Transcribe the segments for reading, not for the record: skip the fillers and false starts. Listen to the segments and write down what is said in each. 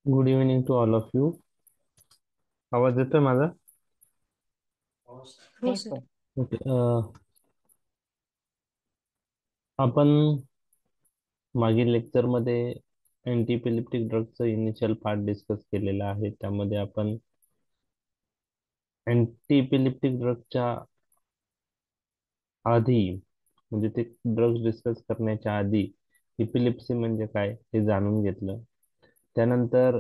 Good evening to all of you. आवाज येतोय माझा? हो सर. ओके. आपण मागील लेक्चरमध्ये अँटीइपिलेप्टिक ड्रगचं इनिशियल पार्ट डिस्कस केलेला आहे. त्यामध्ये आपण अँटीइपिलेप्टिक ड्रगच्या आधी म्हणजे ते ड्रग्स डिस्कस करण्याच्या आधी इपिलेप्सी म्हणजे काय हे जाणून घेतलं. त्यानंतर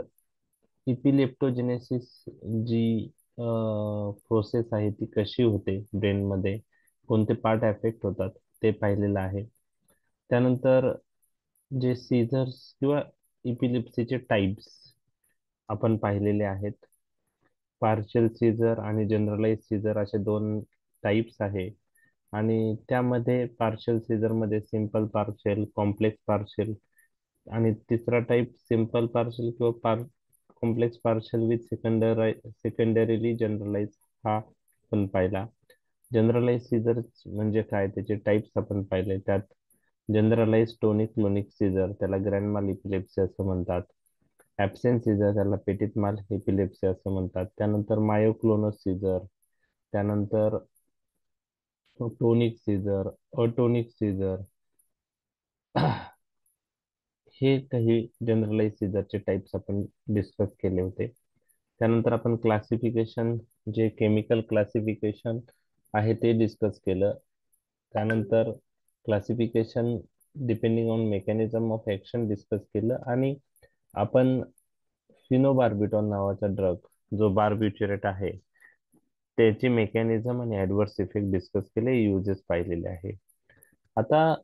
इपिलेप्टोजेनेसिस जी प्रोसेस आहे ती कशी होते ब्रेनमध्ये, कोणते पार्ट अफेक्ट होतात ते पाहिलेलं आहे. त्यानंतर जे सीझर्स किंवा इपिलिप्सीचे टाइप्स आपण पाहिलेले आहेत. पार्शियल सीझर आणि जनरलाइज सीझर असे दोन टाइप्स आहे. आणि त्यामध्ये पार्शियल सीझर मध्ये सिंपल पार्शियल, कॉम्प्लेक्स पार्शियल आणि तिसरा टाइप सिंपल पार्शियल किंवा कॉम्प्लेक्स पार्शियल विथ सेकंडरीली जनरलाइज हा पण पाहिला. जनरलाइज सीझर म्हणजे काय, त्याचे टाइप्स आपण पाहिले. त्यात जनरलाइज टोनिक क्लोनिक सीझर, त्याला ग्रँड माल इपिलेप्सी असं म्हणतात. ऍबसेंट सीझर त्याला पेटिट माल इपिलेप्सी असं म्हणतात. त्यानंतर मायोक्लोनस सीझर, त्यानंतर टोनिक सीझर, अटोनिक सीझर हे काही जनरलाइज सीझरचे टाइप्स आपण डिस्कस केले होते. त्यानंतर आपण क्लासिफिकेशन, जे केमिकल क्लासिफिकेशन आहे ते डिस्कस केलं. त्यानंतर classification depending on mechanism of action discuss केलं. आणि आपण फिनोबार्बिटॉन नावाचा ड्रग जो बार्बिट्युरेट आहे त्याची मेकॅनिझम आणि ऍडव्हर्स इफेक्ट डिस्कस केले, युजेस पाहिलेले आहे. आता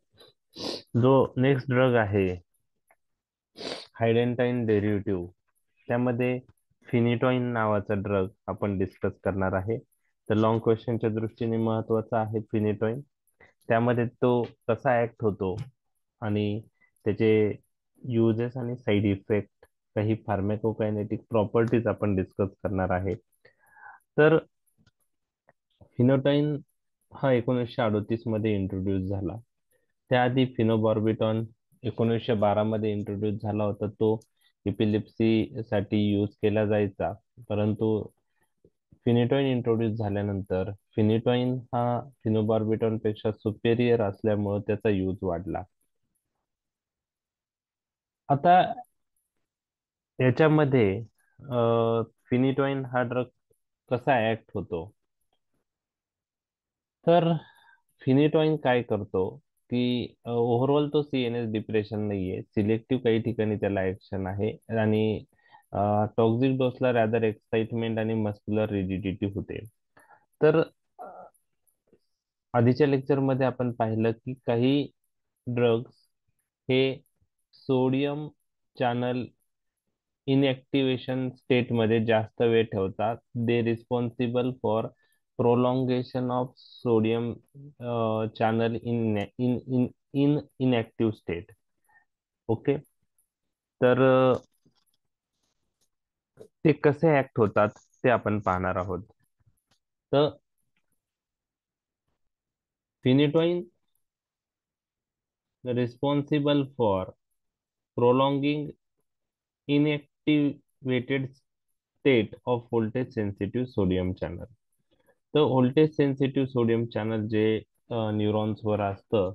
जो नेक्स्ट ड्रग आहे हायडेंटाईन डेरिव्हेटिव्ह, त्यामध्ये फिनिटॉइन नावाचा ड्रग आपण डिस्कस करणार आहे. तर लॉंग क्वेश्चनच्या दृष्टीने महत्वाचा आहे फिनिटॉइन. त्यामध्ये तो कसा ऍक्ट होतो आणि त्याचे युजेस आणि साईड इफेक्ट, काही फार्मॅकोकायनेटिक प्रॉपर्टीज आपण डिस्कस करणार आहे. तर फिनोटाईन हा 1938 मध्ये इंट्रोड्यूस झाला. त्याआधी फिनोबार्बिटॉन 1912 मध्ये इंट्रोड्यूस झाला होता. तो इपिलिप्सी साठी यूज केला जायचा. परंतु फिनिटॉइन इंट्रोड्यूस झाल्यानंतर फिनिटॉइन हा फिनोबार्बिटॉन पेक्षा सुपेरियर असल्यामुळे त्याचा यूज वाढला. आता याच्यामध्ये फिनिटॉइन हा ड्रग कसा ऍक्ट होतो, तर फिनिटॉइन काय करतो की ओव्हरऑल तो सीएनएस डिप्रेशन नाहीये, सिलेक्टिव्ह काही ठिकाणी त्याला ऍक्शन आहे. आणि टॉक्सिक डोसला रॅदर एक्साइटमेंट आणि मस्क्युलर रिजिडिटी होते. तर आधीच्या लेक्चरमध्ये आपण पाहिलं की काही ड्रग्स हे सोडियम चॅनल इनएक्टिवेशन स्टेटमध्ये जास्त वेळ ठेवतात. They responsible for prolongation of sodium channel in in in in inactive state. Okay. तर ते कसे ऍक्ट होतात ते आपण पाहणार आहोत. तर phenytoin responsible for prolonging inactivated state of voltage sensitive sodium channel. तर व्होल्टेज सेन्सिटिव्ह सोडियम चॅनल जे न्यूरॉन्सवर असतं,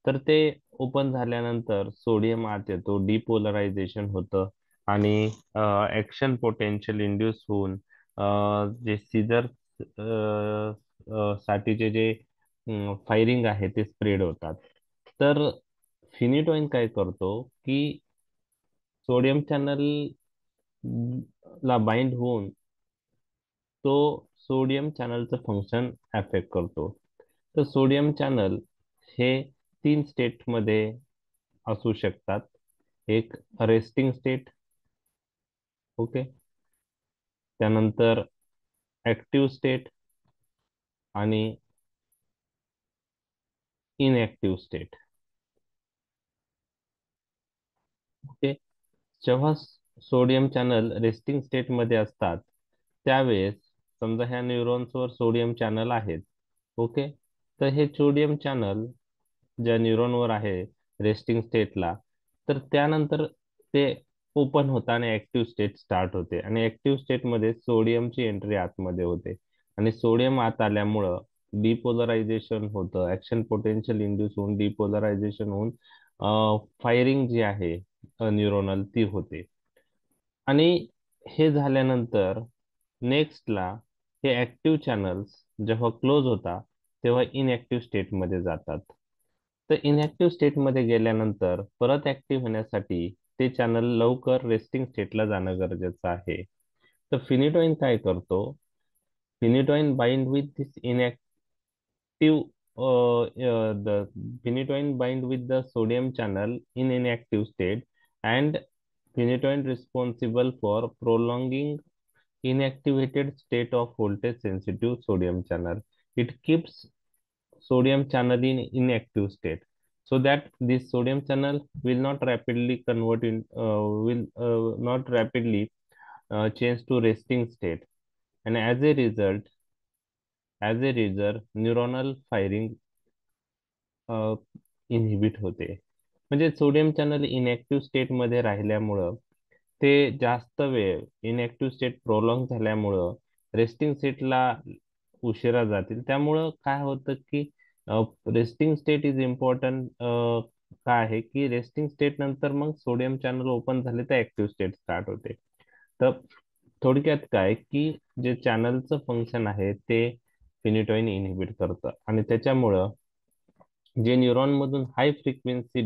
तर ते ओपन झाल्यानंतर सोडियम आत येतो, डिपोलरायझेशन होतं आणि ऍक्शन पोटेन्शियल इंड्यूस होऊन जे सीझर साठीचे जे फायरिंग आहे ते स्प्रेड होतात. तर फिनिटोइन काय करतो की सोडियम चॅनल ला बाइंड होऊन तो सोडियम चॅनलचं फंक्शन अफेक्ट करतो. तर सोडियम चॅनल हे तीन स्टेटमध्ये असू शकतात. एक रेस्टिंग स्टेट, ओके, त्यानंतर ऍक्टिव्ह स्टेट आणि इनएक्टिव्ह स्टेट. ओके. जेव्हा सोडियम चॅनल रेस्टिंग स्टेट मध्ये असतात त्यावेळेस समजा ह्या न्यूरॉन्सवर सोडियम चॅनल आहेत. ओके. तर हे सोडियम चॅनल ज्या न्यूरॉनवर आहे रेस्टिंग स्टेटला, तर त्यानंतर ते ओपन होता आणि ऍक्टिव्ह स्टेट स्टार्ट होते आणि ऍक्टिव्ह स्टेटमध्ये सोडियमची एंट्री आतमध्ये होते आणि सोडियम आत आल्यामुळं डिपोलरायझेशन होतं, ऍक्शन पोटेन्शियल इंड्यूस होऊन डिपोलरायझेशन होऊन फायरिंग जी आहे न्यूरोनल ती होते. आणि हे झाल्यानंतर नेक्स्टला हे ऍक्टिव्ह चॅनल्स जेव्हा क्लोज होतात तेव्हा इनऍक्टिव्ह स्टेटमध्ये जातात. तर इनऍक्टिव्ह स्टेटमध्ये गेल्यानंतर परत ऍक्टिव्ह होण्यासाठी ते चॅनल लवकर रेस्टिंग स्टेटला जाणं गरजेचं आहे. तर फिनिटोइन काय करतो? Phenytoin bind with this inactive the phenytoin bind with the sodium channel in inactive state, and phenytoin responsible for prolonging inactivated state of voltage sensitive sodium channel. It keeps sodium channel in inactive state so that this sodium channel will not rapidly convert in will not rapidly change to resting state, and as a result neuronal firing inhibit होते. म्हणजे sodium channel inactive स्टेटमध्ये राहिल्यामुळं ते जास्त वेळ inactive state prolong झाल्यामुळं resting स्टेटला उशिरा जातील. त्यामुळं काय होतं की रेस्टिंग स्टेट इज इम्पॉर्टंट. काय आहे की रेस्टिंग स्टेट नंतर मग सोडियम चॅनल ओपन झाले तर ऍक्टिव्ह स्टेट स्टार्ट होते. तर थोडक्यात काय की जे चॅनलचं फंक्शन आहे ते फिनिटोइन इनहिबिट करतं आणि त्याच्यामुळं जे न्यूरॉन मधून हाय फ्रिक्वेन्सी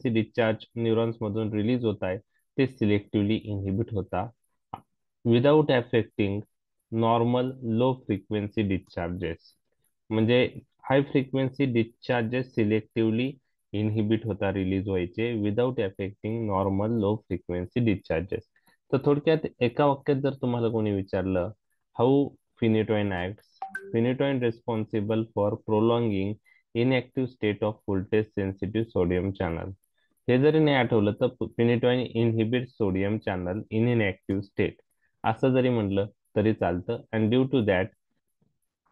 डिस्चार्ज न्यूरॉन्स मधून रिलीज होत आहे ते सिलेक्टिव्हली इनहिबिट होता without affecting normal low frequency discharges. म्हणजे high frequency discharges selectively inhibit होता रिलीज व्हायचे without affecting normal low frequency discharges. तर थोडक्यात एका वाक्यात जर तुम्हाला कोणी विचारलं how phenytoin acts, phenytoin responsible for prolonging inactive state of voltage sensitive sodium channel, हे जरी नाही आठवलं तर phenytoin inhibit sodium channel in inactive state असं जरी म्हटलं तरी चालतं. And due to that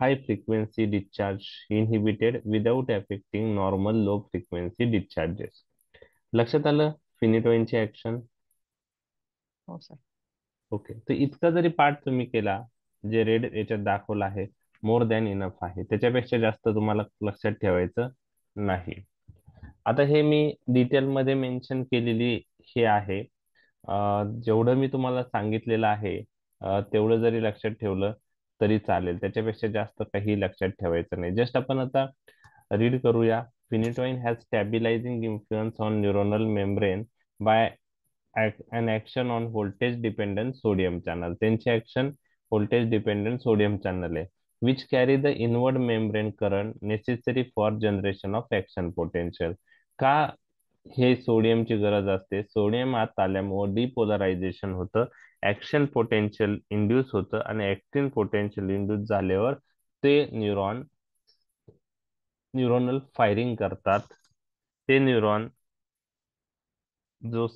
high frequency discharge inhibited without affecting normal low frequency discharges. लक्षात आलं फिनिटोइनची ऍक्शन? हो सर. ओके. तर इतका जरी पार्ट तुम्ही केला जे रेड याच्यात दाखवला आहे मोर दॅन इनफ आहे, त्याच्यापेक्षा जास्त तुम्हाला लक्षात ठेवायचं नाही. आता हे मी डिटेलमध्ये मेन्शन केलेली हे आहे. जेवढं मी तुम्हाला सांगितलेलं आहे तेवढं जरी लक्षात ठेवलं तरी चालेल, त्याच्यापेक्षा जास्त काही लक्षात ठेवायचं नाही. जस्ट आपण आता रीड करूया. Phenytoin has stabilizing influence on neuronal membrane by an action on voltage dependent sodium channel. त्यांची action voltage dependent sodium channel आहे which carry the inward membrane current necessary for generation of action potential. का हे सोडियमची गरज असते? Sodium आत आल्यामुळे डिपोलरायझेशन होतं, action potential induce होतं आणि ऍक्टिन पोटेन्शियल इंड्यूस झाल्यावर ते न्यूरोनल फायरिंग करतात. ते न्यूरॉन जो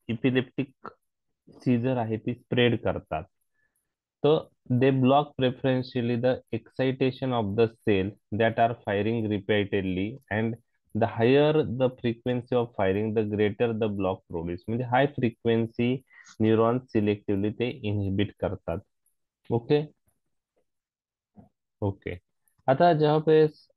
इपिलेप्टिक सीझर आहे ती स्प्रेड करतात. तर they block preferentially the excitation of the cell that are firing repeatedly and the higher the frequency of firing the greater the block produce. म्हणजे हाय फ्रिक्वेन्सी न्यूरॉन सिलेक्टिव्हली ते inhibit करतात. Okay. Okay. आता ज्या वेळेस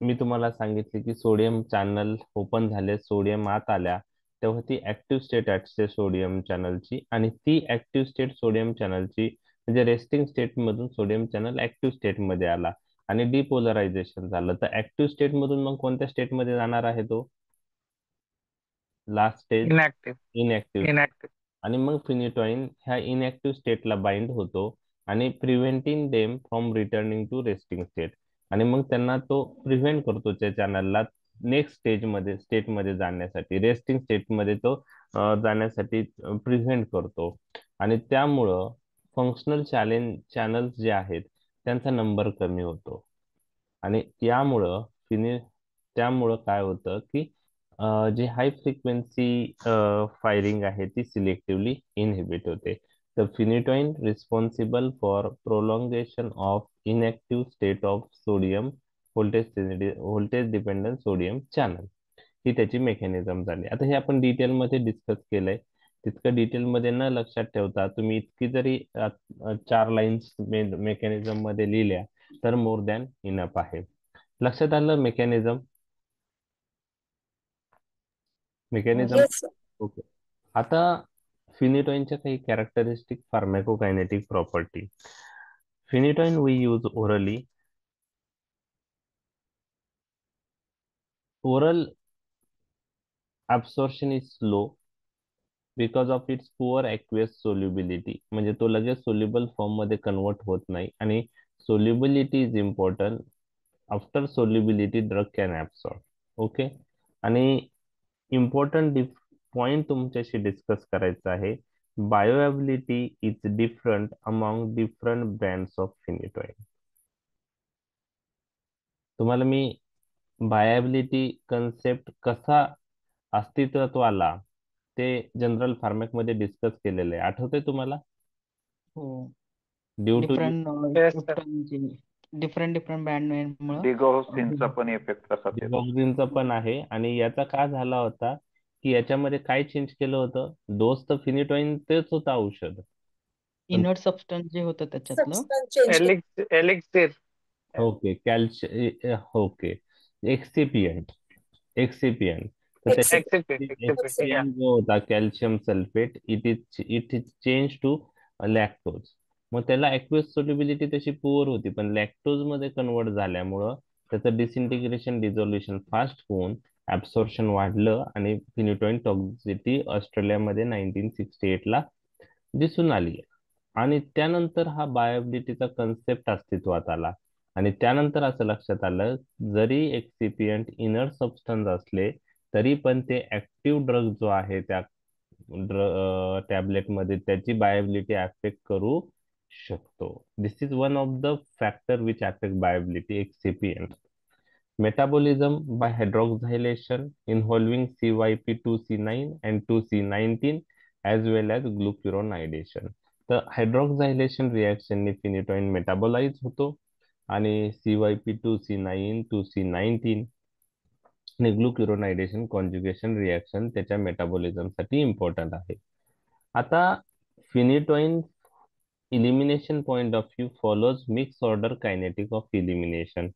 मी तुम्हाला सांगितले की सोडियम चॅनल ओपन झाले, सोडियम आत आल्या, तेव्हा ती ऍक्टिव्ह स्टेट असते सोडियम चॅनलची आणि ती ऍक्टिव्ह स्टेट सोडियम चॅनलची म्हणजे रेस्टिंग स्टेट मधून सोडियम चॅनल ऍक्टिव्ह स्टेट मध्ये आला आणि डिपोलरायझेशन झालं. तर ऍक्टिव्ह स्टेट मधून मग कोणत्या स्टेट मध्ये जाणार आहे तो? Last stage inactive. Inactive. Inactive. आणि मग फिनिटॉइन ह्या इनऍक्टिव्ह स्टेटला बाइंड होतो आणि preventing them from returning to resting state. आणि मग त्यांना तो प्रिव्हेंट करतो त्या चॅनलला नेक्स्ट स्टेटमध्ये जाण्यासाठी, रेस्टिंग स्टेटमध्ये तो जाण्यासाठी प्रिव्हेंट करतो. आणि त्यामुळं फंक्शनल चॅनल्स जे आहेत त्यांचा नंबर कमी होतो. आणि त्यामुळं काय होतं की जे हाय फ्रिक्वेन्सी फायरिंग आहे ती सिलेक्टिव्हली इनहिबिट होते. तर phenytoin responsible for prolongation of inactive state of sodium voltage dependent sodium channel. ही त्याची मेकॅनिझम झाली. आता हे आपण डिटेलमध्ये डिस्कस केलंय. तितकं डिटेलमध्ये न लक्षात ठेवता तुम्ही इतकी जरी 4 लाईन्स मेकॅनिझम मध्ये लिहिल्या तर मोर दॅन इनफ आहे. लक्षात आलं मेकॅनिझम? Mechanism yes. ओके. आता फिनिटोइनच्या काही characteristic pharmacokinetic property. Phenytoin we use orally. Oral absorption is slow because of its poor aqueous solubility. म्हणजे तो लगेच सोल्युबल फॉर्म मध्ये कन्वर्ट होत नाही. आणि solubility is important. After solubility drug can absorb. Okay. आणि इम्पॉर्टंट पॉइंट तुमच्याशी discuss करायचा आहे. Bioavailability is different among different brands of phenytoin. तुम्हाला मी बायोअबिलिटी कन्सेप्ट कसा अस्तित्वात आला ते जनरल फार्मॅक मध्ये डिस्कस केलेलं आहे. आठवतंय तुम्हाला? हो. Due to different yes sir. Different different band मुळे डिगॉक्सिनचा पण इफेक्ट तसाच येतो. डिगॉक्सिनचा पण आहे. आणि याचा का झाला होता की याच्यामध्ये काय चेंज केलं होतं? डोस तर फिनिटोइन तेच होतं औषध, पण इनर्ट सबस्टन्स जे होतं त्याच्यातलं elixir. Okay calcium okay excipient excipient तर एक्सेप्ट. एक्सिपियंट जो होता calcium sulphate it is change to lactose. मग त्याला ऍक्वेस सोल्युबिलिटी तशी पुअर होती पण लॅक्टोज मध्ये कन्वर्ट झाल्यामुळं त्याचं डिसइंटिग्रेशन डिझोल्युशन फास्ट होऊन ऍब्सॉर्प्शन वाढलं आणि फिनिटोइन टॉक्सिटी ऑस्ट्रेलियामध्ये 1968 ला दिसून आली. आणि त्यानंतर हा बायोबिलिटीचा कन्सेप्ट अस्तित्वात आला. आणि त्यानंतर असं लक्षात आलं जरी एक्सिपियंट इनर सबस्टन्स असले तरी पण ते ऍक्टिव्ह ड्रग जो आहे त्या टॅबलेट मध्ये त्याची बायोबिलिटी अफेक्ट करू शकतो. This is one of the factor which affect bioavailability excipient. Metabolism by hydroxylation involving CYP2C9 and 2C19 as well as glucuronidation. तर हायड्रॉक्झायलेशन रिॲक्शनने फिनिटोइन मेटाबोलाइज होतो आणि CYP2C9 2C19 आणि ग्लुक्युरोनायडेशन कॉन्जुगेशन रिॲक्शन त्याच्या मेटाबॉलिझमसाठी इम्पॉर्टंट आहे. आता phenytoin elimination point of view follows mixed order kinetic of elimination.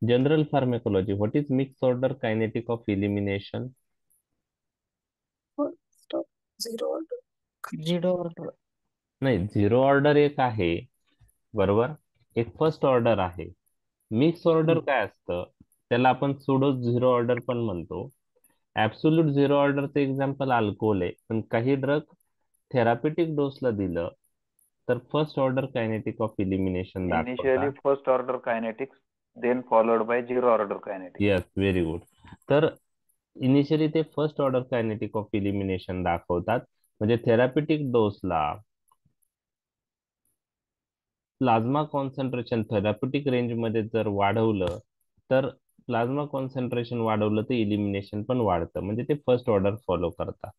General pharmacology, what is mixed order kinetic of elimination? Zero order. नाही, zero order एक आहे बरोबर, एक फर्स्ट ऑर्डर आहे. मिक्स ऑर्डर काय असतं? त्याला आपण सुडो झिरो ऑर्डर पण म्हणतो. ऍब्सोल्यूट झिरो ऑर्डरचं एक्झाम्पल अल्कोहोल आहे. पण काही ड्रग थेरापेटिक डोसला दिलं तर first order kinetic of elimination initially दाखवतात. First order kinetics, then followed by zero order kinetics. Yes, very good. तर इनिशियली ते first order kinetic of elimination दाखवतात. म्हणजे therapeutic डोसला plasma concentration therapeutic range मध्ये जर वाढवलं तर प्लाझ्मा कॉन्सन्ट्रेशन वाढवलं तर इलिमिनेशन पण वाढतं. म्हणजे ते फर्स्ट ऑर्डर फॉलो करतात.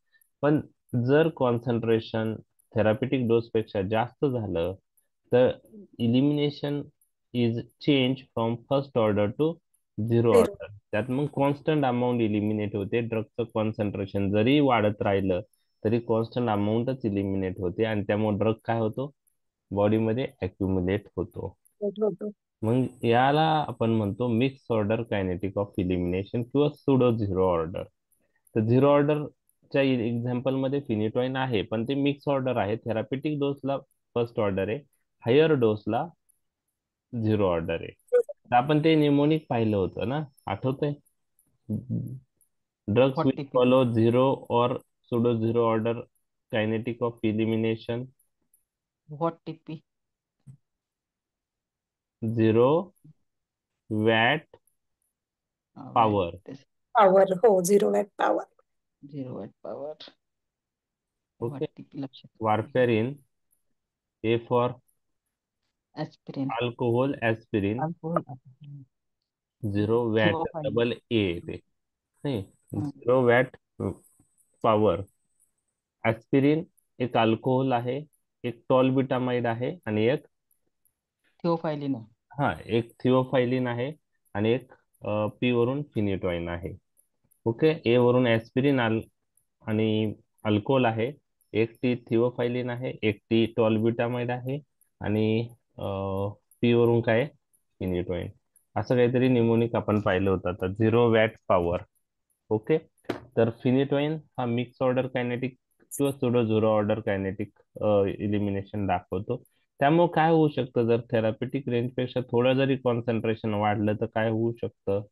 पण जर कॉन्सन्ट्रेशन थेरापेटिक डोस पेक्षा जास्त झालं तर elimination is change from first order to zero order. त्यात मग कॉन्स्टंट अमाऊंट इलिमिनेट होते. ड्रगचं कॉन्सन्ट्रेशन जरी वाढत राहिलं तरी कॉन्स्टंट अमाऊंटच इलिमिनेट होते आणि त्यामुळे ड्रग काय होतो? बॉडीमध्ये अक्युमुलेट होतो. मग याला आपण म्हणतो mix order kinetic of elimination किंवा सुडो झिरो ऑर्डर. तर झिरो ऑर्डरच्या एक्झाम्पल मध्ये फिनिटोइन आहे पण ते मिक्स ऑर्डर आहे. थेरापेटिक डोसला फर्स्ट ऑर्डर आहे, हायर डोसला झिरो ऑर्डर आहे. तर आपण ते निमोनिक पाहिलं होतं ना, आठवतंय? Drugs which 40 follow zero or pseudo zero order kinetic of elimination. What TP. Zero watt power. Power, हो, 0 watt power. 0 watt power. What okay. TP लक्षात. Warfarin, A for aspirin. Alcohol, aspirin. Alcohol. Zero वॅट theophylline. Double A ते नाही, zero watt power. ऍस्पिरिन एक alcohol आहे, एक टॉलबिटामाइड आहे आणि एक थिओफाइलिन. हा एक थिओफायलिन आहे आणि एक पी वरून फिनिटोइन आहे. ओके, ए वरून ऍस्पिरिन आणि अल्कोहोल आहे, एक टी थिओफायलिन आहे, एक टी टॉलब्युटामाइड आहे, आणि पी वरून काय फिनिटोइन. असं काहीतरी निमोनिक आपण पाहिलं होतं. तर 0 वॅट पॉवर. ओके. तर फिनिटोइन हा मिक्स ऑर्डर कायनेटिक किंवा pseudo zero order kinetic elimination दाखवतो. त्यामुळे काय होऊ शकतं, जर थेरापेटिक रेंजपेक्षा थोडं जरी कॉन्सन्ट्रेशन वाढलं तर काय होऊ शकतं?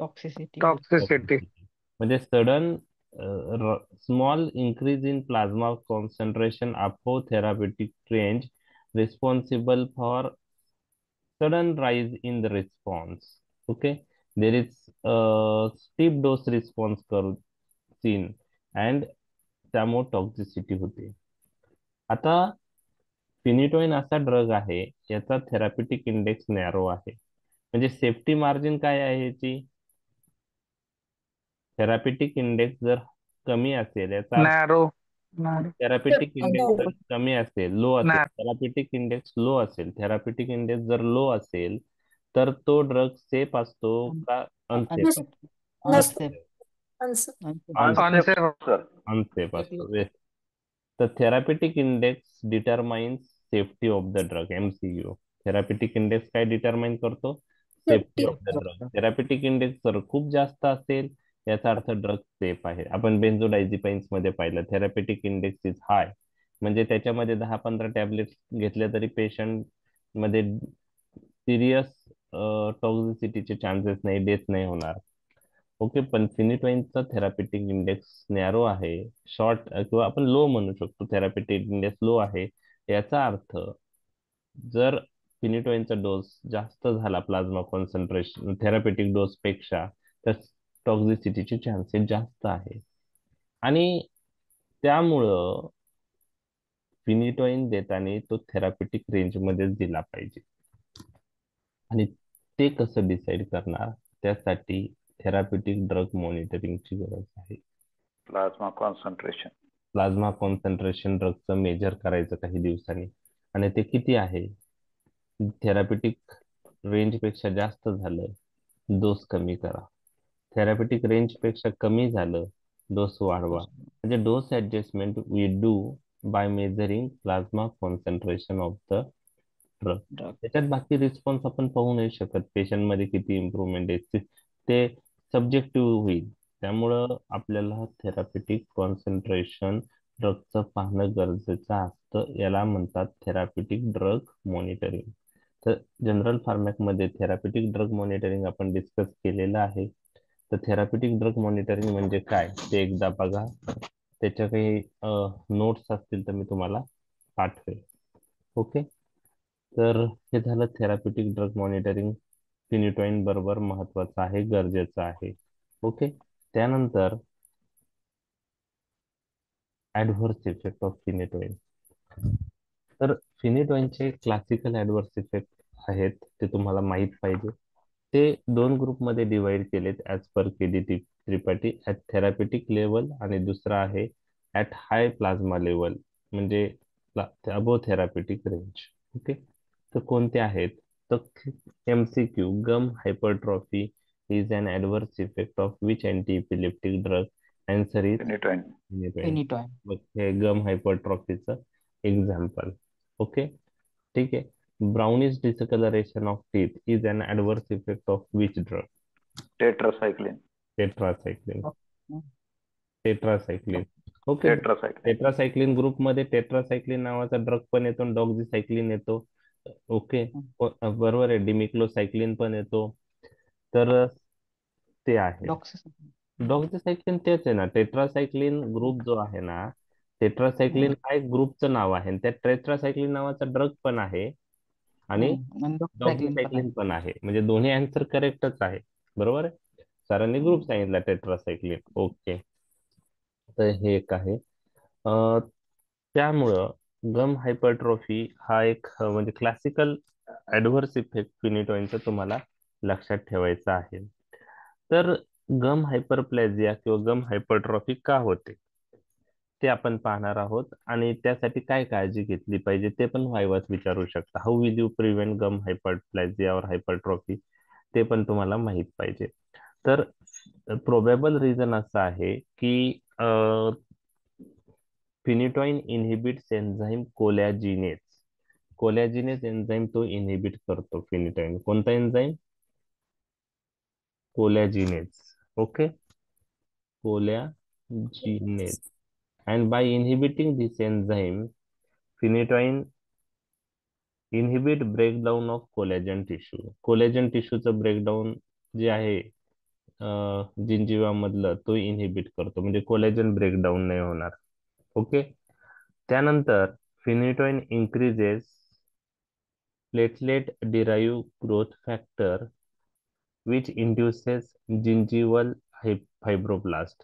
टॉक्सिसिटी. टॉक्सिसिटी. म्हणजे sudden small increase in plasma concentration above therapeutic range responsible for sudden rise in the response. Okay, there is a steep dose response curve seen and त्यामुळे टॉक्झिसिटी होते. आता फिनिटोइन असा ड्रग आहे याचा थेरापेटिक इंडेक्स नॅरो आहे. म्हणजे safety margin काय आहे याची? थेरापेटिक इंडेक्स जर कमी असेल याचा अर्थ नॅरो. Therapeutic index No. जर कमी असेल, लो असेल, नॅ- थेरापेटिक इंडेक्स लो असेल, थेरापेटिक इंडेक्स जर लो असेल तर तो ड्रग सेफ असतो का अनसेफ? अनसेफ. नसतो. Unsafe. Unsafe. Unsafe. Unsafe sir. Unsafe असतो. तर therapeutic index determines safety of the drug. MCU. Therapeutic index काय डिटरमाइन करतो? Safety Safety of the drug. Therapeutic index जर खूप जास्त असेल याचा अर्थ ड्रग सेफ आहे. आपण बेन्झोडायझेपाइन्स मध्ये पाहिलं, थेरापेटिक इंडेक्स इज हाय, म्हणजे त्याच्यामध्ये 10-15 टॅबलेट घेतले तरी पेशंट मध्ये सिरियस टॉक्झिसिटीचे चान्सेस नाही, डेथ नाही होणार. ओके, पण फिनिटोइनचा थेरापेटिक इंडेक्स नॅरो आहे, शॉर्ट किंवा आपण लो म्हणू शकतो. थेरापेटिक इंडेक्स लो आहे याचा अर्थ जर फिनिटोइनचा डोस जास्त झाला प्लाझ्मा कॉन्सन्ट्रेशन थेरापेटिक डोस पेक्षा, तर टॉक्झिसिटीचे चान्सेस जास्त आहे. आणि त्यामुळं फिनिटोइन देताना तो थेरापेटिक रेंज मध्येच दिला पाहिजे. आणि ते कसं डिसाईड करणार? त्यासाठी थेरापेटिक ड्रग मॉनिटरिंगची गरज आहे. Plasma concentration. प्लाझ्मा कॉन्सन्ट्रेशन ड्रगचं मेजर करायचं काही दिवसांनी, आणि ते किती आहे? थेरापेटिक रेंजपेक्षा जास्त झालं, डोस कमी करा. थेरापेटिक रेंजपेक्षा कमी झालं, डोस वाढवा. म्हणजे dose adjustment we do by measuring plasma concentration of the drug. Drug. त्याच्यात बाकी रिस्पॉन्स आपण पाहू नाही शकत, पेशंट मध्ये किती इम्प्रुव्हमेंट आहे ते सब्जेक्टिव्ह होईल. त्यामुळं आपल्याला थेरापेटिक कॉन्सन्ट्रेशन ड्रगचं पाहणं गरजेचं असतं. याला म्हणतात थेरापेटिक ड्रग मॉनिटरिंग. तर जनरल फार्मॅकमध्ये थेरापेटिक ड्रग मॉनिटरिंग आपण डिस्कस केलेलं आहे. तर थेरापेटिक ड्रग मॉनिटरिंग म्हणजे काय ते एकदा बघा. त्याच्या काही नोट्स असतील तर मी तुम्हाला पाठवेल. ओके, तर हे झालं थेरापेटिक ड्रग मॉनिटरिंग. फिनिटोइन बरोबर महत्वाचं आहे, गरजेचं आहे. ओके, त्यानंतर ऍडव्हर्स इफेक्ट ऑफ फिनिटोइन. तर फिनिटोइनचे क्लासिकल ऍडव्हर्स इफेक्ट आहेत, ते तुम्हाला माहित पाहिजे. ते 2 ग्रुपमध्ये डिवाइड केलेत as per KD Tripathi, at therapeutic level, आणि दुसरा आहे ऍट हाय प्लाझ्मा लेवल, म्हणजे अबो थेरापेटिक रेंज. ओके, तर कोणते आहेत? तर MCQ, gum hypertrophy is an adverse effect of which anti epileptic drug? Answer is phenytoin. Phenytoin. Phenytoin. हे गम हायपरट्रॉफीचं एक्झाम्पल. ओके, ठीक आहे. Brownish discoloration of teeth is an adverse effect of which drug? Tetracycline. Tetracycline. Tetracycline. Okay, tetracycline. Tetracycline ग्रुपमध्ये tetracycline नावाचा drug पण येतो, doxycycline येतो. Okay, बरोबर आहे, डिमिक्लोसायक्लिन पण येतो. तर ते आहे डॉक्झिसायक्लिन, तेच आहे ना. टेट्रासाइक्लिन ग्रुप जो आहे ना, टेट्रासाइक्लिन हा एक ग्रुपचं नाव आहे, आणि त्या टेट्रासाइक्लिन नावाचा ड्रग पण आहे आणि डॉक्सायक्लिन पण आहे. डॉक्झिसायक्लिन पण आहे. म्हणजे दोन्ही आन्सर करेक्टच आहे. बरोबर आहे, सरांनी ग्रुप सांगितला टेट्रासाइक्लिन. ओके, तर हे एक आहे. त्यामुळं गम हायपरट्रॉफी हा एक म्हणजे क्लासिकल ऍडव्हर्स इफेक्ट फिनिटोइनचा तुम्हाला लक्षात ठेवायचा आहे. तर गम हायपरप्लेजिया किंवा गम हायपरट्रॉफी का होते ते आपण पाहणार आहोत, आणि त्यासाठी काय काळजी घेतली पाहिजे ते पण व्हायवाच विचारू शकता. हाऊ विल यू प्रिव्हेंट गम हायपरप्लेजिया और हायपरट्रॉफी, ते पण तुम्हाला माहित पाहिजे. तर प्रोबेबल रिझन असं आहे की phenytoin inhibits enzyme collagenase. Collagenase enzyme तो इनहिबिट करतो फिनिटॉइन. कोणता enzyme? Collagenase. Okay, collagenase. And by inhibiting this enzyme, phenytoin inhibit breakdown of collagen tissue. Collagen टिश्यूचं ब्रेकडाऊन जे आहे जिंजिवा मधलं, तो इनहिबिट करतो, म्हणजे कोलेजन ब्रेकडाऊन नाही होणार. ओके. त्यानंतर phenytoin increases platelet derive growth factor which induces gingival fibroblast.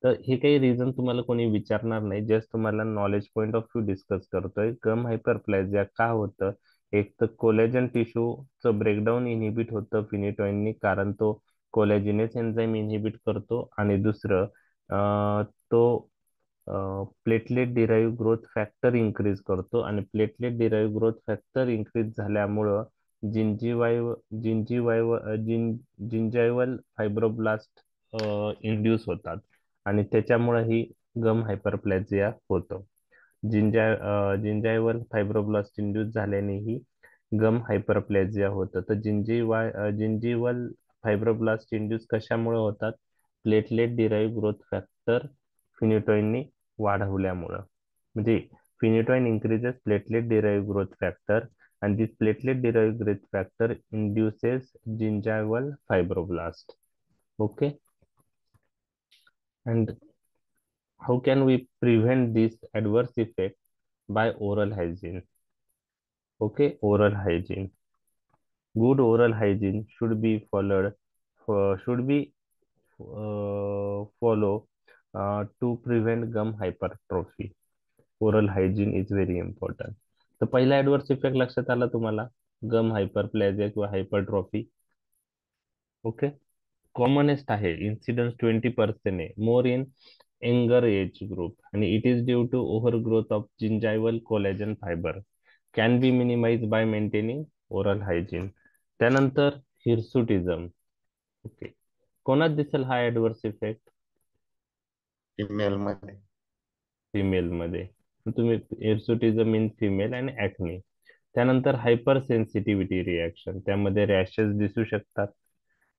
तर हे काही रिझन तुम्हाला कोणी विचारणार नाही, जस्ट तुम्हाला knowledge point of view discuss करतोय. गम हायपरप्लाझिया का होतं? एक तर कोलेजन टिश्यूचं ब्रेकडाऊन इनहिबिट होतं फिनिटॉइननी, कारण तो कोलॅजिनेस एन्झाईम इनहिबिट करतो. आणि दुसरं तो platelet derive growth factor increase करतो, आणि platelet derive growth factor increase झाल्यामुळं जिंजिवायव जिंजिवायव जिन जिंजायवल फायब्रोब्लास्ट इंड्यूस होतात, आणि त्याच्यामुळे ही गम हायपरप्लेजिया होतो. जिंजायवल फायब्रोब्लास्ट इंड्यूस झाल्याने ही गम हायपरप्लेजिया होतं. तर जिंजिवल फायब्रोब्लास्ट इंड्यूस कशामुळे होतात? प्लेटलेट डिराईव्ह ग्रोथ फॅक्टर फिनिटॉइननी वाढवल्यामुळं. म्हणजे phenytoin increases platelet derived growth factor, and this platelet derived growth factor induces gingival fibroblast. Okay, and how can we prevent this adverse effect? By oral hygiene. Okay, oral hygiene. Good oral hygiene should be followed, should be follow to prevent gum hypertrophy. Oral hygiene is very important. तर पहिला adverse effect लक्षात आला तुम्हाला, gum hyperplasia किंवा hypertrophy. Okay. Commonest आहे, incidence 20% आहे, more in younger age group, आणि it is due to over growth of gingival collagen fibre. Can be minimise by maintaining oral hygiene. त्यानंतर हिर्सुटिझम. ओके, कोणात दिसेल हा ऍडव्हर्स इफेक्ट? फिमेल मध्ये. Female मध्ये. तुम्ही हिर्सुटिझम इन फिमेल आणि acne. त्यानंतर हायपर सेन्सिटिव्हिटी रिॲक्शन, त्यामध्ये रॅशेस दिसू शकतात.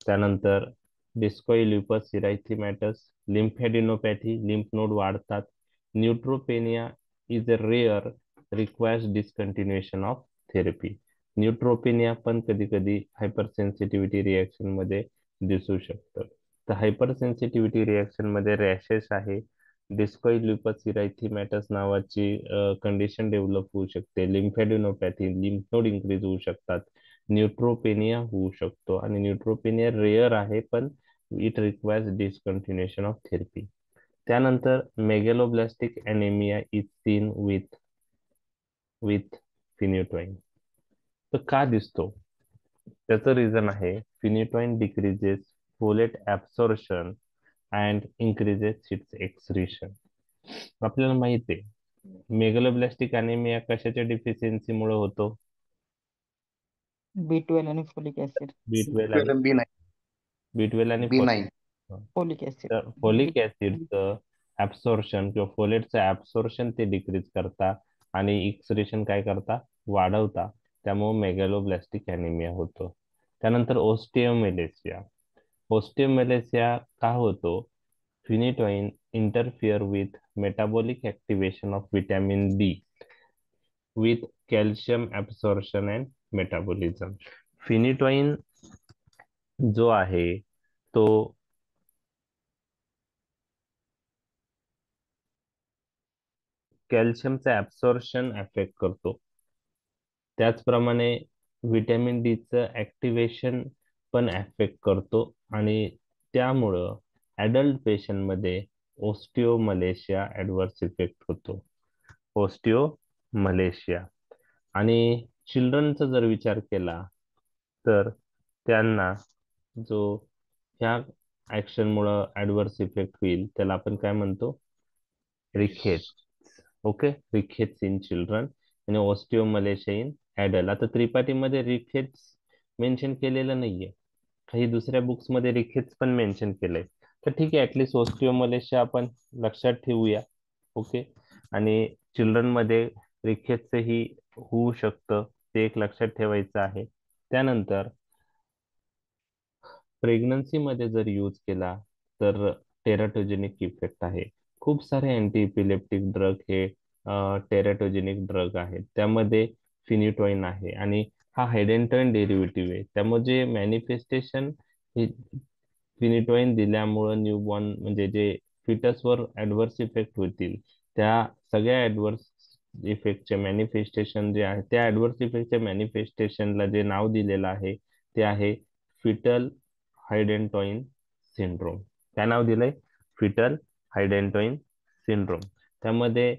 त्यानंतर discoid lupus erythematosus, lymphadenopathy, lymph node वाढतात. Neutropenia is a rare, requires discontinuation of therapy. Neutropenia पण कधी कधी हायपर सेन्सिटिव्हिटी रिॲक्शन मध्ये दिसू शकतं. तर हायपर सेन्सिटिव्हिटी रिॲक्शन मध्ये रॅशेस आहे, डिस्कोइल्युपस इरायथेमॅटस नावाची कंडिशन डेव्हलप होऊ शकते, लिम्फॅडिनोपॅथी, लिम्फ नोड इन्क्रीज होऊ शकतात, न्यूट्रोपेनिया होऊ शकतो. आणि न्यूट्रोपेनिया रेअर आहे, पण it requires discontinuation of therapy. त्यानंतर megaloblastic anaemia is seen with phenytoin. तर का दिसतो? त्याचं रिझन आहे phenytoin decreases folate absorption and increases its excretion. आपल्याला माहित आहे मेगलोब्लास्टिक अॅनेमिया कशाच्या डिफिशियन्सीमुळे होतो? B12 आणि फोलिक ऍसिड. बी ट्वेल्व आणि B9. B12 आणि B9. Folic acid. तर फोलिक ऍसिडचं ऍब्सॉर्प्शन किंवा फोलेटचं ऍब्सॉर्प्शन ते डिक्रीज करता, आणि एक्सक्रीशन काय करता? वाढवता. त्यामुळे मेगॅलोब्लास्टिक अॅनेमिया होतो. त्यानंतर ओस्टिओमेलेसिया. ओस्टिओमेलेसिया का होतो? फिनिटॉइन interfere with metabolic activation of vitamin D with calcium absorption and metabolism. फिनिटॉइन जो आहे तो कॅल्शियमचं ऍब्सॉर्प्शन अफेक्ट करतो. त्याचप्रमाणे व्हिटॅमिन डीचं ऍक्टिव्हेशन पण अफेक्ट करतो, आणि त्यामुळं ऍडल्ट पेशंटमध्ये ओस्टिओमलेशिया ऍडव्हर्स इफेक्ट होतो. ओस्टिओमलेशिया. आणि चिल्ड्रनचा जर विचार केला तर त्यांना जो ह्या ऍक्शनमुळं ऍडव्हर्स इफेक्ट होईल त्याला आपण काय म्हणतो? Rickets. Okay, rickets in children आणि ओस्टिओमलेशिया इन ऍडल्ट. आता त्रिपाठीमध्ये रिकेट्स मेन्शन केलेलं नाहीये, काही दुसऱ्या बुक्स मध्ये रिकेट्स पण मेन्शन केलंय. तर ठीक आहे, ऍटलीस्ट ओस्टिओमलेशिया आपण लक्षात ठेवूया. ओके. आणि चिल्ड्रन मध्ये रिकेट्सही होऊ शकतं, ते एक लक्षात ठेवायचं आहे. त्यानंतर प्रेग्नन्सी मध्ये जर यूज केला तर टेराटोजेनिक इफेक्ट आहे. खूप सारे अँटी इपिलेप्टिक ड्रग हे टेराटोजेनिक ड्रग आहेत. त्यामध्ये फिनिटोइन आहे आणि हा हायडेंटोइन डेरिव्हेटिव्ह आहे. त्यामुळे जे मॅनिफेस्टेशन हे फिनिटोइन दिल्यामुळं न्यूबॉर्न म्हणजे जे फिटसवर ऍडव्हर्स इफेक्ट होतील, त्या सगळ्या ऍडव्हर्स इफेक्टचे मॅनिफेस्टेशन जे आहे, त्या ऍडव्हर्स इफेक्टच्या मॅनिफेस्टेशनला जे नाव दिलेलं आहे ते आहे फिटल हायडेंटोइन सिंड्रोम. काय नाव दिलंय? Fetal hydantoin syndrome. त्यामध्ये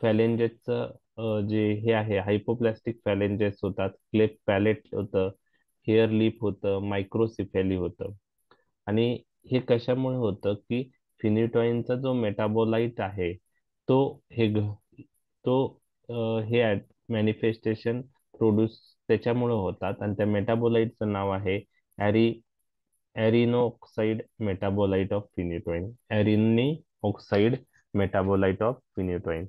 फॅलेंजेसचं जे हे आहे, हायपोप्लास्टिक फॅलेंजेस होतात, क्लेफ्ट पॅलेट होतं, हेअर लिप होतं, मायक्रोसिफेली होतं. आणि हे कशामुळे होतं की फिनिटॉइनचा जो मेटाबोलाइट आहे तो हे तो हे मॅनिफेस्टेशन प्रोड्यूस त्याच्यामुळे होतात, आणि त्या मेटाबोलाइटचं नाव आहे ॲरी arene oxide metabolite of phenytoin. Arene oxide metabolite of phenytoin.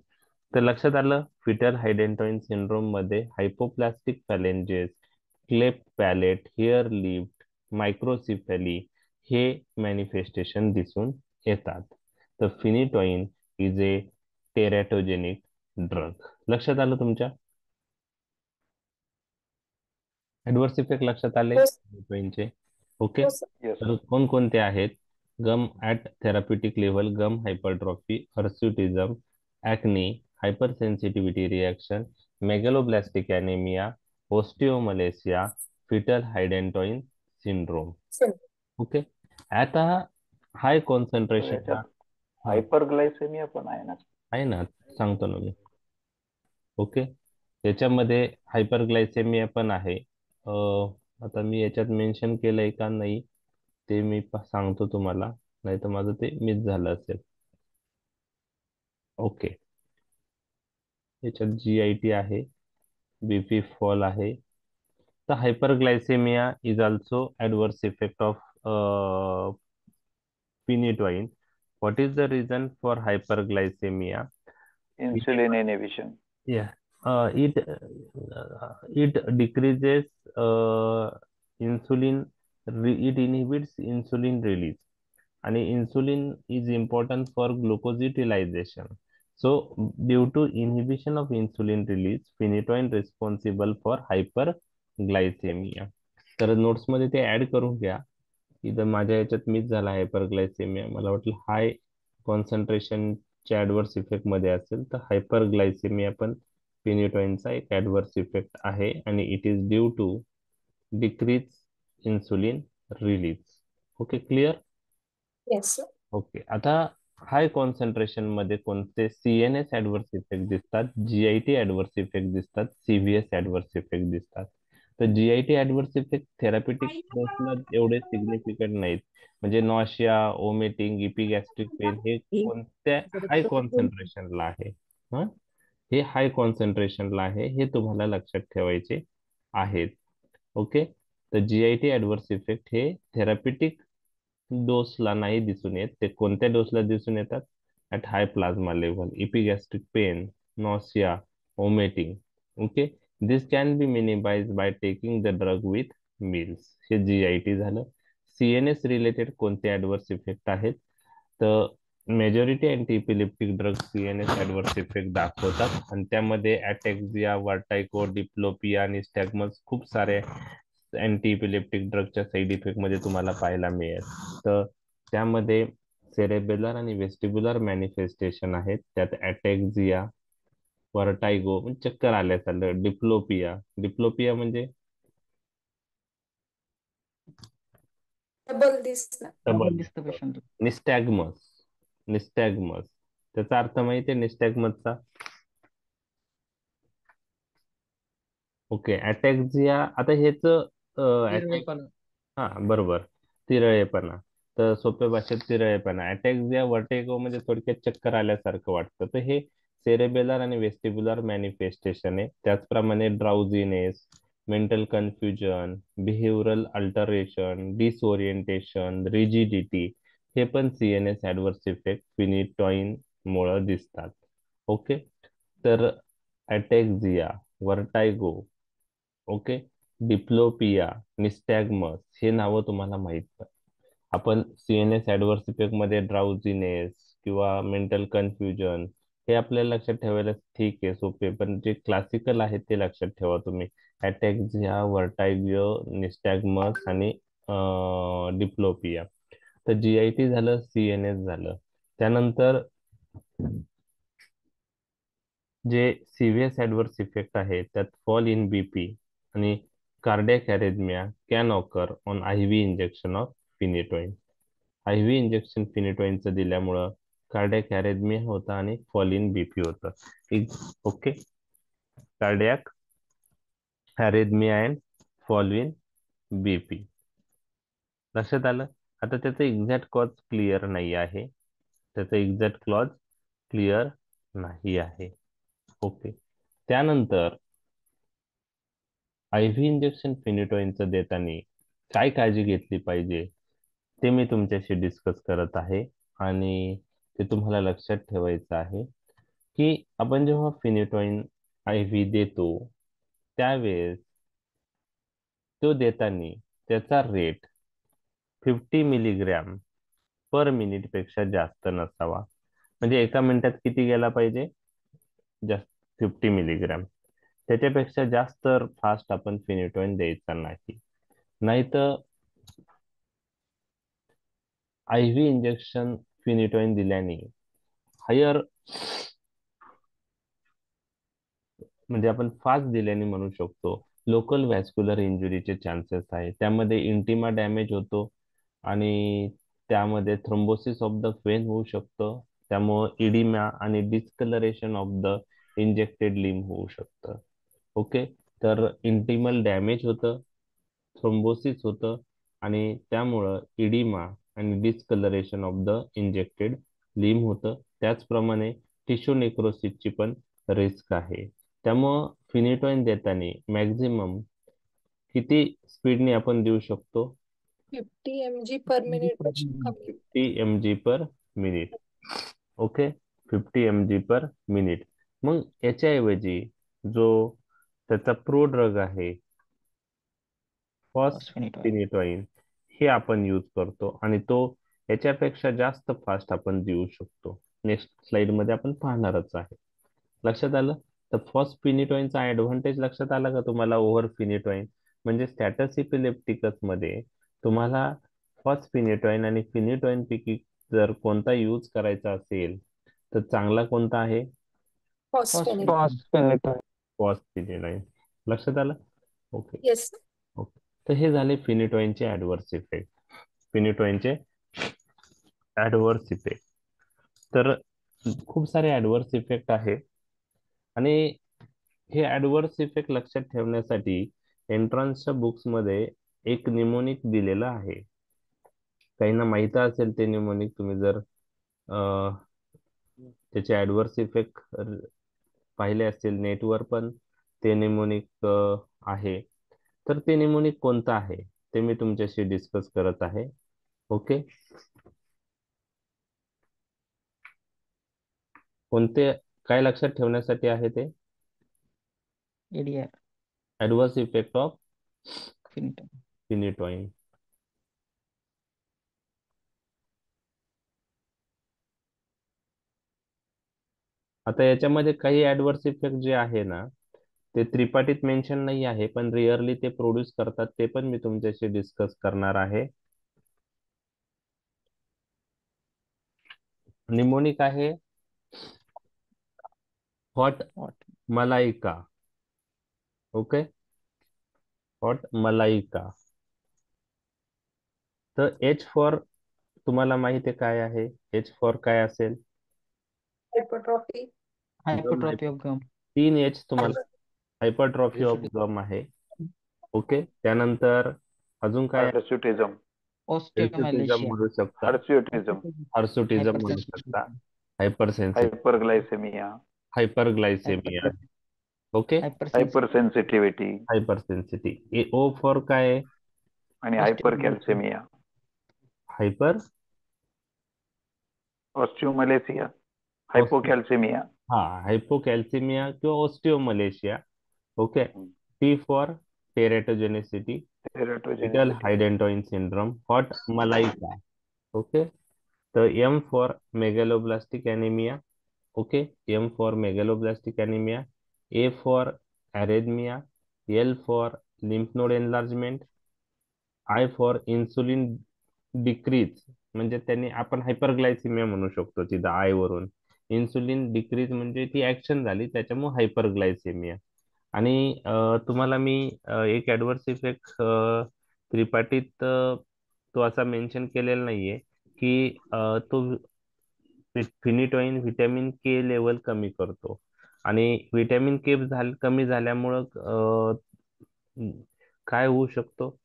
तर लक्षात आलं, फिटल हायडेंटोइन सिंड्रोम मध्ये hypoplastic phalanges, cleft palate, hare lip, microcephaly हे मॅनिफेस्टेशन दिसून येतात. तर phenytoin is a teratogenic drug. लक्षात आलं तुमच्या? ऍडव्हर्स इफेक्ट लक्षात आले हो फिनिटोइनचे? ओके. हो सर. येस. तर कोणकोणते आहेत? Gum at therapeutic level, gum hypertrophy, hirsutism, acne, hypersensitivity reaction, megaloblastic anaemia, osteomalacia, fetal hydantoin syndrome. Sir. Okay. आता हाय तर कॉन्सन्ट्रेशन याच्यात हा हायपरग्लायसेमिया पण आहे ना? आहे ना, सांगतो ना मी. ओके. त्याच्यामध्ये हायपरग्लायसेमिया पण आहे. आता मी याच्यात मेन्शन केलंय का नाही ते मी सांगतो तुम्हाला, नाही तर माझं ते मिस झालं असेल. ओके. याच्यात GIT आहे, BP फॉल आहे. तर hyperglycaemia is also adverse effect of phenytoin. What is the reason for hyperglycaemia? Insulin inhibition. Yeah, it decreases insulin. It inhibits insulin release, आणि insulin is important for glucose utilization. So, due to inhibition of insulin release, phenytoin responsible for hyperglycemia. तर notes मध्ये ते add करून घ्या. इथं माझ्या याच्यात miss झाला हायपरग्लायसेमिया, मला वाटलं हाय कॉन्सन्ट्रेशनच्या ऍडव्हर्स इफेक्ट मध्ये असेल, तर हायपरग्लायसेमिया पण फिनिटोइनचा एक ऍडव्हर्स इफेक्ट आहे, आणि it is due to decrease insulin release. Okay, clear? Yes sir. Okay. आता हाय कॉन्सन्ट्रेशन मध्ये कोणते CNS ऍडव्हर्स इफेक्ट दिसतात, GIT ऍडव्हर्स इफेक्ट दिसतात, CVS ऍडव्हर्स इफेक्ट दिसतात. तर GIT ऍडव्हर्स इफेक्ट थेरापिटिक डोसला एवढे सिग्निफिकंट नाहीत. म्हणजे नॉशिया, ओमिटिंग, इपिगॅस्ट्रिक पेन हे कोणत्या हाय कॉन्सन्ट्रेशनला आहे? हा, हे हाय कॉन्सन्ट्रेशनला आहे, हे तुम्हाला लक्षात ठेवायचे आहेत. ओके. तर GIT ऍडव्हर्स इफेक्ट हे थेरापिटिक डोसला नाही दिसून येत. ते कोणत्या डोसला दिसून येतात? At high plasma level, epigastric pain, nausea, vomiting. Okay. This can be minimise by taking the drug with meals. हे GIT झालं. CNS रिलेटेड कोणते ऍडव्हर्स इफेक्ट आहेत? तर majority anti epileptic drug CNS adverse effect दाखवतात, आणि त्यामध्ये अटॅक्झिया, वर्टायको, diplopia आणि स्टॅग्मस खूप सारे अँटी इपिलेप्टिक ड्रगच्या साईड इफेक्ट मध्ये तुम्हाला पाहायला मिळेल. तर त्यामध्ये सेरेबेलर आणि वेस्टिब्युलर मॅनिफेस्टेशन आहेत. त्यात अटॅक्झिया, वर्टायगो म्हणजे चक्कर आल्यासारखं, डिप्लोपिया, डिप्लोपिया म्हणजे डबल दिसणार. डबल, दिसतं पेशंट. निस्टॅग्मस, निस्टॅग्मस त्याचा अर्थ माहिती आहे निस्टॅग्मसचा? ओके. अटॅक्झिया, आता हेच हा बरोबर, तिरळेपणा. तर सोप्या भाषेत तिरळेपणा, अटॅक्झिया, वर्टिगो म्हणजे थोडक्यात चक्कर आल्यासारखं वाटतं. तर हे सेरेबेलर आणि वेस्टिब्युलर मॅनिफेस्टेशन आहे. त्याचप्रमाणे drowsiness, mental confusion, behavioural alteration, disorientation, rigidity, हे पण सीएनएस ऍडव्हर्स इफेक्ट फिनिटॉइन मुळे दिसतात. ओके. तर अटॅक्झिया, वर्टायगो, ओके, डिप्लोपिया, निस्टॅगमस, हे नावं तुम्हाला माहित. आपण सीएनएस ऍडव्हर्स इफेक्ट मध्ये ड्राउझीनेस किंवा मेंटल कन्फ्युजन हे आपल्याला लक्षात ठेवायला ठीक आहे, सोपे, पण जे क्लासिकल आहेत ते लक्षात ठेवा तुम्ही. अटॅक्झिया, वर्टायगो, निस्टॅगमस आणि डिप्लोपिया. तर जीआयटी झालं, सीएनएस झालं. त्यानंतर जे सिव्हिअस ऍडव्हर्स इफेक्ट आहे त्यात फॉल इन बीपी आणि cardiac arrhythmia can occur on IV injection of phenytoin. IV injection फिनिटोइनचं दिल्यामुळं कार्डियक अरेथमिया होता आणि फॉल इन बीपी होतं. Okay. Cardiac arrhythmia and fall in BP. लक्षात आलं. आता त्याचं एक्झॅक्ट कॉज क्लिअर नाही आहे. त्याचं एक्झॅक्ट क्लॉज क्लिअर नाही आहे. ओके. त्यानंतर आयव्ही इंजेक्शन फिनिटोइनचं देताना काय काळजी घेतली पाहिजे ते मी तुमच्याशी डिस्कस करत आहे आणि ते तुम्हाला लक्षात ठेवायचं आहे की आपण जेव्हा फिनिटोइन आयव्ही देतो त्यावेळेस तो देताना त्याचा रेट 50 मिलीग्रॅम पर मिनिट पेक्षा जास्त नसावा. म्हणजे एका मिनिटात किती गेला पाहिजे? जास्त 50 मिलीग्रॅम. त्याच्यापेक्षा जास्त फास्ट आपण फिनिटोइन द्यायचा नाही. नाहीतर आयव्ही इंजेक्शन फिनिटोइन दिल्याने हायर, म्हणजे आपण फास्ट दिल्याने म्हणू शकतो, लोकल व्हॅस्क्युलर इंजुरीचे चान्सेस आहे. त्यामध्ये इंटिमा डॅमेज होतो आणि त्यामध्ये थ्रोम्बोसिस ऑफ द वेन होऊ शकतं. त्यामुळं इडिमा आणि discolouration of the injected limb होऊ शकतं. ओके. तर इंटिमल डॅमेज होतं, थ्रोम्बोसिस होतं आणि त्यामुळं इडिमा आणि discolouration of the injected limb होतं. त्याचप्रमाणे टिश्यू नेक्रोसिसची पण रिस्क आहे. त्यामुळं फिनिटोइन देताना मॅक्झिमम किती स्पीडने आपण देऊ शकतो? 50 mg पर मिनिट पेक्षा कमी. 50 mg per minute. Okay. 50 mg per minute. मग याच्याऐवजी जो त्याचा प्रो ड्रग आहे Phosphonate. फिनिटोइन, हे आपण यूज करतो आणि तो याच्यापेक्षा जास्त फास्ट आपण देऊ शकतो. नेक्स्ट स्लाइड मध्ये आपण पाहणारच आहे. लक्षात आलं. तर फॉस्फिनिटोइनचा ऍडव्हान्टेज लक्षात आला का तुम्हाला ओव्हर फिनिटोइन? म्हणजे स्टॅटस इपिलेप्टिकस मध्ये तुम्हाला फॉस्फिनिटोइन आणि फिनिटोइन पैकी जर कोणता यूज करायचा असेल तर चांगला कोणता आहे? फॉस्फेनिक. Phosphonate. फॉस्फिनिटोइन. लक्षात आलं. ओके. येस. ओके. तर हे झाले फिनिटोइनचे ऍडव्हर्स इफेक्ट. फिनिटोइनचे ऍडव्हर्स इफेक्ट. तर खूप सारे ऍडव्हर्स इफेक्ट आहे आणि हे ऍडव्हर्स इफेक्ट लक्षात ठेवण्यासाठी एंट्रन्सच्या बुक्स मध्ये एक निमोनिक दिलेलं आहे. काहींना माहित असेल ते निमोनिक. तुम्ही जर त्याचे ऍडव्हर्स इफेक्ट पाहिले असतील नेटवर पण ते निमोनिक आहे. तर ते निमोनिक कोणतं आहे ते मी तुमच्याशी डिस्कस करत आहे. ओके. कोणते, काय लक्षात ठेवण्यासाठी आहे ते? ADR. Adverse effect of Finito. Phenytoin. आता याच्यामध्ये काही ऍडव्हर्स इफेक्ट जे आहे ना ते त्रिपाठीत मेन्शन नाही आहे, पण रिअरली ते प्रोड्यूस करतात, ते पण मी तुमच्याशी डिस्कस करणार आहे. निमोनिक आहे hot What? Malaika. Okay. Hot Malaika. तर एच फॉर तुम्हाला माहिती आहे काय आहे? एच फॉर काय असेल? Hypertrophy. Hypertrophy of gum. 3H तुम्हाला हायपरट्रॉफी ऑफ Hirsutism. गम आहे. ओके. त्यानंतर अजून काय? हर्सुटिझम. हिर्सुटिझम Osteomalacia. म्हणू शकता, हर्सुटिझम. हर्सुटिझम म्हणू शकता, Hypersensitivity. Hypersensitive, hyperglycaemia. Hyperglycaemia. Hypertrophy. Okay. Hypersensitivity hypersensitive. O for काय आहे? आणि हायपर कॅल्सेमिया, हायपर ऑस्टिओमलेसिया, हायपोकॅल्सेमिया. हा, हायपोकॅल्सिमिया किंवा osteomalacia. Okay. T for teratogenicity, little teratogenicity. Hydantoin syndrome, हॉट मलाइका. ओके. तर M for megaloblastic anaemia. Okay. M for megaloblastic anaemia. A for arrhythmia. L for lymph node enlargement. I for insulin decrease, म्हणजे त्यांनी आपण हायपरग्लायसिमिया म्हणू शकतो तिथं I वरून. इन्सुलिन डिक्रीज म्हणजे ती ऍक्शन झाली, त्याच्यामुळे हायपरग्लायसेमिया. आणि तुम्हाला मी एक ऍडव्हर्स इफेक्ट त्रिपाठीत तो असा मेन्शन केलेला नाहीये की तो फिनिटोइन व्हिटॅमिन के लेवल कमी करतो. आणि व्हिटॅमिन के कमी झाल्यामुळं काय होऊ शकतो?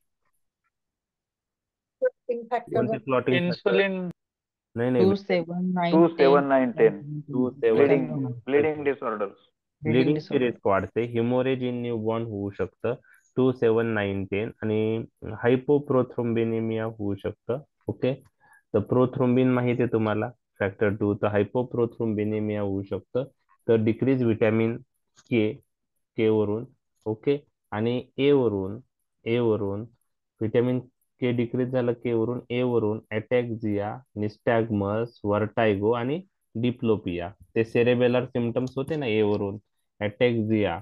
फॅक्टर कोणते क्लॉटिंग फॅक्टर? इन्सुलिन नाही नाही, 2, 7, 9, 2, 7, 10 9, 10. 2, 7, ब्लिडिंग ब्लिडिंग डिसऑर्डर्स. बिल्डिंग ब्लिडिंगची डिसऑर्डर. रिस्क वाढते. हिमोरेज इन न्यूबॉर्न होऊ शकतं 2, 7, 9, 10. आणि हायपोप्रोथ्रोम्बिनिमिया होऊ शकतं. ओके. तर प्रोथ्रोम्बिन माहिती आहे तुम्हाला, फॅक्टर 2. तर हायपोप्रोथ्रोम्बिनिमिया होऊ शकतं. तर डिक्रीज व्हिटॅमिन के, के वरून. ओके. आणि ए वरून व्हिटॅमिन के डिक्रीज झालं के वरून. ए वरून अटॅक्झिया, निस्टॅग्मस, वर्टायगो आणि डिप्लोपिया. ते सेरेबेलर सिमटम्स होते ना ए वरून. अटॅक्झिया,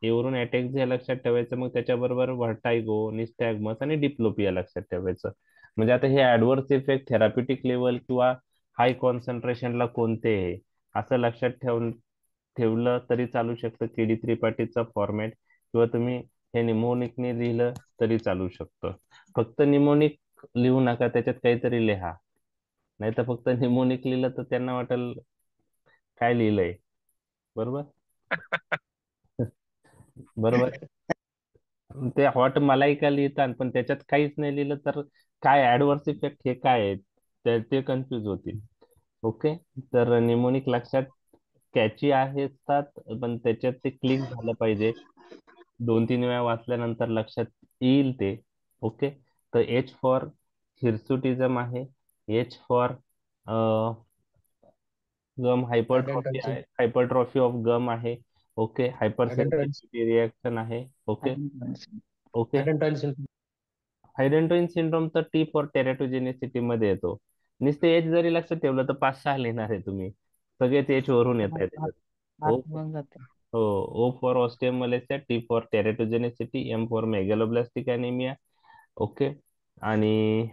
ए वरून अटॅक्झिया लक्षात ठेवायचं. मग त्याच्याबरोबर व्हर्टायगो, निस्टॅग्मस आणि डिप्लोपिया लक्षात ठेवायचं. म्हणजे आता हे ऍडव्हर्स इफेक्ट थेरापिटिक लेवल किंवा हाय कॉन्सन्ट्रेशनला कोणते आहे असं लक्षात ठेवलं तरी चालू शकतं. केडी त्रिपाठीचा फॉर्मॅट, किंवा तुम्ही हे निमोनिकने लिहिलं तरी चालू शकतं. फक्त निमोनिक लिहू नका, त्याच्यात काहीतरी लिहा. नाही तर फक्त निमोनिक लिहिलं तर त्यांना वाटेल काय लिहिलंय. बरोबर. बरोबर. ते हॉट मलाइका लिहितात पण त्याच्यात काहीच नाही लिहिलं तर काय ऍडव्हर्स इफेक्ट हे काय आहेत ते कन्फ्युज होतील. ओके. तर निमोनिक लक्षात कॅची असतात, पण त्याच्यात ते क्लिक झालं पाहिजे. 2-3 वेळा वाचल्यानंतर लक्षात येईल ते. ओके. तर एच फॉर हिर्सुटिझम आहे. एच फॉर गम हायपरट्रॉफी आहे, हायपरट्रॉफी ऑफ गम आहे. ओके. हायपर सेन्सिटिव्हिटी रिएक्शन आहे. ओके. ओके. हायडेंटोइन सिंड्रोम तर टी फॉर टेरेटोजेनिसिटी मध्ये येतो. नुसते एच जरी लक्षात ठेवलं तर 5-6 लिहिणार आहे तुम्ही. सगळेच एच वरून येत आहेत. आत ओ, घेऊन जाते. हो. O for osteomalacia, T for teratogenicity, M for megaloblastic anaemia. Okay. आणि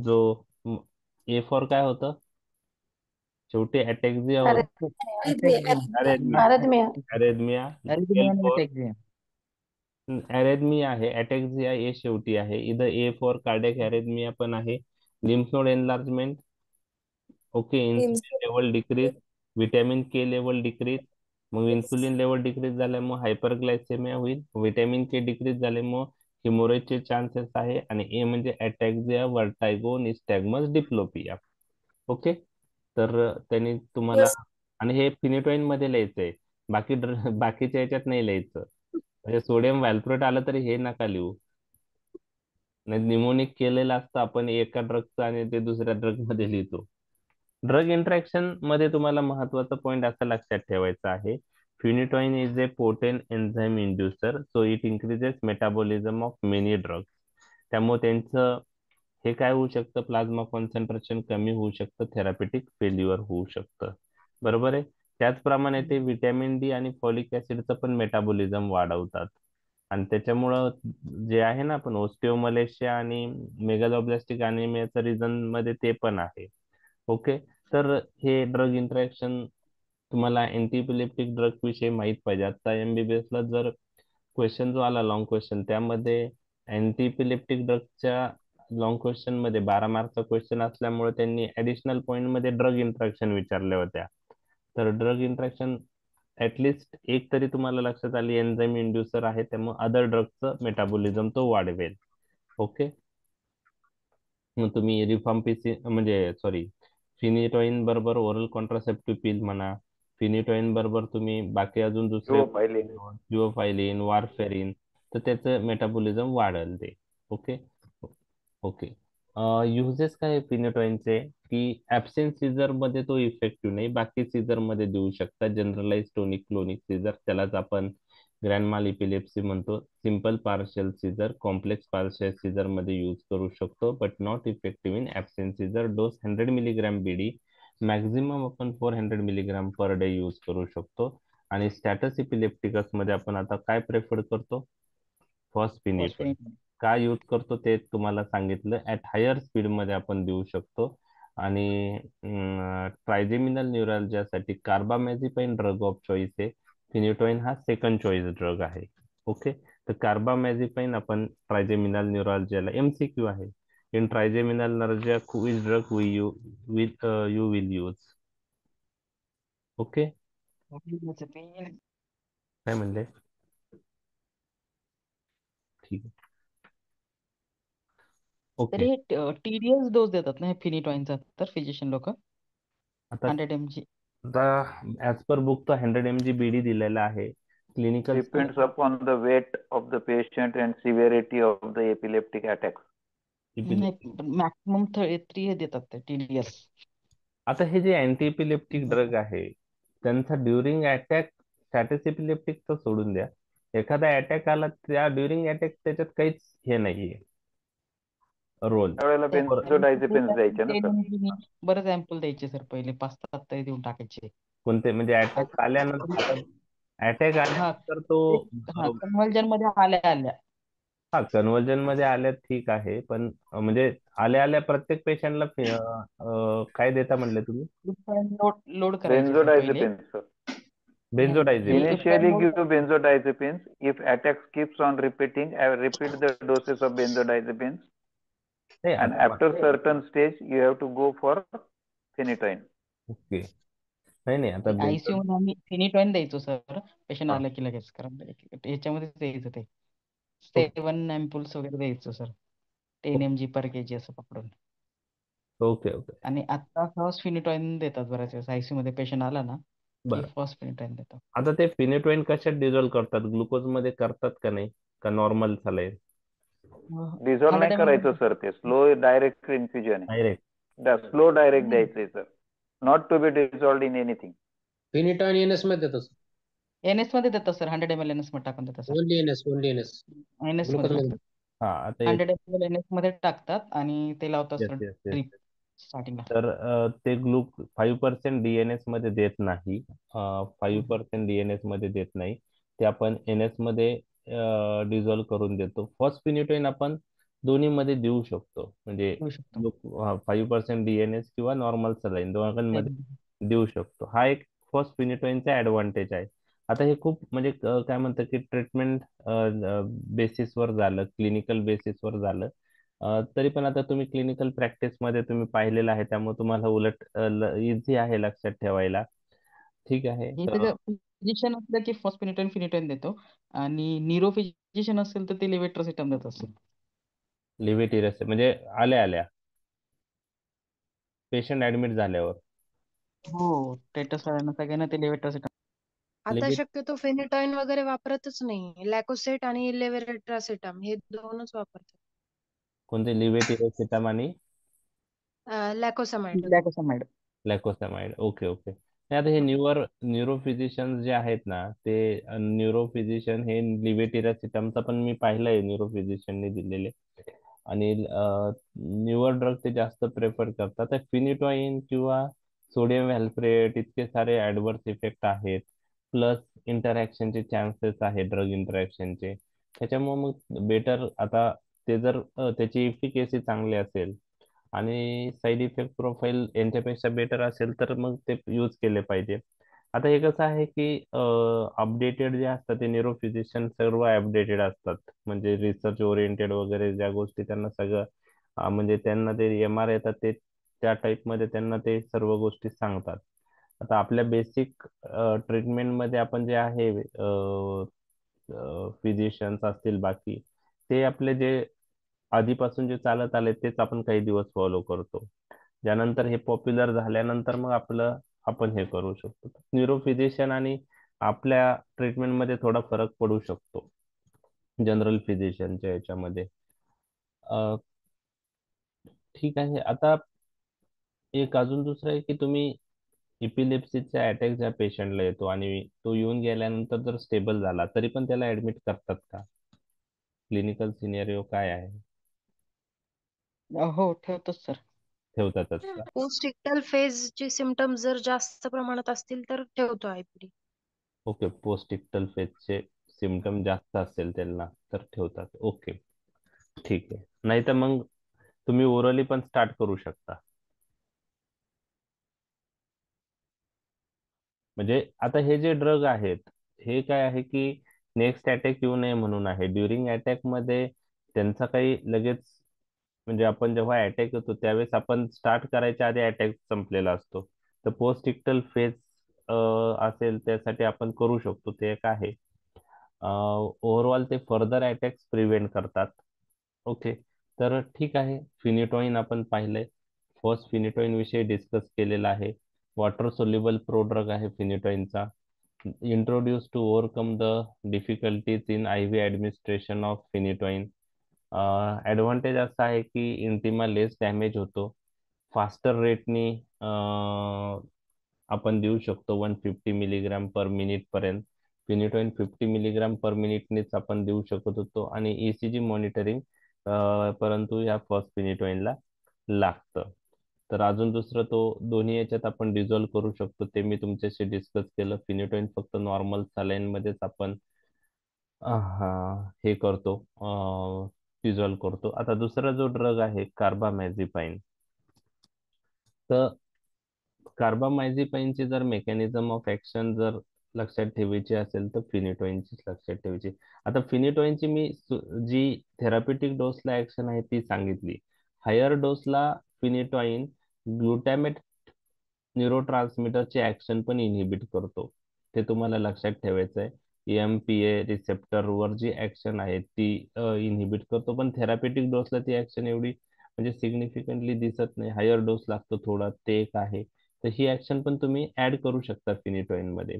जो ए फॉर काय होतं शेवटी? अटॅक्झिया होत. Arrhythmia. Arrhythmia. Arrhythmia. L Arabian for ataxia. Arrhythmia आहे. अटॅक्झिया ए शेवटी आहे. इथं ए फॉर कार्डियक अरेथमिया पण आहे. Lymph node enlargement. Okay. Insulin level decrease, vitamin K level decrease. मग इन्सुलिन लेवल डिक्रीज झाल्यामुळे हायपरग्लायसेमिया होईल. व्हिटॅमिन के डिक्रीज झाल्यामुळे हिमोरेजचे चान्सेस आहे. आणि ए म्हणजे अटॅक्झिया, वर्टायगो, निस्टॅग्मस, डिप्लोपिया. ओके. तर त्यांनी तुम्हाला, आणि हे फिनिटोइन मध्ये लिहायचंय. बाकीच्या याच्यात नाही लिहायचं. म्हणजे सोडियम व्हॅल्प्रोट आलं तरी हे नका लिहू. नाही, निमोनिक केलेलं असतं आपण एका ड्रगचं आणि ते दुसऱ्या ड्रग मध्ये लिहितो. ड्रग इंटरॅक्शन मध्ये तुम्हाला महत्वाचा पॉईंट असं लक्षात ठेवायचा आहे. Phenytoin is a potent enzyme inducer, so it increases metabolism of many drugs. त्यामुळे त्यांचं हे काय होऊ शकतं, प्लाझ्मा कॉन्सन्ट्रेशन कमी होऊ शकतं, थेरापेटिक फेल्युअर होऊ शकतं. बरोबर आहे. त्याचप्रमाणे ते व्हिटॅमिन डी आणि फॉलिक ऍसिडचं पण मेटाबॉलिझम वाढवतात. आणि त्याच्यामुळं जे आहे ना, आपण ओस्टिओमलेशिया आणि मेगालोब्लास्टिक अॅनिमियाचं रिझन मध्ये ते पण आहे. ओके. तर हे ड्रग इंटरॅक्शन तुम्हाला अँटीइपिलेप्टिक ड्रग विषयी माहित पाहिजे. आता एमबीबीएस ला जर क्वेश्चन जो आला लॉंग क्वेश्चन, त्यामध्ये अँटीइपिलेप्टिक ड्रगच्या लॉंग क्वेश्चन मध्ये 12 मार्कचा क्वेश्चन असल्यामुळे त्यांनी ऍडिशनल पॉईंट मध्ये ड्रग इंटरॅक्शन विचारल्या होत्या. तर ड्रग इंटरॅक्शन ऍटलिस्ट एक तरी तुम्हाला लक्षात आली, एन्झाइम इंड्युसर आहे, त्यामुळे अदर ड्रगचं मेटाबॉलिझम तो वाढवेल. ओके. मग तुम्ही रिफाम्पिसिन म्हणजे सॉरी फिनिटोइन बरोबर ओरल कॉन्ट्रासेप्टिव्ह पिल म्हणा, फिनिटोइन बरोबर तुम्ही बाकी अजून दुसरे Duophylline. जिओफायलिन, वारफेरिन, तर त्याचं मेटाबॉलिझम वाढेल ते. ओके. ओके. युजेस काय फिनिटोइनचे, की ऍबसेंट सीझर मध्ये तो इफेक्टिव्ह नाही, बाकी सीझर मध्ये देऊ शकता. जनरलाइज टोनिक क्लोनिक सीझर, त्यालाच आपण ग्रँड माल इपिलेप्सी म्हणतो. Simple partial seizure, complex partial seizure मध्ये यूज करू शकतो, but not effective in absent seizure. Dose 100 milligram BD, maximum आपण 400 मिलीग्राम पर डे यूज करू शकतो. आणि स्टॅटस इपिलेप्टिकस मध्ये आपण आता काय प्रेफर करतो? फॉस्फिनिटोइन. Phosphate. का यूज करतो ते तुम्हाला सांगितलं. ऍट हायर स्पीड मध्ये आपण देऊ शकतो. आणि ट्रायजेमिनल न्यूरॅल्जियासाठी कार्बामॅझिपाइन ड्रग ऑफ चॉईस आहे. फिनिटोइन हा सेकंड चॉईस ड्रग आहे. ओके. तर कार्बामॅझिपाइन आपण ट्रायजेमिनल न्यूरॅल्जियाला, MCQ आहे. In trigeminal neuralgia which drug you will use? Okay. Oxygenazepine. काय म्हणले? ठीक आहे. तर ओके. हे TDS डोस देतात ना हे फिनिटॉइनचा तर फिजिशियन लोक आता 100 mg. ऍज पर बुक तो 100 mg बीडी दिलेला आहे. Clinical Depends upon the weight of the patient and severity of the epileptic attacks. नाही मॅक्सिमम 3 हे देतात ते TDS. आता हे जे अँटी इपिलेप्टिक ड्रग आहे, त्यांचा ड्युरिंग अटॅक, स्टॅटस इपिलेप्टिकचं सोडून द्या, एखादा अटॅक आला त्या ड्युरिंग अटॅक त्याच्यात काहीच हे नाहीये रोल. त्यावेळेला बेन्झोडायझेपिन्स द्यायचे ना सर. बरेच अँपल द्यायचे सर, पहिले 5-7 तरी देऊन टाकायचे. कोणते म्हणजे अटॅक आल्यानंतर, आता अटॅक हा आल्यानंतर तो कन्व्हर्जन मध्ये आल्या हा कन्व्हर्जन मध्ये आल्या ठीक आहे, पण म्हणजे आल्या आल्या प्रत्येक पेशंटला काय देता म्हणले तुम्ही? लोड करायचे सर पहिले. Benzodiazepines, sir. बेन्झोडायझेपिन. Initially give benzodiazepines. If attacks keeps on repeating, repeat the doses of benzodiazepines. नाही And आता after certain stage, you have to go for phenytoin. Okay. नाही नाही आता आयसीयू मध्ये आम्ही फिनिटॉइन द्यायचो सर, पेशंट हा. आलं की लगेच, कारण याच्यामध्ये द्यायचं ते ओके 7 अँपुल्स वगैरे द्यायचो सर, 10 mg पर केजी असं पकडून. ओके. ओके. आणि आता फर्स्ट फिनिटॉइन देतात बऱ्याच वेळेस, आयसीयू मध्ये पेशंट आला ना की बरं. फर्स्ट फिनिटॉइन देतात. आता ते फिनिटोइन कशात डिझॉल्व करतात? ग्लुकोज मध्ये करतात का नाही, का नॉर्मल झालंय Dissolve 100 नाही ml करायचं सर, ते स्लो डायरेक्ट इन्फ्युजन आहे. डायरेक्ट? स्लो डायरेक्ट द्यायचंय sir, not to be dissolved in anything. Phenytoin NS मध्ये देतो एनएस मध्ये देतात सर, 100 ml एनएस मध्ये टाकून देतात sir. Only NS NS glucose मध्ये मध्ये. हा आता 100 ml एनएस मध्ये टाकतात आणि ते लावतात yes sir yes yes. Drip स्टार्टिंगला. तर ते 5% डीएनएस मध्ये देत नाही. 5% डीएनएस मध्ये देत नाही, ते आपण एनएस मध्ये डिझॉल्व करून देतो. फॉस्फिनिटोइन आपण दोन्ही मध्ये देऊ शकतो, म्हणजे देऊ शकतो. 5% डीएनएस किंवा नॉर्मल सलाईन दोघांमध्ये देऊ शकतो. हा एक फॉस्फिनिटोइनचा ऍडव्हान्टेज आहे. आता हे खूप म्हणजे काय म्हणतात की ट्रीटमेंट बेसिसवर झालं, क्लिनिकल बेसिसवर झालं. तरी पण आता तुम्ही क्लिनिकल प्रॅक्टिस मध्ये तुम्ही पाहिलेलं आहे, त्यामुळे तुम्हाला उलट इझी आहे लक्षात ठेवायला. ठीक आहे. हे तर त्याचं फिजिशियन असलं की फर्स्ट फिनिटॉइन फिनिटॉइन देतो, आणि न्यूरो फिजिशियन असेल तर ते लेव्हेट्रोसिटम देत असतो. लिव्हेटिरस म्हणजे आल्या आल्या पेशंट ऍडमिट झाल्यावर हो, टेटस सगळ्यांना ते लेव्हेट्रोसिटम. आता लिव्हेट शक्यतो फेनिटॉइन वगैरे वापरतच नाही, लॅकोसेट आणि लेव्हेट्रासिटाम हे दोनच वापरतात. कोणते? लिव्हेटिरसिटाम आणि लॅकोसमाइड. लॅकोसमाइड. लॅकोसेमाइड. Okay okay. आता हे न्यूरो फिजिशियन जे आहेत ना, ते न्यूरो फिजिशियन हे लिव्हेटिरसिटामचा पण मी पाहिलंय न्यूरो फिजिशियनने दिलेले, आणि न्यूअर ड्रग ते जास्त प्रेफर करतात. फिनिटॉइन किंवा सोडियम व्हॅल्प्रेट इतके सारे ऍडव्हर्स इफेक्ट आहेत, प्लस इंटरॅक्शनचे चान्सेस आहेत ड्रग इंटरॅक्शनचे. त्याच्यामुळे मग बेटर आता ते जर त्याची इफिकेसी चांगली असेल आणि साईड इफेक्ट प्रोफाईल यांच्यापेक्षा बेटर असेल तर मग ते यूज केले पाहिजे. आता हे कसं आहे की अपडेटेड जे असतात ते न्यूरो फिजिशियन सर्व अपडेटेड असतात, म्हणजे रिसर्च ओरिएंटेड वगैरे ज्या गोष्टी त्यांना सगळं म्हणजे त्यांना ते MR येतात ते त्या टाईपमध्ये त्यांना ते सर्व गोष्टी सांगतात. आता आपल्या बेसिक ट्रीटमेंटमध्ये आपण जे आहे फिजिशियन्स असतील बाकी, ते आपले जे आधीपासून जे चालत आले तेच आपण काही दिवस फॉलो करतो. त्यानंतर हे पॉप्युलर झाल्यानंतर मग आपलं आपण हे करू शकतो. न्यूरोफिजिशियन आणि आपल्या ट्रीटमेंटमध्ये थोडा फरक पडू शकतो जनरल फिजिशियनच्या याच्यामध्ये. ठीक आहे. आता एक अजून दुसरं आहे की तुम्ही इपिलेप्सीचा अटॅक ज्या पेशंटला येतो आणि तो येऊन गेल्यानंतर जर स्टेबल झाला तरी पण त्याला ऍडमिट करतात का? क्लिनिकल सिनेरिओ काय आहे? हो ठेवतोच सर. ठेवतातच का? पोस्ट इक्टल फेजचे सिमटम्स जर जास्त प्रमाणात असतील तर ठेवतो आयपीडी. ओके, पोस्ट इक्टल फेजचे सिमटम जास्त असेल त्यांना तर ठेवतात. ओके, ठीक आहे. नाही तर मग तुम्ही ओरली पण स्टार्ट करू शकता. म्हणजे आता हे जे ड्रग आहेत हे काय आहे की नेक्स्ट अटॅक येऊ नये म्हणून आहे. ड्युरिंग अटॅक मध्ये त्यांचा काही लगेच म्हणजे आपण जेव्हा अटॅक येतो त्यावेळेस आपण स्टार्ट करायच्या आधी अटॅक संपलेला असतो. तर पोस्ट इक्टल फेज असेल त्यासाठी आपण करू शकतो. ते एक आहे. ओव्हरऑल ते फर्दर अटॅक्स प्रिव्हेंट करतात. ओके, तर ठीक आहे. फिनिटोइन आपण पाहिलंय. फर्स्ट फिनिटोइन विषयी डिस्कस केलेला आहे. वॉटर सोल्युबल प्रोड्रग आहे फिनिटोइनचा. Introduce to overcome the difficulties in I V administration of phenytoin. Advantage असा आहे की इंटिमा लेस डॅमेज होतो. फास्टर रेटनी आपण देऊ शकतो 150 मिलीग्राम पर मिनिट पर्यंत. फिनिटोइन 50 मिलीग्राम पर मिनिटनेच आपण देऊ शकत होतो आणि ईसीजी मॉनिटरिंग परंतु या फर्स्ट फिनिटोइनला लागतं. तर अजून दुसरं तो दोन्ही याच्यात आपण डिझॉल्व्ह करू शकतो. ते मी तुमच्याशी डिस्कस केलं. फिनिटोइन फक्त नॉर्मल सलाईन मध्येच आपण हे करतो, डिझॉल्व्ह करतो. आता दुसरा जो ड्रग आहे कार्बामॅझेपाइन. तर कार्बामायझेपाइनची जर मेकॅनिझम ऑफ ऍक्शन जर लक्षात ठेवायची असेल तर फिनिटोइनचीच लक्षात ठेवायची. आता फिनिटोइनची मी जी थेरापेटिक डोसला ऍक्शन आहे ती सांगितली. हायर डोसला फिनिटोइन ग्लुटामेट न्यूरोट्रान्समीटरचे ऍक्शन पण इनहिबिट करतो. ते तुम्हाला लक्षात ठेवायचं आहे. एमपीए रिसेप्टरवर जी ऍक्शन आहे ती इनहिबिट करतो, पण थेरापेटिक डोसला ती ऍक्शन एवढी म्हणजे सिग्निफिकंटली दिसत नाही. हायर डोस लागतो थोडा, ते एक आहे. तर ही ऍक्शन पण तुम्ही ऍड करू शकता फिनिटोइन मध्ये.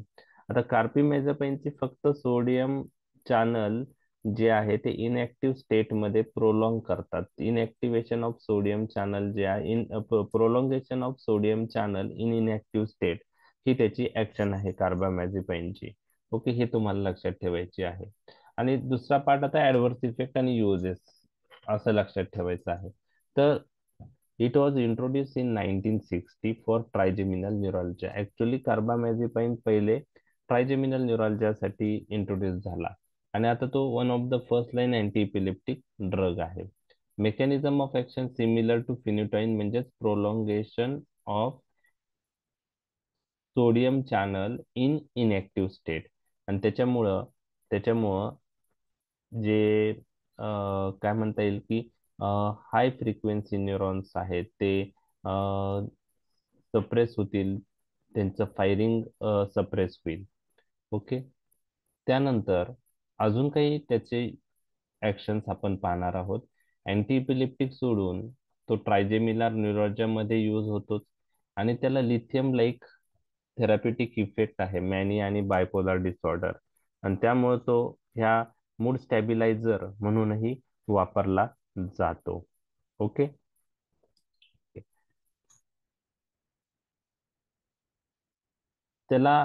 आता कार्पिमेझापाइनची फक्त सोडियम चॅनल जे आहे ते इनऍक्टिव्ह स्टेट मध्ये प्रोलॉंग करतात. इनऍक्टिव्हेशन ऑफ सोडियम चॅनल जे आहे prolongation of sodium channel in inactive state ही त्याची ऍक्शन आहे कार्बामॅझेपाइनची. ओके, हे तुम्हाला लक्षात ठेवायची आहे. आणि दुसरा पार्ट आता ऍडव्हर्स इफेक्ट आणि युजेस असं लक्षात ठेवायचं आहे. तर it was introduce in 1960 for trigeminal neuralgia. Actually carbamazepine पहिले ट्रायजेमिनल न्यूरॉलजियासाठी इंट्रोड्यूस झाला आणि आता तो one of the first line anti epileptic drug आहे. Mechanism of action similar to phenytoin म्हणजेच prolongation of sodium channel in inactive state. आणि त्याच्यामुळं जे काय म्हणता येईल की हाय फ्रिक्वेन्सी न्यूरॉन्स आहेत ते सप्रेस होतील, त्यांचं फायरिंग सप्रेस होईल. ओके, त्यानंतर अजून काही त्याचे ऍक्शन्स आपण पाहणार आहोत. अँटी इपिलेप्टिक सोडून तो ट्रायजेमिनल न्यूरोलॉजियामध्ये यूज होतोच आणि त्याला लिथियम लाईक थेरापेटिक इफेक्ट आहे मॅनी आणि बायपोलर डिसऑर्डर, आणि त्यामुळे तो ह्या मूड स्टॅबिलायझर म्हणूनही वापरला जातो. ओके, त्याला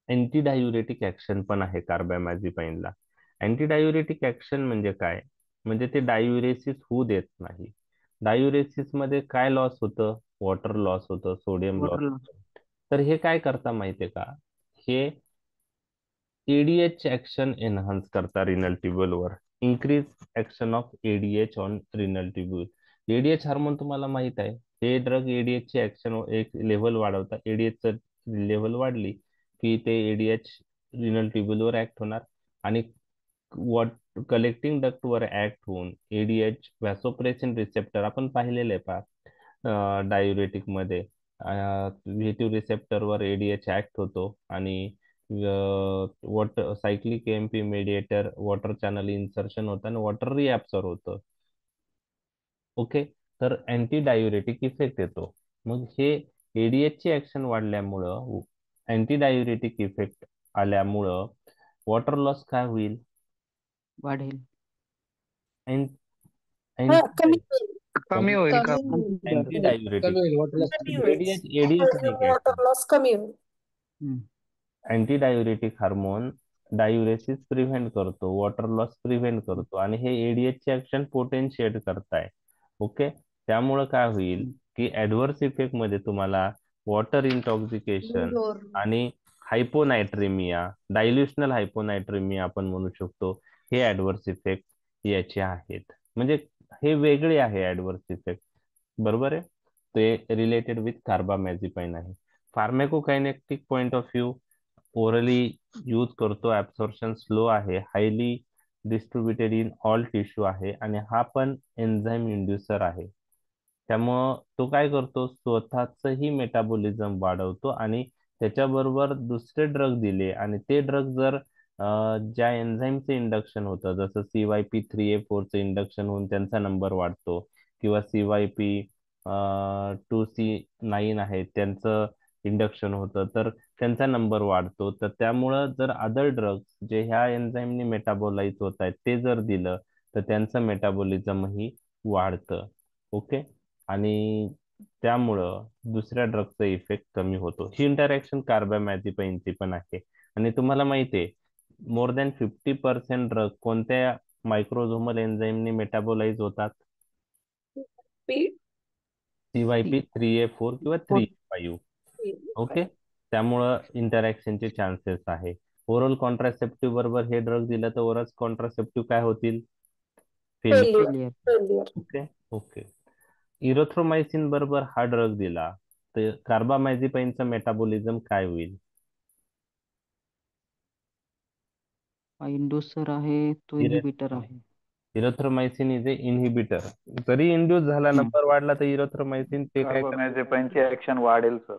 अँटी डायुरेटिक ऍक्शन पण आहे कार्बामॅझेपाइनला. अँटी डायुरेटिक ऍक्शन म्हणजे काय? म्हणजे ते डायुरेसिस होऊ देत नाही. डायुरेसिस मध्ये काय लॉस होतं? वॉटर लॉस होतं, सोडियम लॉस वॉटर लॉस. होतं. तर हे काय करता माहितीये का? हे एडीएच ऍक्शन एनहान्स करता रिनल ट्युब्युलवर. Increase action of ADH on renal tubule. ADH hormone तुम्हाला माहित आहे. हे ड्रग एडीएच ची ऍक्शन एक लेव्हल वाढवतात. एडीएच लेव्हल वाढली की ते एडीएच रिनल ट्युब्युलवर ऍक्ट होणार आणि वॉट कलेक्टिंग डक्ट वर ऍक्ट होऊन एडीएच व्हॅसोप्रेसिन रिसेप्टर आपण पाहिलेलं आहे पहा डायुरेटिक मध्ये. व्ही2 रिसेप्टरवर एडीएच ऍक्ट होतो आणि water cyclic AMP mediator water channel insertion होतं आणि वॉटर रिॲब्सॉर्ब होतं. ओके, तर अँटी डायुरेटिक इफेक्ट येतो. मग हे ADH ची ऍक्शन वाढल्यामुळं अँटी डायुरेटिक इफेक्ट आल्यामुळं वॉटर लॉस काय होईल? वाढेल. हा कमी होईल. कमी होईल का? कमी होईल. अँटी कमी डायुरेटिक होईल वॉटर कमी होईल. एडीएच नाही काय वॉटर लॉस कमी होईल. हम्म. अँटी डायुरेटिक हार्मोन डायुरेसिस प्रिव्हेंट करतो, वॉटर लॉस प्रिव्हेंट करतो आणि हे ADH चे ऍक्शन पोटेन्शिएट करताय. ओके, त्यामुळं काय होईल की ऍडव्हर्स इफेक्ट मध्ये तुम्हाला वॉटर इंटॉक्सिकेशन Indoor. आणि हायपोनायट्रेमिया, डायल्युशनल हायपोनायट्रेमिया आपण म्हणू शकतो, हे ऍडव्हर्स इफेक्ट याचे आहेत. म्हणजे हे वेगळे आहे ऍडव्हर्स इफेक्ट, बरोबर आहे. ते रिलेटेड विथ कार्बामॅझेपाइन आहे. Pharmacokinetic point of view orally use करतो, ऍब्सॉर्प्शन स्लो आहे, highly distributed in all tissue आहे आणि हा पण एन्झाईम इंड्युसर आहे. त्यामुळं तो काय करतो, स्वतःचही मेटाबॉलिझम वाढवतो आणि त्याच्याबरोबर दुसरे ड्रग दिले आणि ते ड्रग जर ज्या एन्झाईमचे इंडक्शन होतं, जसं CYP3A4चं इंडक्शन होऊन त्यांचा नंबर वाढतो किंवा CYP2C9 आहे त्यांचं इंडक्शन होतं तर त्यांचा नंबर वाढतो. तर त्यामुळं जर अदर ड्रग्स जे ह्या एन्झाईमनी मेटाबोलाइज होत आहेत ते जर दिलं तर त्यांचं मेटाबॉलिझमही वाढतं. ओके, आणि त्यामुळं दुसऱ्या ड्रगचा इफेक्ट कमी होतो. ही इंटरॅक्शन कार्बामॅझेपाइनची पण आहे. आणि तुम्हाला माहिती आहे मोर दॅन 50% ड्रग कोणत्या मायक्रोझोमल एन्झाईमनी मेटाबोलाइज होतात? पी CYP3A4 किंवा 3A5. ओके, त्यामुळं इंटरॅक्शनचे चान्सेस आहे. ओरल कॉन्ट्रासेप्टिव्ह बरोबर हे ड्रग दिलं तर ओरल कॉन्ट्रासेप्टिव्ह काय होतील? Failure. Failure. Failure. Okay okay. Erythromycin बरोबर हा ड्रग दिला तर कार्बामॅझेपाइनचं मेटाबॉलिझम काय होईल? हा इंड्युसर आहे, तो इनहिबिटर आहे. इरोथ्रोमायसिन इज ए इनहिबिटर. जरी इंड्यूस झाला, नंबर वाढला तर इरोथ्रोमायसिन ते काय करतं? कार्बामॅझेपाइनची ऍक्शन वाढेल सर.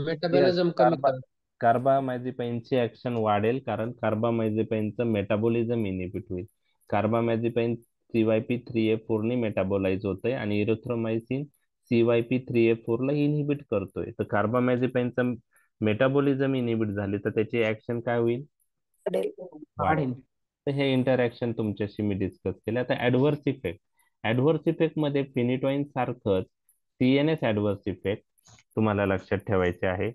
मेटाबॉलिझम कमी करतो. कार्बामॅझेपाइनची ऍक्शन वाढेल कारण कार्बामॅझेपाइनचं मेटाबॉलिझम इनहिबिट होईल. कार्बामॅझेपाइन CYP3A4 ने मेटाबोलाइज होतंय आणि इरोथ्रोमायसिन CYP3A4 ला इनहिबिट करतोय. तर कार्बामॅझेपाइनचं मेटाबॉलिझम इनहिबिट झाले तर त्याची ऍक्शन काय होईल? वाढेल. वाढेल. तर हे इंटरॅक्शन तुमच्याशी मी डिस्कस केलं. आता ऍडव्हर्स इफेक्ट मध्ये फिनिटॉइन सारखंच CNS ऍडव्हर्स इफेक्ट तुम्हाला लक्षात ठेवायचे आहे.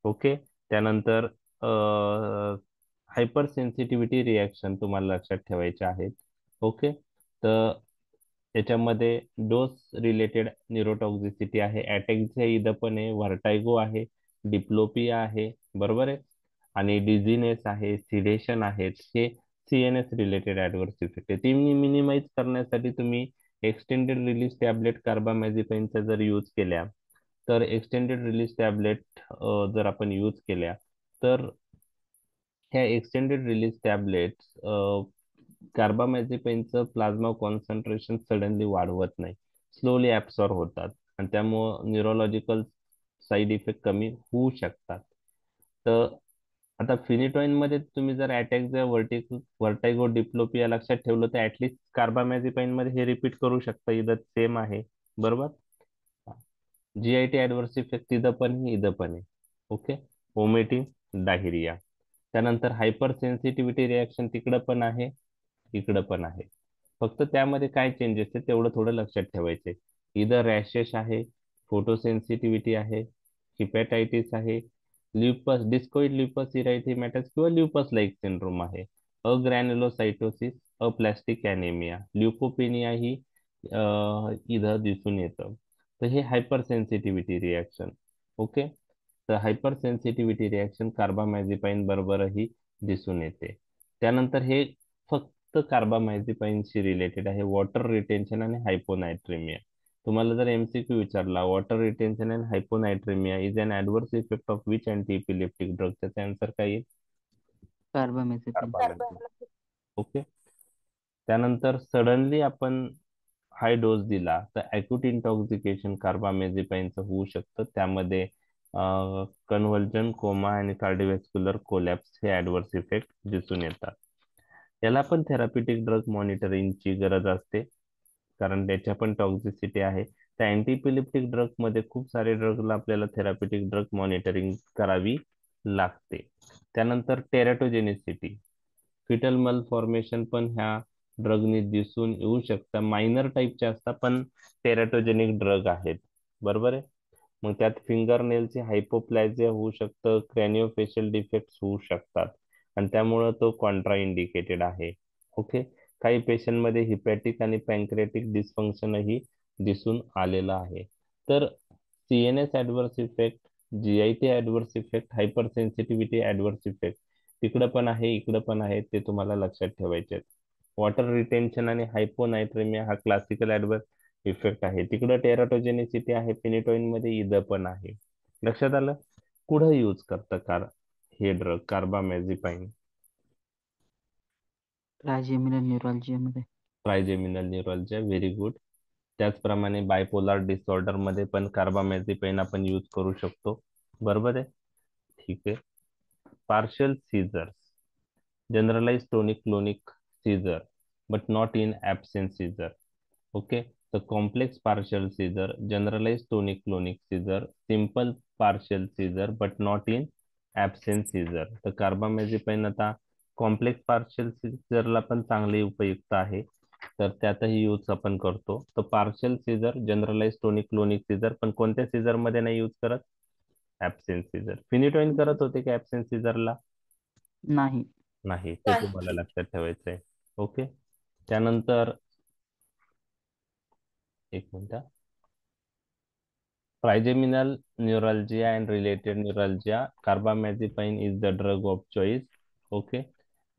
ओके, त्यानंतर हायपर सेन्सिटिव्हिटी रिॲक्शन तुम्हाला लक्षात ठेवायचे आहेत. ओके, तर त्याच्यामध्ये डोस रिलेटेड न्यूरोटॉक्झिसिटी आहे, अटॅकच्या इथं पण आहे, व्हर्टायगो आहे, डिप्लोपिया आहे, बरोबर आहे, आणि डिझिनेस आहे, सिडेशन आहेत. हे CNS रिलेटेड ऍडव्हर्स इफेक्ट आहे. ती मिनिमाइज करण्यासाठी तुम्ही एक्सटेंडेड रिलीज टॅबलेट कार्बामॅझेपाइनचा जर यूज केल्या तर एक्सटेंडेड रिलीज टॅबलेट जर आपण यूज केल्या तर ह्या एक्सटेंडेड रिलीज टॅबलेट कार्बामॅझेपाइनचं प्लाझ्मा कॉन्सन्ट्रेशन सडनली वाढवत नाही, स्लोली ऍब्सॉर्ब होतात आणि त्यामुळं न्यूरोलॉजिकल साईड इफेक्ट कमी होऊ शकतात. तर आता फिनिटॉइन मध्ये तुम्ही जर अटॅक जर व्हर्टायगो डिप्लोपिया लक्षात ठेवलं तर ऍटलिस्ट कार्बामॅझेपाइन मध्ये हे रिपीट करू शकता, इथं सेम आहे, बरोबर. GIT ऍडव्हर्स इफेक्ट तिथं पण इथं पण आहे. Okay, vomiting, diarrhoea. त्यानंतर हायपर सेन्सिटिव्हिटी रिॲक्शन तिकडं पण आहे, इकडं पण आहे. फक्त त्यामध्ये काय चेंजेस आहे तेवढं थोडं लक्षात ठेवायचे. इथं रॅशेस आहे, फोटोसेन्सिटिव्हिटी आहे, हिपॅटायटिस आहे, ल्युपस, डिस्कोइड ल्युपस इरायथेमॅटस किंवा ल्युपस लाईक सिंड्रोम आहे, अग्रॅन्युलोसाइटोसिस, अप्लास्टिक ॲनेमिया, ल्युकोपेनिया ही इथं दिसून येतं. तर हे हायपर सेन्सिटिव्हिटी रिॲक्शन. ओके, तर हायपर सेन्सिटिव्हिटी रिॲक्शन कार्बामॅझेपाइन बरोबरही दिसून येते. त्यानंतर हे फक्त कार्बामॅझेपाइनशी रिलेटेड आहे, वॉटर रिटेन्शन आणि हायपोनायट्रेमिया. तुम्हाला जर MCQ विचारला water retention and hyponatraemia is an adverse effect of which anti epileptic drug, त्याचा आन्सर काय येईल? कार्बामॅझेपाइन. कार्बामॅझेपाइन. ओके, त्यानंतर सडनली आपण हाय डोस दिला तर अॅक्यूट इंटॉक्सिकेशन कार्बामॅझेपाइनचं होऊ शकतं. त्यामध्ये कन्व्हल्जन, कोमा आणि कार्डिओव्हॅस्क्युलर कोलॅप्स हे ऍडव्हर्स इफेक्ट दिसून येतात. याला पण थेराप्युटिक ड्रग मॉनिटरिंगची गरज असते कारण त्याच्या पण टॉक्झिसिटी आहे. त्या अँटीइपिलेप्टिक ड्रग मध्ये खूप सारे ड्रगला आपल्याला थेरापेटिक ड्रग मॉनिटरिंग करावी लागते. त्यानंतर टेरॅटोजेनिसिटी, फिटल मल्फॉर्मेशन पण ह्या ड्रगने दिसून येऊ शकतं. मायनर टाईपचे असतात पण टेरॅटोजेनिक ड्रग आहेत, बरोबर आहे. मग त्यात फिंगरनेलचे हायपोप्लॅजिया होऊ शकतं, क्रॅनिओफेशियल डिफेक्ट्स होऊ शकतात आणि त्यामुळं तो कॉन्ट्रा इंडिकेटेड आहे. ओके. काही पेशंटमध्ये हिपॅटिक आणि पॅन्क्रियाटिक डिस्फंक्शनही दिसून आलेलं आहे. तर CNS adverse effect, GIT adverse effect, hyper sensitivity adverse effect तिकडं पण आहे, इकडं पण आहे, ते तुम्हाला लक्षात ठेवायचे आहेत. वॉटर रिटेन्शन आणि हायपोनायट्रेमिया हा क्लासिकल ऍडव्हर्स इफेक्ट आहे. तिकडं टेराटोजेनिसिटी आहे, फिनिटोइन मध्ये इथं पण आहे. लक्षात आलं. कुठं यूज करतं हे ड्रग कार्बामॅझेपाइन? ट्रायजेमिनल न्यूरॉलजिया मध्ये. ट्रायजेमिनल न्यूरॉलजिया, व्हेरी गुड. त्याचप्रमाणे बायपोलार डिसऑर्डर मध्ये पण कार्बामॅझेपाइन आपण यूज करू शकतो, बरोबर आहे. ठीक आहे. Partial seizures, generalized tonic-clonic seizure but not in absence seizure. Okay, the complex partial seizure, generalized tonic-clonic seizure, simple partial seizure but not in absence seizure. तर कार्बामॅझेपाइन आता कॉम्प्लेक्स पार्शियल सीझरला पण चांगले उपयुक्त आहे, तर त्यातही यूज आपण करतो. तर partial seizure, generalise tonic clonic seizure, पण कोणत्या सीझर मध्ये नाही यूज करत? Absent Caesar. फिनिटोइन करत होते की ऍब्सेंट सीझरला? नाही. नाही, ते नाही. तुम्हाला लक्षात ठेवायचं आहे. ओके. त्यानंतर एक minute, trigeminal neuralgia and related neuralgia, carbamazepine is the drug of choice. Okay.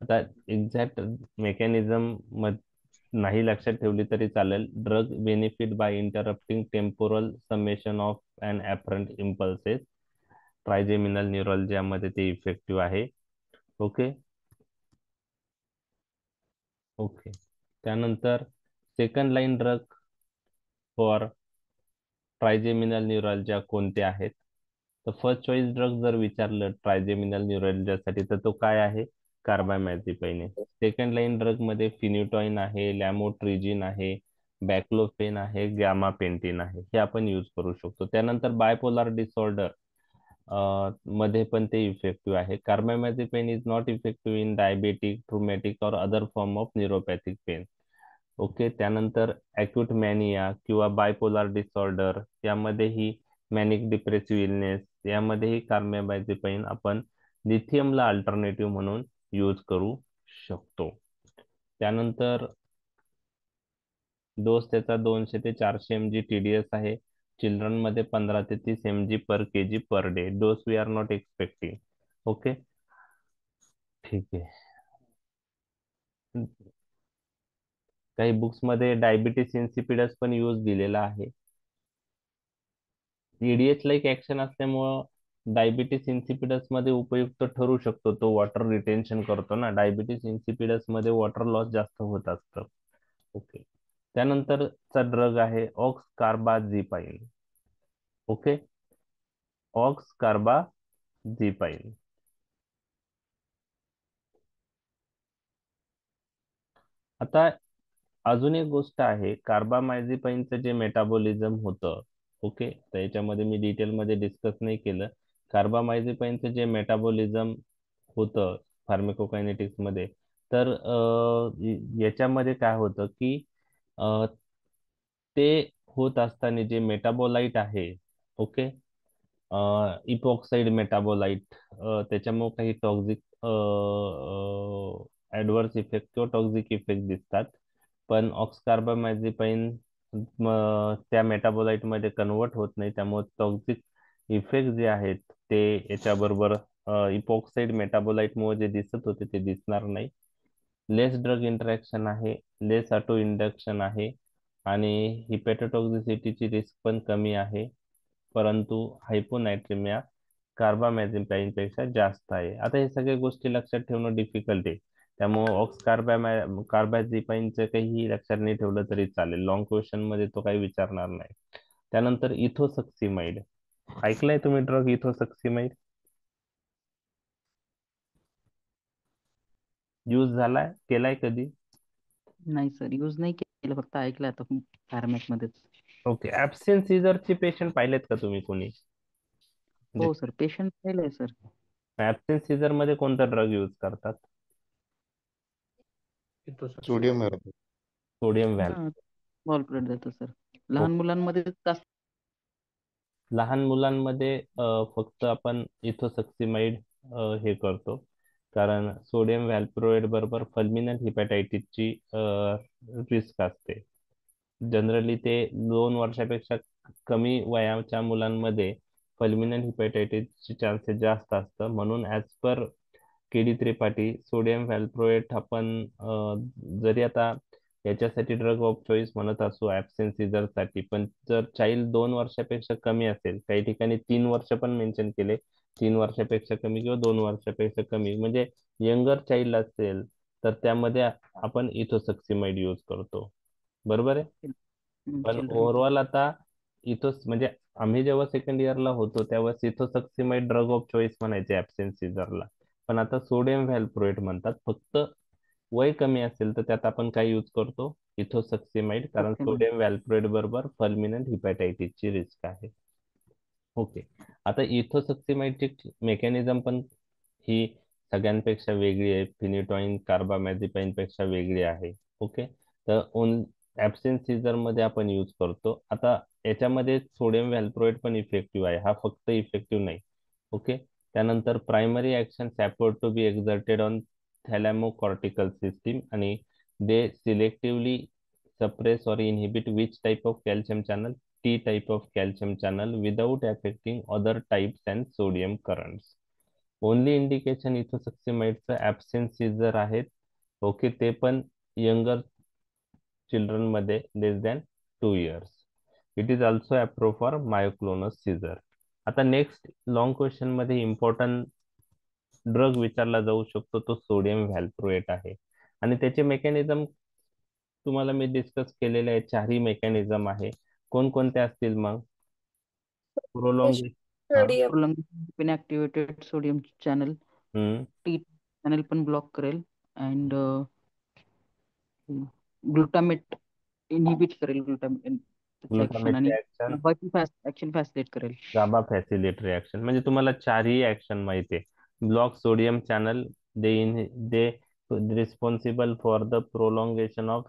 आता एक्झॅक्ट मेकॅनिझम नाही लक्षात ठेवली तरी चालेल. Drug benefit by interrupting temporal summation of and afferent impulses. Trigeminal neuralgia मध्ये ते इफेक्टिव्ह आहे. ओके. ओके. त्यानंतर second line drug for trigeminal neuralgia कोणते आहेत? तर फर्स्ट चॉईस ड्रग जर विचारलं ट्रायजेमिनल न्यूरॅल्जियासाठी तर तो काय आहे? कार्बामॅझेपाइन आहे. सेकंड लाईन ड्रग मध्ये फिनिटॉइन आहे, लॅमोट्रिजिन आहे, बॅक्लोफेन आहे, गॅमापेंटिन आहे, हे आपण यूज करू शकतो. त्यानंतर बायपोलार डिसऑर्डर मध्ये पण ते इफेक्टिव्ह आहे. Carbamazepine is not effective in diabetic, traumatic और other form of neuropathic pain. Okay. त्यानंतर अॅक्यूट मॅनिया किंवा बायपोलार डिसऑर्डर यामध्येही, मॅनिक डिप्रेसिव्ह इलनेस यामध्येही कार्बामॅझेपाइन आपण लिथियमला अल्टरनेटिव्ह म्हणून यूज करू शकतो. त्यानंतर डोस त्याचा 200 ते 400 mg TDS आहे. चिल्ड्रन मध्ये 15 ते 30 mg per kg per day. Dose we are not expecting. Okay. ठीक आहे. काही बुक्स मध्ये डायबिटीस इन्सिपिडस पण यूज दिलेला आहे. EDH लाईक ऍक्शन असल्यामुळं डायबिटीस इन्सिपिडस मध्ये उपयुक्त ठरू शकतो. तो वॉटर रिटेन्शन करतो ना, डायबिटीस इन्सिपिडस मध्ये वॉटर लॉस जास्त होत असतं. ओके. त्यानंतरचा ड्रग आहे ऑक्स कार्बाझिपाइन. ओके. ऑक्स कार्बाझिपाइन. आता अजून एक गोष्ट आहे, कार्बामॅझेपाइनचं जे मेटाबॉलिझम होतं, ओके, तर याच्यामध्ये मी डिटेलमध्ये डिस्कस नाही केलं. कार्बामॅझेपाइनचं जे मेटाबॉलिझम होतं फार्माकोकायनेटिक्स मध्ये, तर याच्यामध्ये काय होतं की अ, ते होत असताना जे मेटाबोलाइट आहे, ओके, इपॉक्साइड मेटाबोलाइट, त्याच्यामुळे काही टॉक्झिक ऍडव्हर्स इफेक्ट किंवा टॉक्झिक इफेक्ट दिसतात. पण ऑक्सकार्बामॅझेपाइन त्या मेटाबोलाइट मध्ये कन्वर्ट होत नाही, त्यामुळे टॉक्झिक इफेक्ट जे आहेत ते याच्याबरोबर इपॉक्साइड मेटाबोलाइट मुळे जे दिसत होते ते दिसणार नाही. लेस ड्रग इंटरॅक्शन आहे, लेस ऑटो इंडक्शन आहे आणि हिपॅटोटॉक्झिसिटीची रिस्क पण कमी आहे. परंतु हायपोनायट्रेमिया कार्बामॅझेपाइन पेक्षा जास्त आहे. आता हे सगळ्या गोष्टी लक्षात ठेवणं डिफिकल्ट आहे, त्यामुळे कार्बाझिपाइनचं काही लक्षात नाही ठेवलं तरी चालेल. लॉंग क्वेश्चन मध्ये तो काही विचारणार नाही. त्यानंतर इथोसक्सिमाइड, ऐकलंय तुम्ही ड्रग इथोसक्सिमाइड? यूज झालाय, केलाय कधी? नाही सर, यूज नाही केलं, फक्त ऐकलं आता फार्मॅक मध्येच. ओके. ऍब्सेंट सीझरचे पेशंट पाहिलेत का तुम्ही कोणी? हो सर, पेशंट पाहिलंय सर. ऍब्सेंट सीझर मध्ये कोणता ड्रग यूज करतात? सोडियम सोडियम व्हॅल्व. हा, स्मॉल प्लेट जातो सर. लहान मुलांमध्ये जास्त. लहान मुलांमध्ये फक्त आपण इथोसक्सिमाइड हे करतो, कारण सोडियम व्हॅल्प्रोएट बरोबर फल्मिनल हिपॅटायटिसची रिस्क असते. जनरली ते 2 वर्षापेक्षा कमी वयाच्या मुलांमध्ये फल्मिनल हिपॅटायटिसचे चान्सेस जास्त असतं. म्हणून as per KD Tripathi sodium valproate आपण जरी आता याच्यासाठी ड्रग ऑफ चॉईस म्हणत असू ऍब्सेंट सीझरसाठी, पण जर चाइल्ड 2 वर्षापेक्षा कमी असेल, काही ठिकाणी 3 वर्ष पण मेन्शन केले, 3 वर्षापेक्षा कमी किंवा 2 वर्षापेक्षा कमी, म्हणजे यंगर चाइल्ड असेल तर त्यामध्ये आपण इथोसक्सिमाइड यूज करतो. बरोबर आहे. पण चिल्ड्रन. ओव्हरऑल आता म्हणजे आम्ही जेव्हा सेकंड इयरला होतो तेव्हा इथोसक्सिमाइड ड्रग ऑफ चॉईस म्हणायचे ऍब्सेंट सीझरला, पण आता सोडियम व्हॅल्प्रोएट म्हणतात. फक्त वय कमी असेल तर त्यात आपण काय यूज करतो? इथोसक्सिमाइड, कारण सोडियम व्हॅल्प्रोएट बरोबर फल्मिनल हिपॅटायटिसची रिस्क आहे. ओके. आता इथोसक्सिमाइडची मेकॅनिझम पण ही सगळ्यांपेक्षा वेगळी आहे, फिनिटॉइन कार्बामॅझेपाइन पेक्षा वेगळी आहे. ओके. तर ऍब्सेंट सीझर मध्ये आपण यूज करतो. आता याच्यामध्ये सोडियम व्हॅल्प्रोएट पण इफेक्टिव्ह आहे, हा फक्त इफेक्टिव्ह नाही. ओके. त्यानंतर primary action support to be exerted on thalamocortical system, आणि they selectively suppress or inhibit which type of calcium channel? T type of calcium channel without affecting other types and sodium currents. Only indication इथोसक्सिमाइडचं absent seizure आहेत. Okay. ते पण younger children मध्ये less than 2 years. It is also approved for myoclonus seizure. आता next long question मध्ये important drug विचारला जाऊ शकतो, तो सोडियम व्हॅल्प्रोएट आहे. आणि त्याचे मेकॅनिझम तुम्हाला मी डिस्कस केलेले आहे, 4ही मेकॅनिझम आहे. कोणकोणते असतील मग? Prolongation. Sodium inactivated sodium channel, T channel पण ब्लॉक करेल, अँड ग्लुटामेट इनहिबिट करेल. ऍक्शन आणि ऍक्शन फॅसिलिटेट करेल. गाबा फॅसिलिट रिॲक्शन, म्हणजे तुम्हाला 4ही ऍक्शन माहिती आहे. Block sodium channel, they responsible for the prolongation of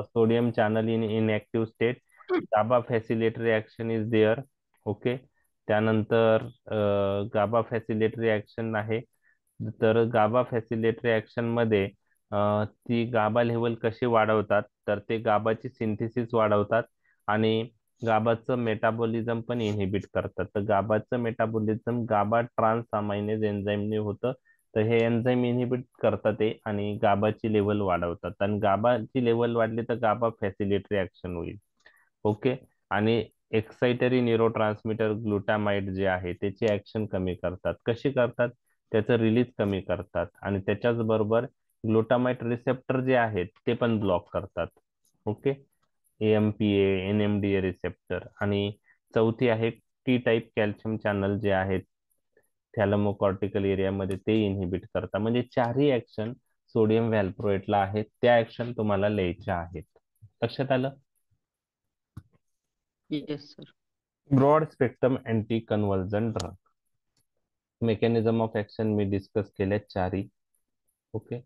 sodium channel in inactive state. GABA facilitatory action is there. Okay. त्यानंतर गाबा फॅसिलिटरी ऍक्शन आहे, तर गाबा फॅसिलिटरी ऍक्शन मध्ये ती गाबा लेवल कशी वाढवतात, तर ते गाबाची सिंथेसिस वाढवतात आणि गाबाचं मेटाबॉलिझम पण इनहिबिट करतात. तर गाबाचं मेटाबॉलिझम गाबा ट्रान्स अमायनेज एन्झाईमने होतं. तर हे एन्झाईम इनहिबिट करतात ते आणि गाबाची लेवल वाढवतात, आणि गाबाची लेवल वाढली तर गाबा फॅसिलिटरी ऍक्शन होईल. ओके. आणि एक्साइटरी न्यूरोट्रान्समीटर ग्लुटामाइड जे आहे त्याची ऍक्शन कमी करतात. कशी करतात? त्याचं रिलीज कमी करतात, आणि त्याच्याच बरोबर ग्लुटामाइट रिसेप्टर जे आहेत ते पण ब्लॉक करतात. ओके. AMPA NMDA receptor. आणि चौथी आहे टी टाईप कॅल्शियम चॅनल जे आहेत थॅलॅमोकॉर्टिकल एरियामध्ये, ते इनहिबिट करतात. म्हणजे 4ही ऍक्शन सोडियम व्हॅल्प्रोएटला आहेत, त्या ऍक्शन तुम्हाला लिहायच्या आहेत. लक्षात आलं? Yes sir. Broad spectrum anti convulsion drug. Mechanism of action मी डिस्कस केले 4ही. ओके.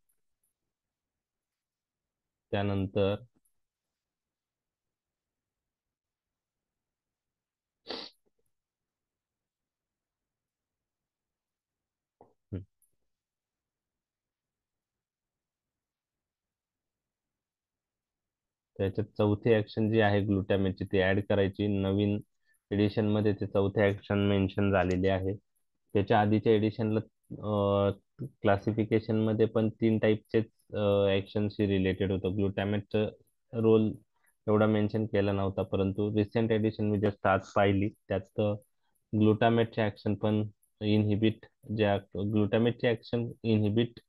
त्यानंतर त्याच्यात चौथी ऍक्शन जी आहे ग्लुटामेटची, ती ऍड करायची. नवीन एडिशन मध्ये ते चौथी ऍक्शन मेन्शन झालेली आहे. त्याच्या आधीच्या एडिशनला क्लासिफिकेशन मध्ये पण 3 टाईपचेच ऍक्शनशी रिलेटेड होतं. ग्लुटामेटचं रोल एवढा मेन्शन केला नव्हता, परंतु रिसेंट एडिशन मी जस्ट आज पाहिली, त्यात ग्लुटामेटचे ऍक्शन पण इनहिबिट, ज्या ग्लुटामेटचे ऍक्शन इनहिबिट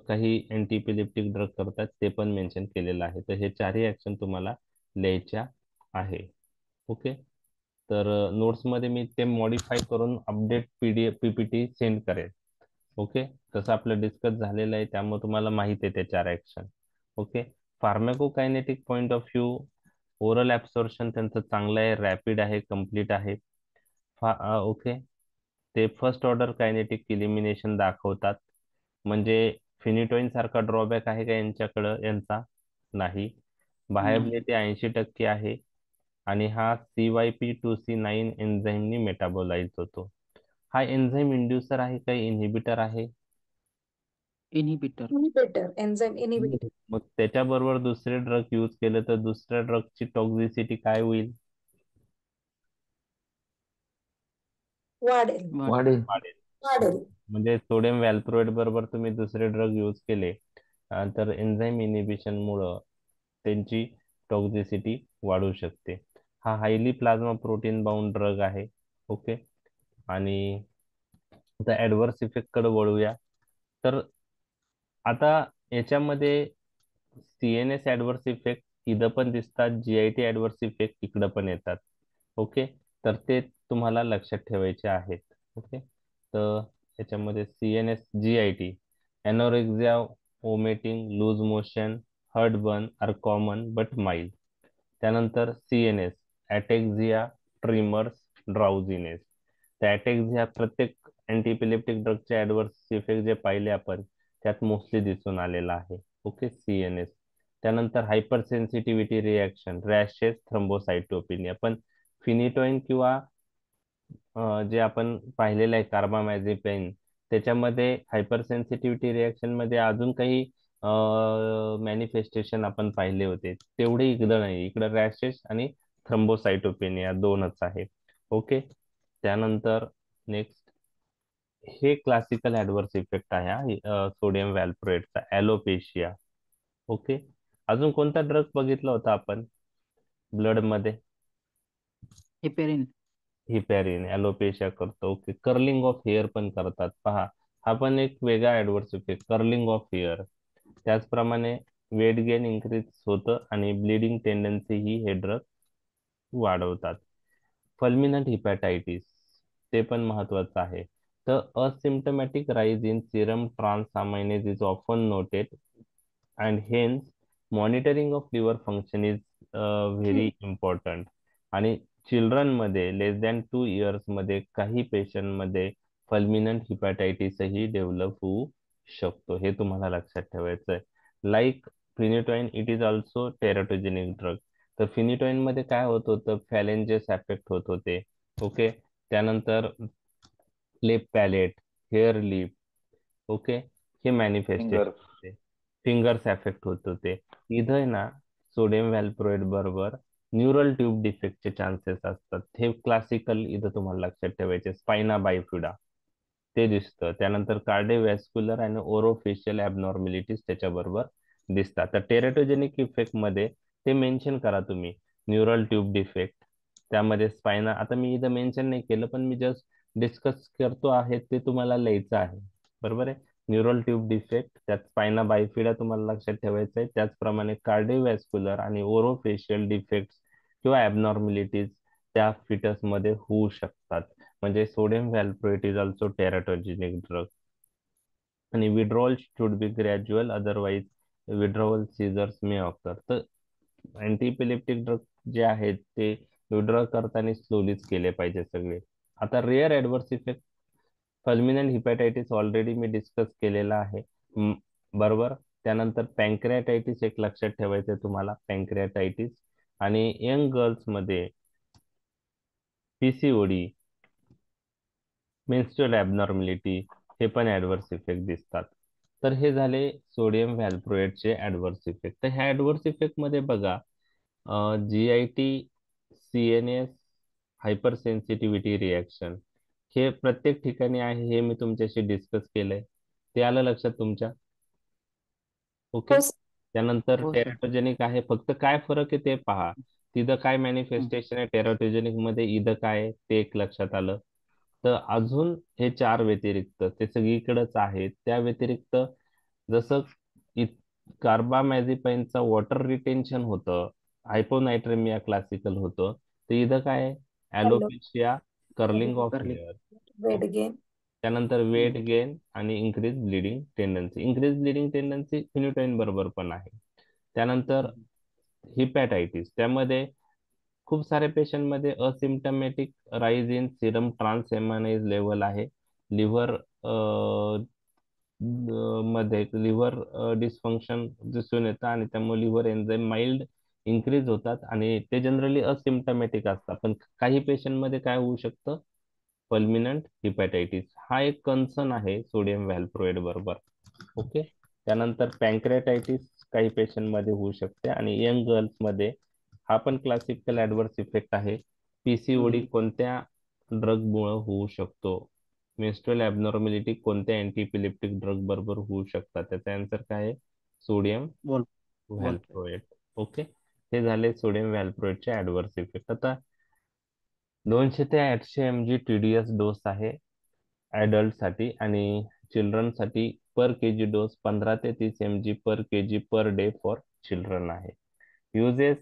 काही अँटीइपिलेप्टिक ड्रग करतात ते पण मेन्शन केलेलं आहे. तर हे 4ही ऍक्शन तुम्हाला लिहायच्या आहे. ओके. तर नोट्समध्ये मी ते मॉडिफाय करून अपडेट PDF PPT सेंड करेल. ओके. तसं आपलं डिस्कस झालेलं आहे, त्यामुळे तुम्हाला माहिती आहे त्या 4 action. Okay. Pharmacokinetic point of view oral absorption त्यांचं चांगलं आहे, रॅपिड आहे, कम्प्लीट आहे. ओके. ते फर्स्ट ऑर्डर कायनेटिक इलिमिनेशन दाखवतात. म्हणजे फिनिटोइन सारखा ड्रॉबॅक आहे का यांच्याकडं यांचा? नाही. बाहेबिलिटी 80% आहे आणि हा CYP2C9 एन्झाईमनी मेटाबोलाइज होतो. हा एन्झाईम इंड्युसर आहे का इन्हिबिटर आहे? इनहिबिटर. इनिबिटर एन्झाइम इनिबिटर मग त्याच्याबरोबर दुसरे ड्रग यूज केले तर दुसऱ्या ड्रगची टॉक्झिसिटी काय होईल? वाढेल वाढेल. वाढेल. वाढेल म्हणजे सोडियम व्हॅल्प्रोएट बरोबर तुम्ही दुसरे ड्रग यूज केले तर एन्झाईम इनिबिशन मुळे त्यांची टॉक्झिसिटी वाढू शकते. हा highly plasma protein bound drug आहे. ओके. आणि आता ऍडव्हर्स इफेक्ट कडे वळूया. तर आता याच्यामध्ये CNS ऍडव्हर्स इफेक्ट इथं पण दिसतात, GIT ऍडव्हर्स इफेक्ट इकडं पण येतात. ओके. तर ते तुम्हाला लक्षात ठेवायचे आहेत. ओके. तर याच्यामध्ये CNS GIT anorexia, vomiting, loose motion, heartburn are common but mild. त्यानंतर CNS ॲटेक्झिया, ट्रिमर्स, ड्राउझिनेस. त्या ॲटेक्झिया प्रत्येक अँटीइपिलेप्टिक ड्रगचे ऍडव्हर्स इफेक्ट जे पाहिले आपण त्यात मोस्टली दिसून आलेला आहे. ओके. CNS. त्यानंतर hyper sensitivity reaction, rashes, thrombocytopenia. पण फिनिटोइन किंवा जे आपण पाहिलेलं आहे कार्बामॅझेपिन त्याच्यामध्ये हायपर सेन्सिटिव्हिटी रिॲक्शन मध्ये अजून काही मॅनिफेस्टेशन आपण पाहिले होते, तेवढे इकडं नाही. इकडं रॅशेस आणि थ्रोम्बोसाइटोपेनिया दोनच आहे. ओके. त्यानंतर नेक्स्ट हे क्लासिकल ऍडव्हर्स इफेक्ट आहे सोडियम व्हॅल्प्रोएटचा, ॲलोपेशिया. ओके. अजून कोणता ड्रग बघितला होता आपण ब्लड मध्ये? हेपेरिन. हिपॅरिन ॲलोपेशिया करतो. ओके. कर्लिंग ऑफ हेअर पण करतात पहा. हा पण एक वेगळा adverse effect, curling of hair. त्याचप्रमाणे वेट गेन इन्क्रीज होतं आणि ब्लिडिंग टेंडन्सी ही हे ड्रग वाढवतात. फल्मिनंट हिपॅटायटिस ते पण महत्वाचं आहे. तर asymptomatic rise in serum transaminase is often noted and hence monitoring of liver function is very important. आणि चिल्ड्रनमध्ये लेस दॅन 2 इयर्स मध्ये काही पेशंटमध्ये फल्मिनंट हिपॅटायटिसही डेव्हलप होऊ शकतो. हे तुम्हाला लक्षात ठेवायचं आहे. Like phenytoin it is also teratogenic drug. तर फिनिटोइन मध्ये काय होत होतं, फॅलेंजेस अफेक्ट होत होते. ओके. त्यानंतर lip palate, hare lip. Okay. हे मॅनिफेस्टेशन फिंगर्स. होते. फिंगर्स अफेक्ट होत होते. इथं आहे ना सोडियम व्हॅल्प्रोएट बरोबर न्यूरल ट्यूब डिफेक्टचे चान्सेस असतात. हे क्लासिकल इथं तुम्हाला लक्षात ठेवायचे. स्पायना बायफिडा ते दिसतं. त्यानंतर कार्डिओव्हॅस्क्युलर आणि ओरोफेशियल ॲबनॉर्मॅलिटीज त्याच्याबरोबर दिसतात. तर टेरेटोजेनिक इफेक्ट मध्ये ते मेन्शन करा तुम्ही. न्यूरल ट्यूब डिफेक्ट, त्यामध्ये स्पायना, आता मी इथं मेन्शन नाही केलं पण मी जस्ट डिस्कस करतो आहे, ते तुम्हाला लिहायचं आहे. बरोबर आहे. न्यूरल ट्यूब डिफेक्ट, त्यात स्पायना बायफिडा तुम्हाला लक्षात ठेवायचं आहे. त्याचप्रमाणे कार्डिओव्हॅस्क्युलर आणि ओरोफेशियल डिफेक्ट्स किंवा ॲबनॉर्मॅलिटीज त्या फिटस मध्ये होऊ शकतात. म्हणजे sodium valproate is also teratogenic drug. आणि withdrawal should be gradual, otherwise withdrawal seizures may occur. तर अँटीइपिलेप्टिक ड्रग जे आहेत ते विड्रॉ करताना स्लोलीच केले पाहिजे सगळे. आता rare adverse effect, fulminant hepatitis already मी डिस्कस केलेला आहे. बरोबर. त्यानंतर पॅन्क्रियाटायटिस एक लक्षात ठेवायचं आहे तुम्हाला, पॅन्क्रियाटायटिस. आणि यंग गर्ल्स मध्ये PCOD, मेन्स्ट्रुअल ॲबनॉर्मॅलिटी, हे पण ऍडव्हर्स इफेक्ट दिसतात. तर हे झाले सोडियम व्हॅल्प्रोएटचे ऍडव्हर्स इफेक्ट. तर ह्या ऍडव्हर्स इफेक्ट मध्ये बघा GIT, CNS, hyper sensitivity reaction हे प्रत्येक ठिकाणी आहे. हे मी तुमच्याशी डिस्कस केलंय. ते आलं लक्षात तुमच्या? ओके. हो सर. त्यानंतर हो सर. टेराटोजेनिक आहे. फक्त काय फरक आहे ते पहा. तिथं काय मॅनिफेस्टेशन आहे टेराटोजेनिक मध्ये, इथं काय आहे ते एक लक्षात आलं. तर अजून हे 4 व्यतिरिक्त ते सगळीकडेच आहेत. त्या व्यतिरिक्त जसं कार्बामॅझेपाइनचा वॉटर रिटेन्शन होतं, हायपोनायट्रेमिया क्लासिकल होतं, तर इथं काय आहे हॅलो alopecia, curling of curling. Hair. Weight gain त्यानंतर वेट गेन आणि increase bleeding tendency. Increase bleeding tendency phenytoin बरोबर पण आहे. त्यानंतर हिपॅटायटिस, त्यामध्ये खूप सारे पेशंट मध्ये asymptomatic rise in serum transaminase level आहे. लिव्हर मध्ये लिव्हर डिस्फंक्शन दिसून येतं आणि त्यामुळे लिव्हर एन्झाईम माइल्ड इन्क्रीज होतात आणि ते जनरली असिम्टमॅटिक असतात. पण काही पेशंट मध्ये काय होऊ शकतं, पल्मिनंट हिपॅटायटिस. हा एक कन्सर्न आहे सोडियम व्हॅल्प्रोएट बरोबर. ओके. त्यानंतर पॅन्क्रियाटायटिस काही पेशंट मध्ये होऊ शकते आणि यंग गर्ल्स मध्ये हा पण क्लासिकल ऍडव्हर्स इफेक्ट आहे. पीसीओडी कोणत्या ड्रग मुळे होऊ शकतो? मेन्स्ट्रुअल ऍबनॉर्मॅलिटी कोणत्या अँटीइपिलेप्टिक ड्रग बरोबर होऊ शकतात? त्याचा आन्सर काय आहे? सोडियम व्हॅल्प्रोएट. ओके. हे झाले सोडियम व्हॅल्प्रोएटचे ऍडव्हर्स इफेक्ट. आता 200 ते 800 mg TDS डोस आहे ऍडल्ट साठी आणि चिल्ड्रन साठी पर केजी डोस 15 ते 30 mg per KG per day for children आहे. Uses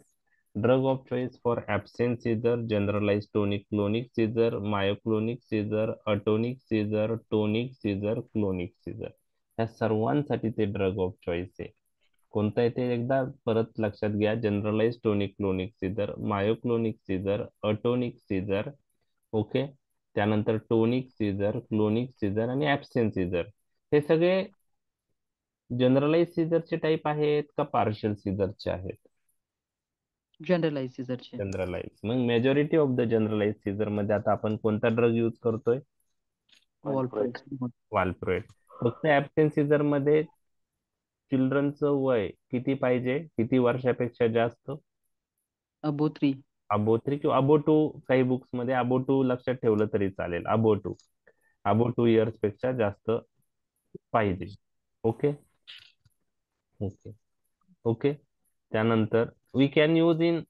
drug of choice for absence seizure, generalized tonic clonic seizure, myoclonic seizure, atonic seizure, tonic seizure, clonic seizure. ह्या सर्वांसाठी ते drug of choice आहे. कोणता आहे ते एकदा परत लक्षात घ्या. Generalise tonic clonic seizure, myoclonic seizure, atonic seizure. Okay. त्यानंतर टोनिक सीझर, क्लोनिक सीझर आणि ऍब्सेंट सीझर. हे सगळे जनरलाइज सीझरचे टाईप आहेत का पार्शियल सीझरचे आहेत? जनरलाइज सीझरचे. जनरलाइज. मग majority of the generalise seizure मध्ये आता आपण कोणता ड्रग यूज करतोय? वाल्प्रोएट. फक्त ऍब्सेंट सीझर मध्ये चिल्ड्रनचं वय किती पाहिजे? किती वर्षापेक्षा जास्त? अबो 3. अबो 3 किंवा अबो 2. काही बुक्स मध्ये अबो 2 लक्षात ठेवलं तरी चालेल. अबो 2. अबो 2 इयर्स पेक्षा जास्त पाहिजे. ओके. ओके. ओके. त्यानंतर we can use in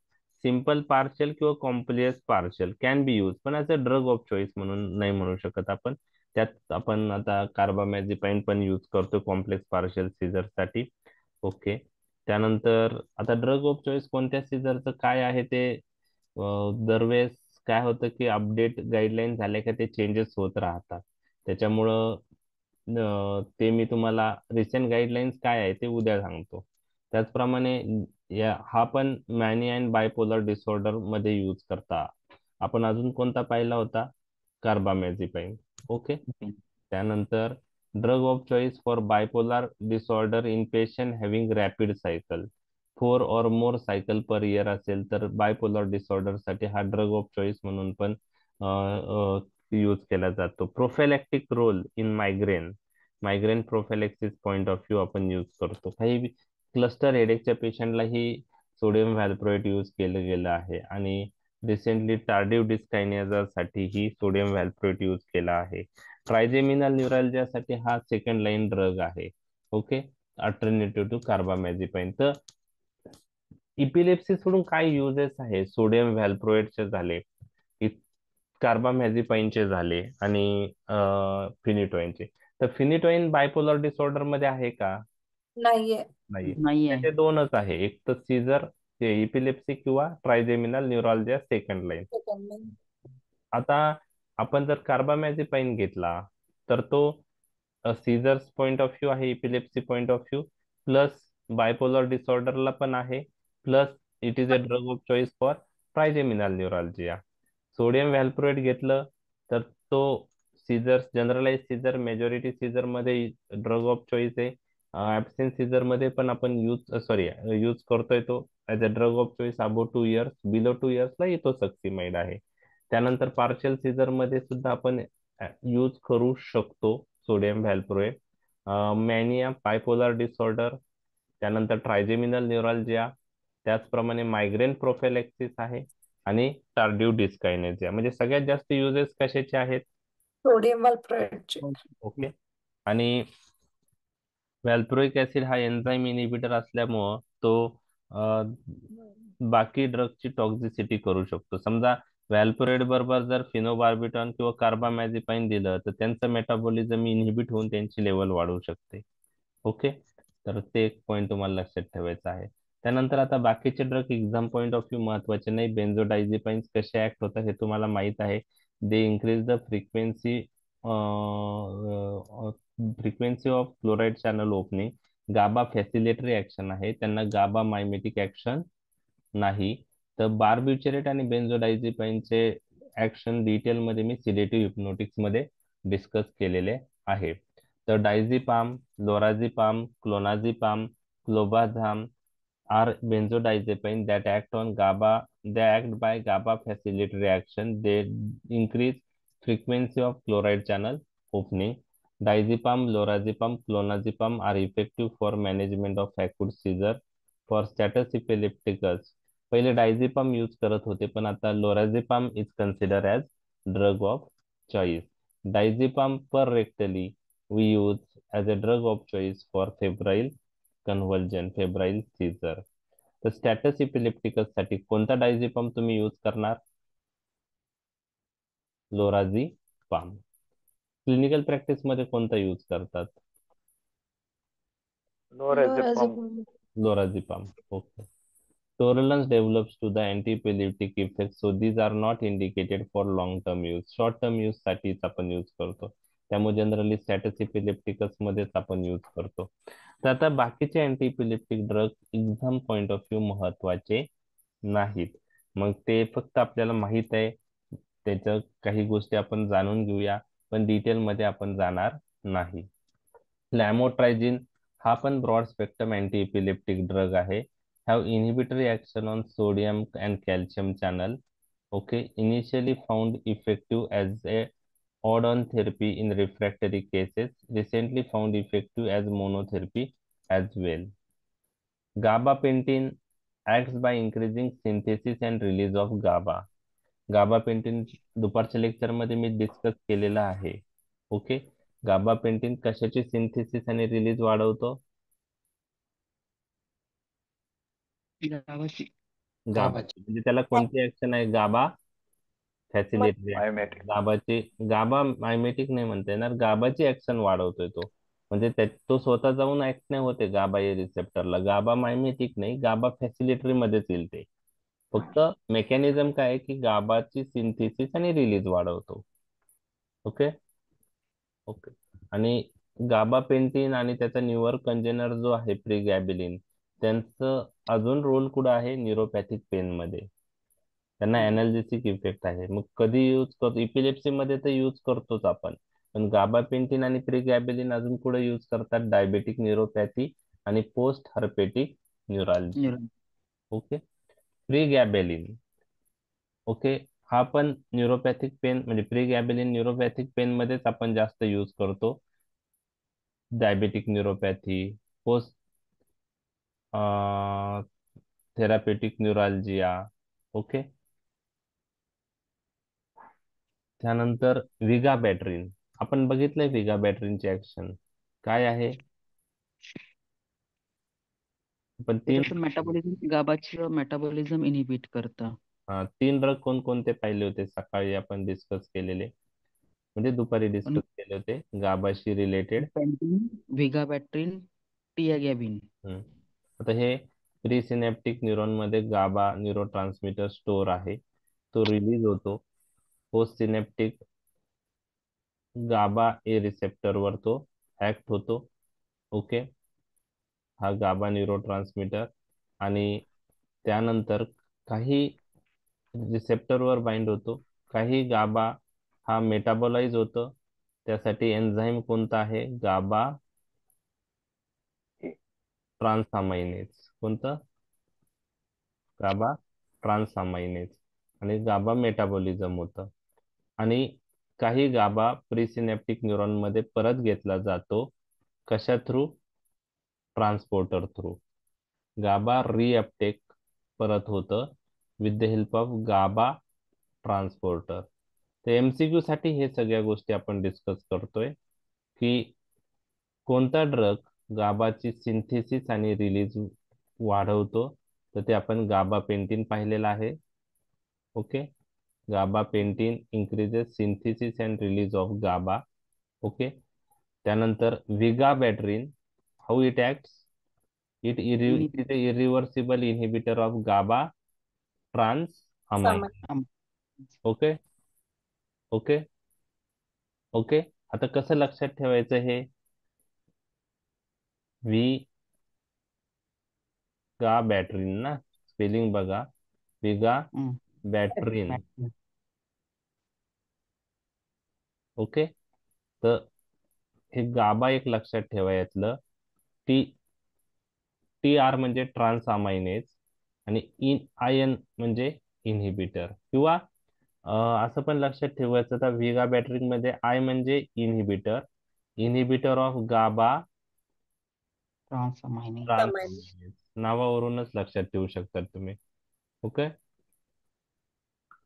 simple partial किंवा complex partial can be use, पण as a drug of choice म्हणून नाही म्हणू शकत आपण. त्यात आपण आता कार्बामॅझेपाईन पण यूज करतो कॉम्प्लेक्स पार्शियल सीझर साठी. ओके. त्यानंतर आता ड्रग ऑफ चॉईस कोणत्या सीझरचं काय आहे ते दरवेळेस काय होतं की अपडेट गाईडलाईन झाले का ते चेंजेस होत राहतात. त्याच्यामुळं ते मी तुम्हाला रिसेंट गाईडलाईन्स काय आहे ते उद्या सांगतो. त्याचप्रमाणे हा पण मॅनिया अँड बायपोलर डिसऑर्डर मध्ये यूज करता. आपण अजून कोणता पाहिला होता? कार्बामॅझेपाईन. ओके. त्यानंतर drug of choice for bipolar disorder in patient having rapid cycle 4 or more cycle per year असेल तर बायपोलर डिसऑर्डर साठी हा ड्रग ऑफ चॉईस म्हणून पण यूज केला जातो. Prophylactic role in migraine, migraine prophylaxis point of view आपण use करतो. काही क्लस्टर हेडेकच्या पेशंटलाही सोडियम व्हॅल्प्रोएट यूज केलं गेलं आहे आणि रिसेंटली टार्डिव्ह डिस्कायनेझासाठी ही सोडियम व्हॅल्प्रोएट यूज केला आहे. ट्रायजेमिनल न्यूरॅल्जियासाठी हा सेकंड लाईन ड्रग आहे. ओके. Alternative to carbamazepine. तर इपिलेप्सी सोडून काय युजेस आहे? सोडियम व्हॅल्प्रोएटचे झाले, कार्बामॅझेपाईनचे झाले आणि फिनिटोइनचे. तर फिनिटोइन बायपोलर डिसऑर्डर मध्ये आहे का? नाहीये. नाही. नाही आहे. त्याचे दोनच आहे, एक तर सीझर इपिलेप्सी किंवा ट्रायजेमिनल न्यूरॉलजिया सेकंड लाईन. आता आपण जर कार्बामॅझेपाईन घेतला तर तो सीझर्स पॉइंट ऑफ व्ह्यू आहे, epilepsy point of view plus bipolar डिसऑर्डरला पण आहे, plus it is a drug of choice for trigeminal neuralgia. Sodium valproate घेतलं तर तो seizures, generalise seizure, majority seizure मध्ये ड्रग ऑफ चॉईस आहे. ऍब्सेंट सीझर मध्ये पण आपण यूज करतोय तो as a drug of choice. Above 2 years, below 2 इयर्सला येतो सक्सीमाइड आहे. त्यानंतर पार्शियल सीझर मध्ये सुद्धा आपण यूज करू शकतो सोडियम व्हॅल्प्रोएट. मॅनिया, बायपोलर डिसऑर्डर, त्यानंतर ट्रायजेमिनल न्यूरॉलजिया, त्याचप्रमाणे मायग्रेन प्रोफेलॅक्सिस आहे आणि टार्डिव्ह डिस्कायनेझिया. म्हणजे सगळ्यात जास्त युजेस कशाचे आहेत? सोडियम वाल्प्रोएटचे. ओके. आणि व्हॅल्प्रोइक ऍसिड हा एन्झाईम इनिबिटर असल्यामुळं तो बाकी ड्रगची टॉक्झिसिटी करू शकतो. समजा व्हॅल्प्रोएट बरोबर जर फिनोबार्बिटॉन किंवा कार्बामॅझेपाईन दिलं तर त्यांचं मेटाबॉलिझम इनहिबिट होऊन त्यांची लेवल वाढू शकते. ओके. तर ते एक पॉईंट तुम्हाला लक्षात ठेवायचा आहे. त्यानंतर आता बाकीचे drug exam point of view महत्वाचे नाही. बेन्झोडायझेपाईन्स कसे ऍक्ट होतात हे तुम्हाला माहित आहे. They increase the frequency of chloride channel opening. GABA facilitatory action आहे, त्यांना गाबा मायमेटिक ऍक्शन नाही. तर बार्बिचरेट आणि बेन्झोडायझेपाइनचे ऍक्शन डिटेलमध्ये मी सिडेटिव्ह हिप्नोटिक्स मध्ये डिस्कस केलेले आहे. तर डायझेपाम, लोराझेपाम, क्लोनाझेपाम, क्लोबाझाम are benzodiazepine that act on GABA. They act by GABA facilitated reaction. They increase frequency of chloride channel opening. Diazepam, lorazepam, clonazepam are effective for management of acute seizure. For status epilepticus, पहिले डायझेपाम use करत होते, पण आता lorazepam is consider as drug of choice. Diazepam per rectally we use as a drug of choice for febrile convulsion, febrile seizure. तर status epilepticus साठी कोणता डायझेपाम तुम्ही use करणार? लोराझेपाम. क्लिनिकल प्रॅक्टिस मध्ये कोणता यूज करतात? Lorazepam. Lorazepam. Okay. Tolerance develops to the anti-epileptic effects, so these are not indicated for long-term use. Short-term use साठीच आपण यूज करतो. त्यामुळे जनरली स्टॅटस इपिलेप्टिकस मध्येच आपण यूज करतो. तर आता बाकीचे anti epileptic drug exam point of view महत्वाचे नाहीत. मग ते फक्त आपल्याला माहित आहे, त्याच्या काही गोष्टी आपण जाणून घेऊया, पण डिटेल मध्ये आपण जाणार नाही. लॅमोट्रायझिन हा पण broad spectrum anti epileptic drug आहे. Have inhibitory action on sodium and calcium channel. Okay, initially found effective as a add-on therapy in refractory cases, recently found effective as monotherapy as well. Gabapentin acts by increasing synthesis and release of GABA. Gabapentin दुपारच्या lecture मध्ये मी discuss केलेला आहे. Okay. Gabapentin कशाची synthesis आणि release वाढवतो? गावाची गाबा. म्हणजे त्याला कोणती ऍक्शन आहे? गाबा फॅसिलिटी. Mimetic. गाबाची, गाबा मायमेटिक नाही म्हणता येणार, गाबाची ऍक्शन वाढवतोय तो. म्हणजे तो स्वतः जाऊन ऍक्ट नाही होते गाबा या रिसेप्टरला. गाबा मायमेटिक नाही, गाबा फॅसिलिटरी मध्येच येईल ते. फक्त मेकॅनिझम काय आहे की गाबाची सिंथेसिस आणि रिलीज वाढवतो. ओके. ओके. आणि गाबापेंटिन आणि त्याचा न्यूअर कंजेनर जो आहे प्रिगॅबिलिन, त्यांचं अजून रोल कुठं आहे? न्यूरोपॅथिक पेन मध्ये. त्यांना एनाल्जेसिक इफेक्ट आहे. मग कधी यूज करतो? इपिलेप्सी मध्ये तर यूज करतोच आपण, पण गाबापेंटिन आणि प्रिगॅबिलिन अजून कुठे यूज करतात? डायबेटिक न्यूरोपॅथी आणि post herpetic neurology. Okay. प्रिगॅबेलिन. Okay. हा पण न्यूरोपॅथिक पेन म्हणजे प्रिगॅबेलिन न्यूरोपॅथिक पेन मध्येच आपण जास्त यूज करतो. Diabetic neuropathy, post therapeutic neuralgia. Okay. त्यानंतर विगा बॅटरीन. आपण बघितलंय विगा बॅटरीनची ऍक्शन काय आहे? पण तीन गाबाचं मेटाबॉलिझम इनहिबिट करतं. 3 ड्रग कोणकोणते पाहिले होते सकाळी आपण डिस्कस केलेले, म्हणजे दुपारी डिस्कस केले होते गाबाशी रिलेटेड? व्हिगाबॅट्रिन, टियागॅबिन. आता हे प्रीसिनॅप्टिक न्यूरॉन मध्ये गाबा न्यूरो ट्रान्समीटर स्टोर आहे, तो रिलीज होतो. पोस्ट सिनॅप्टिक गाबा ए रिसेप्टरवर तो ऍक्ट होतो. ओके. हा गाबा न्यूरो ट्रान्समीटर. आणि त्यानंतर काही रिसेप्टरवर बाइंड होतो, काही गाबा हा मेटाबोलाइज होतो. त्यासाठी एन्झाईम कोणता आहे? गाबा ट्रान्सअमायनेज. कोणतं? गाबा ट्रान्सअमायनेज. आणि गाबा मेटाबॉलिझम होतं. आणि काही गाबा प्रीसिनॅप्टिक न्यूरॉन मध्ये परत घेतला जातो. कशा through? Transporter through. GABA reuptake परत होतं with the help of GABA transporter. तर एमसीक्यू साठी हे सगळ्या गोष्टी आपण डिस्कस करतोय की कोणता ड्रग गाबाची सिंथेसिस आणि रिलीज वाढवतो. तर ते आपण गाबापेंटिन पाहिलेला आहे. Okay. Gabapentin increases synthesis and release of GABA. Okay. त्यानंतर vigabatrin, how it acts? It is a irreversible inhibitor of GABA transamine. Okay. Okay. Okay. आता कसं लक्षात ठेवायचं हे? गा बॅटरीन ना, स्पेलिंग बघा, विगा हम्म. बॅट्रिन. ओके, तर हे गाबा एक लक्षात ठेवा यातलं. टी टी आर म्हणजे ट्रान्स अमायनेज आणि इन आय एन म्हणजे इनहिबिटर. किंवा असं पण लक्षात ठेवायचं तर व्हिगा बॅटरी मध्ये आय म्हणजे inhibitor, inhibitor of GABA transaminase. Trans Amin. Aminase. नावावरूनच लक्षात ठेवू शकतात तुम्ही. ओके,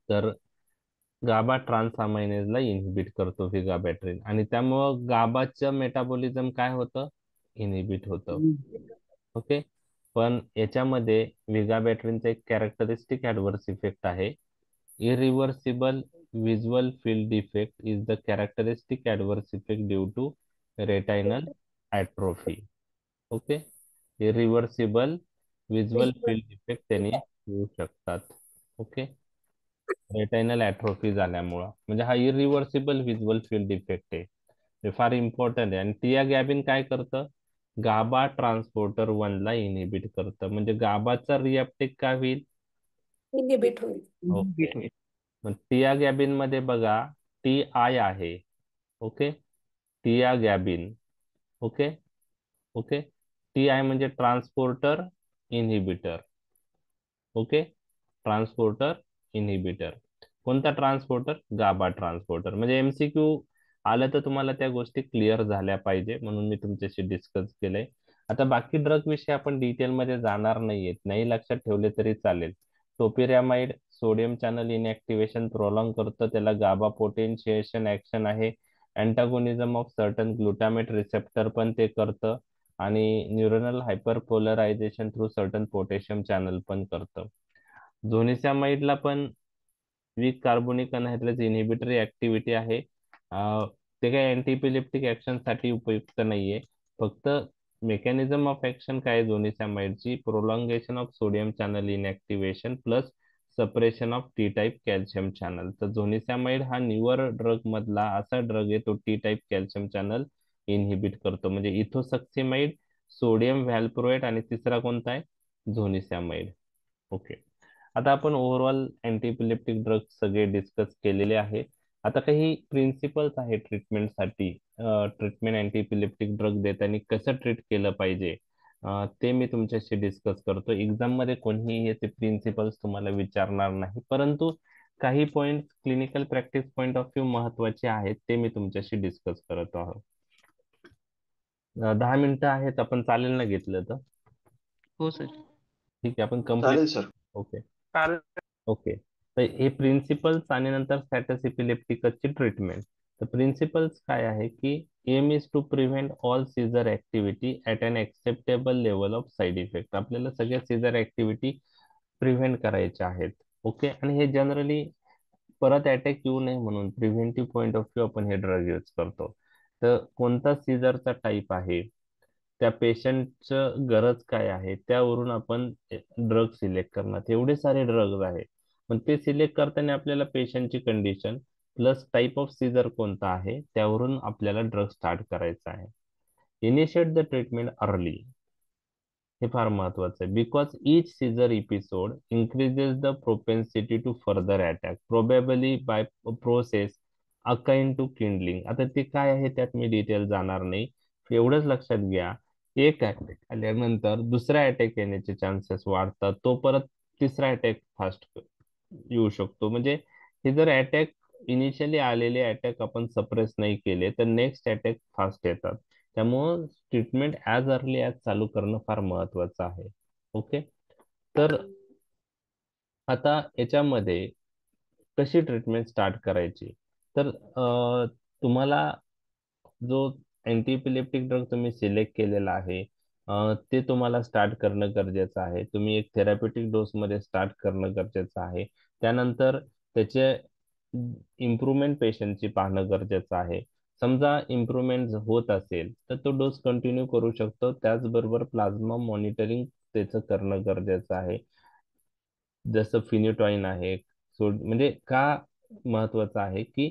तर गाबा ट्रान्स अमायनेजला इनहिबिट करतो व्हिगा बॅटरीन आणि त्यामुळं गाबाचं मेटाबॉलिझम काय होतं, इनहिबिट होतं. ओके, पण याच्यामध्ये व्हिगा बॅटरीनचा एक कॅरेक्टरिस्टिक ऍडव्हर्स इफेक्ट आहे. Irreversible visual field defect is the characteristic adverse effect due to retinal atrophy. Okay, irreversible visual Visual. Field defect त्यांनी येऊ शकतात. ओके, रेटायनल ॲट्रोफी झाल्यामुळं, म्हणजे हा इरिव्हर्सिबल व्हिज्युअल फील्ड डिफेक्ट आहे. हे फार इम्पॉर्टंट आहे. आणि टिया गॅबिन काय करतं, गाबा ट्रान्सपोर्टर 1 ला इनहिबिट करतं. म्हणजे गाबाचा रिॲप्टेक काय होईल, Inhibit होईल. ओके. मग टिया गॅबिन मध्ये बघा, टी आय आहे. Okay, tiagabine. Okay, okay, T I म्हणजे transporter inhibitor. Okay, transporter inhibitor. कोणता ट्रान्सपोर्टर, गाबा ट्रान्सपोर्टर. म्हणजे एमसीक्यू आलं तर तुम्हाला त्या गोष्टी क्लिअर झाल्या पाहिजे म्हणून मी तुमच्याशी डिस्कस केलंय. आता बाकी ड्रग विषयी आपण डिटेलमध्ये जाणार नाहीयेत, नाही लक्षात ठेवले तरी चालेल. Topiramate sodium channel inactivation prolong करतं, त्याला गाबा पोटेन्शिएशन ऍक्शन आहे. Antagonism of certain glutamate receptor पण ते करतं आणि neuronal hyperpolarisation through certain potassium channel पण करतं. झोनिसॅमाइडला पण weak carbonic anhydrase inhibitory activity आहे. ते काही अँटीइपिलेप्टिक ऍक्शन साठी उपयुक्त नाहीये. फक्त मेकॅनिझम ऑफ ऍक्शन काय आहे झोनिसॅमाइडची, prolongation of sodium channel inactivation plus suppression of T type calcium channel. तर झोनिसॅमाइड हा न्यूअर ड्रग मधला असा ड्रग आहे तो T type calcium channel inhibit करतो. म्हणजे इथोसक्सिमाइड, सोडियम व्हॅल्प्रोएट आणि तिसरा कोणता आहे, झोनिसॅमाइड. ओके, आता आपण ओव्हरऑल अँटीइपिलेप्टिक ड्रग्स सगळे डिस्कस केलेले आहे. आता काही प्रिन्सिपल्स आहे ट्रीटमेंटसाठी. ट्रीटमेंट अँटीइपिलेप्टिक ड्रग देताना कसं ट्रीट केलं पाहिजे ते मी तुमच्याशी डिस्कस करतो. एक्झाम मध्ये कोणीही याचे प्रिन्सिपल्स तुम्हाला विचारणार नाही, परंतु काही point clinical practice point of view महत्वाचे आहेत ते मी तुमच्याशी डिस्कस करत आहोत. 10 मिनिटं आहेत, आपण चालेल ना घेतलं तर? हो सर. ठीक आहे, आपण कंप्लीट. चालेल सर. ओके, चालेल. ओके. तर हे प्रिन्सिपल्स आणि नंतर स्टॅटस इपिलेप्टिकसची ट्रीटमेंट. तर प्रिन्सिपल्स काय आहे की aim is to prevent all seizure activity at unacceptable level of side effect. आपल्याला सगळ्या सीझर ऍक्टिव्हिटी प्रिव्हेंट करायच्या आहेत. ओके, आणि हे जनरली परत अटॅक येऊ नये म्हणून प्रिव्हेंटिव्ह पॉईंट ऑफ व्ह्यू आपण हे ड्रग यूज करतो. तर कोणता सीझरचा टाईप आहे, त्या पेशंटचं गरज काय आहे, त्यावरून आपण ड्रग सिलेक्ट करणार. एवढे सारे ड्रग्ज आहे, पण ते सिलेक्ट करताना आपल्याला पेशंटची condition plus type of seizure कोणता आहे त्यावरून आपल्याला ड्रग स्टार्ट करायचा आहे. इनिशिएट द ट्रीटमेंट अर्ली, हे फार महत्वाचं आहे. Because each seizure episode increases the propensity to further attack probably by process akin to kindling. आता ते काय आहे त्यात मी डिटेल जाणार नाही, एवढंच लक्षात घ्या. एक अटॅक आल्यानंतर दुसरा अटॅक येण्याचे चान्सेस वाढतात, तो परत तिसरा अटॅक फास्ट येऊ शकतो. म्हणजे हे जर अटॅक इनिशियली आलेले अटॅक आपण सप्रेस नाही केले तर नेक्स्ट अटॅक फास्ट येतात. त्यामुळं ट्रीटमेंट ॲज अर्ली ॲज चालू करणं फार महत्वाचं आहे. ओके, तर आता याच्यामध्ये कशी ट्रीटमेंट स्टार्ट करायची, तर तुम्हाला जो अँटीइपिलेप्टिक ड्रग तुम्ही सिलेक्ट केलेला आहे ते तुम्हाला स्टार्ट करणं गरजेचं आहे. तुम्ही एक थेरॅप्युटिक डोसमध्ये स्टार्ट करणं गरजेचं आहे. त्यानंतर त्याचे इम्प्रुव्हमेंट पेशंटची पाहणं गरजेचं आहे. समजा इम्प्रुव्हमेंट होत असेल तर तो डोस कंटिन्यू करू शकतो. त्याचबरोबर प्लाझ्मा मॉनिटरिंग त्याचं करणं गरजेचं आहे. जसं फिनिटॉइन आहे. म्हणजे का महत्वाचं आहे की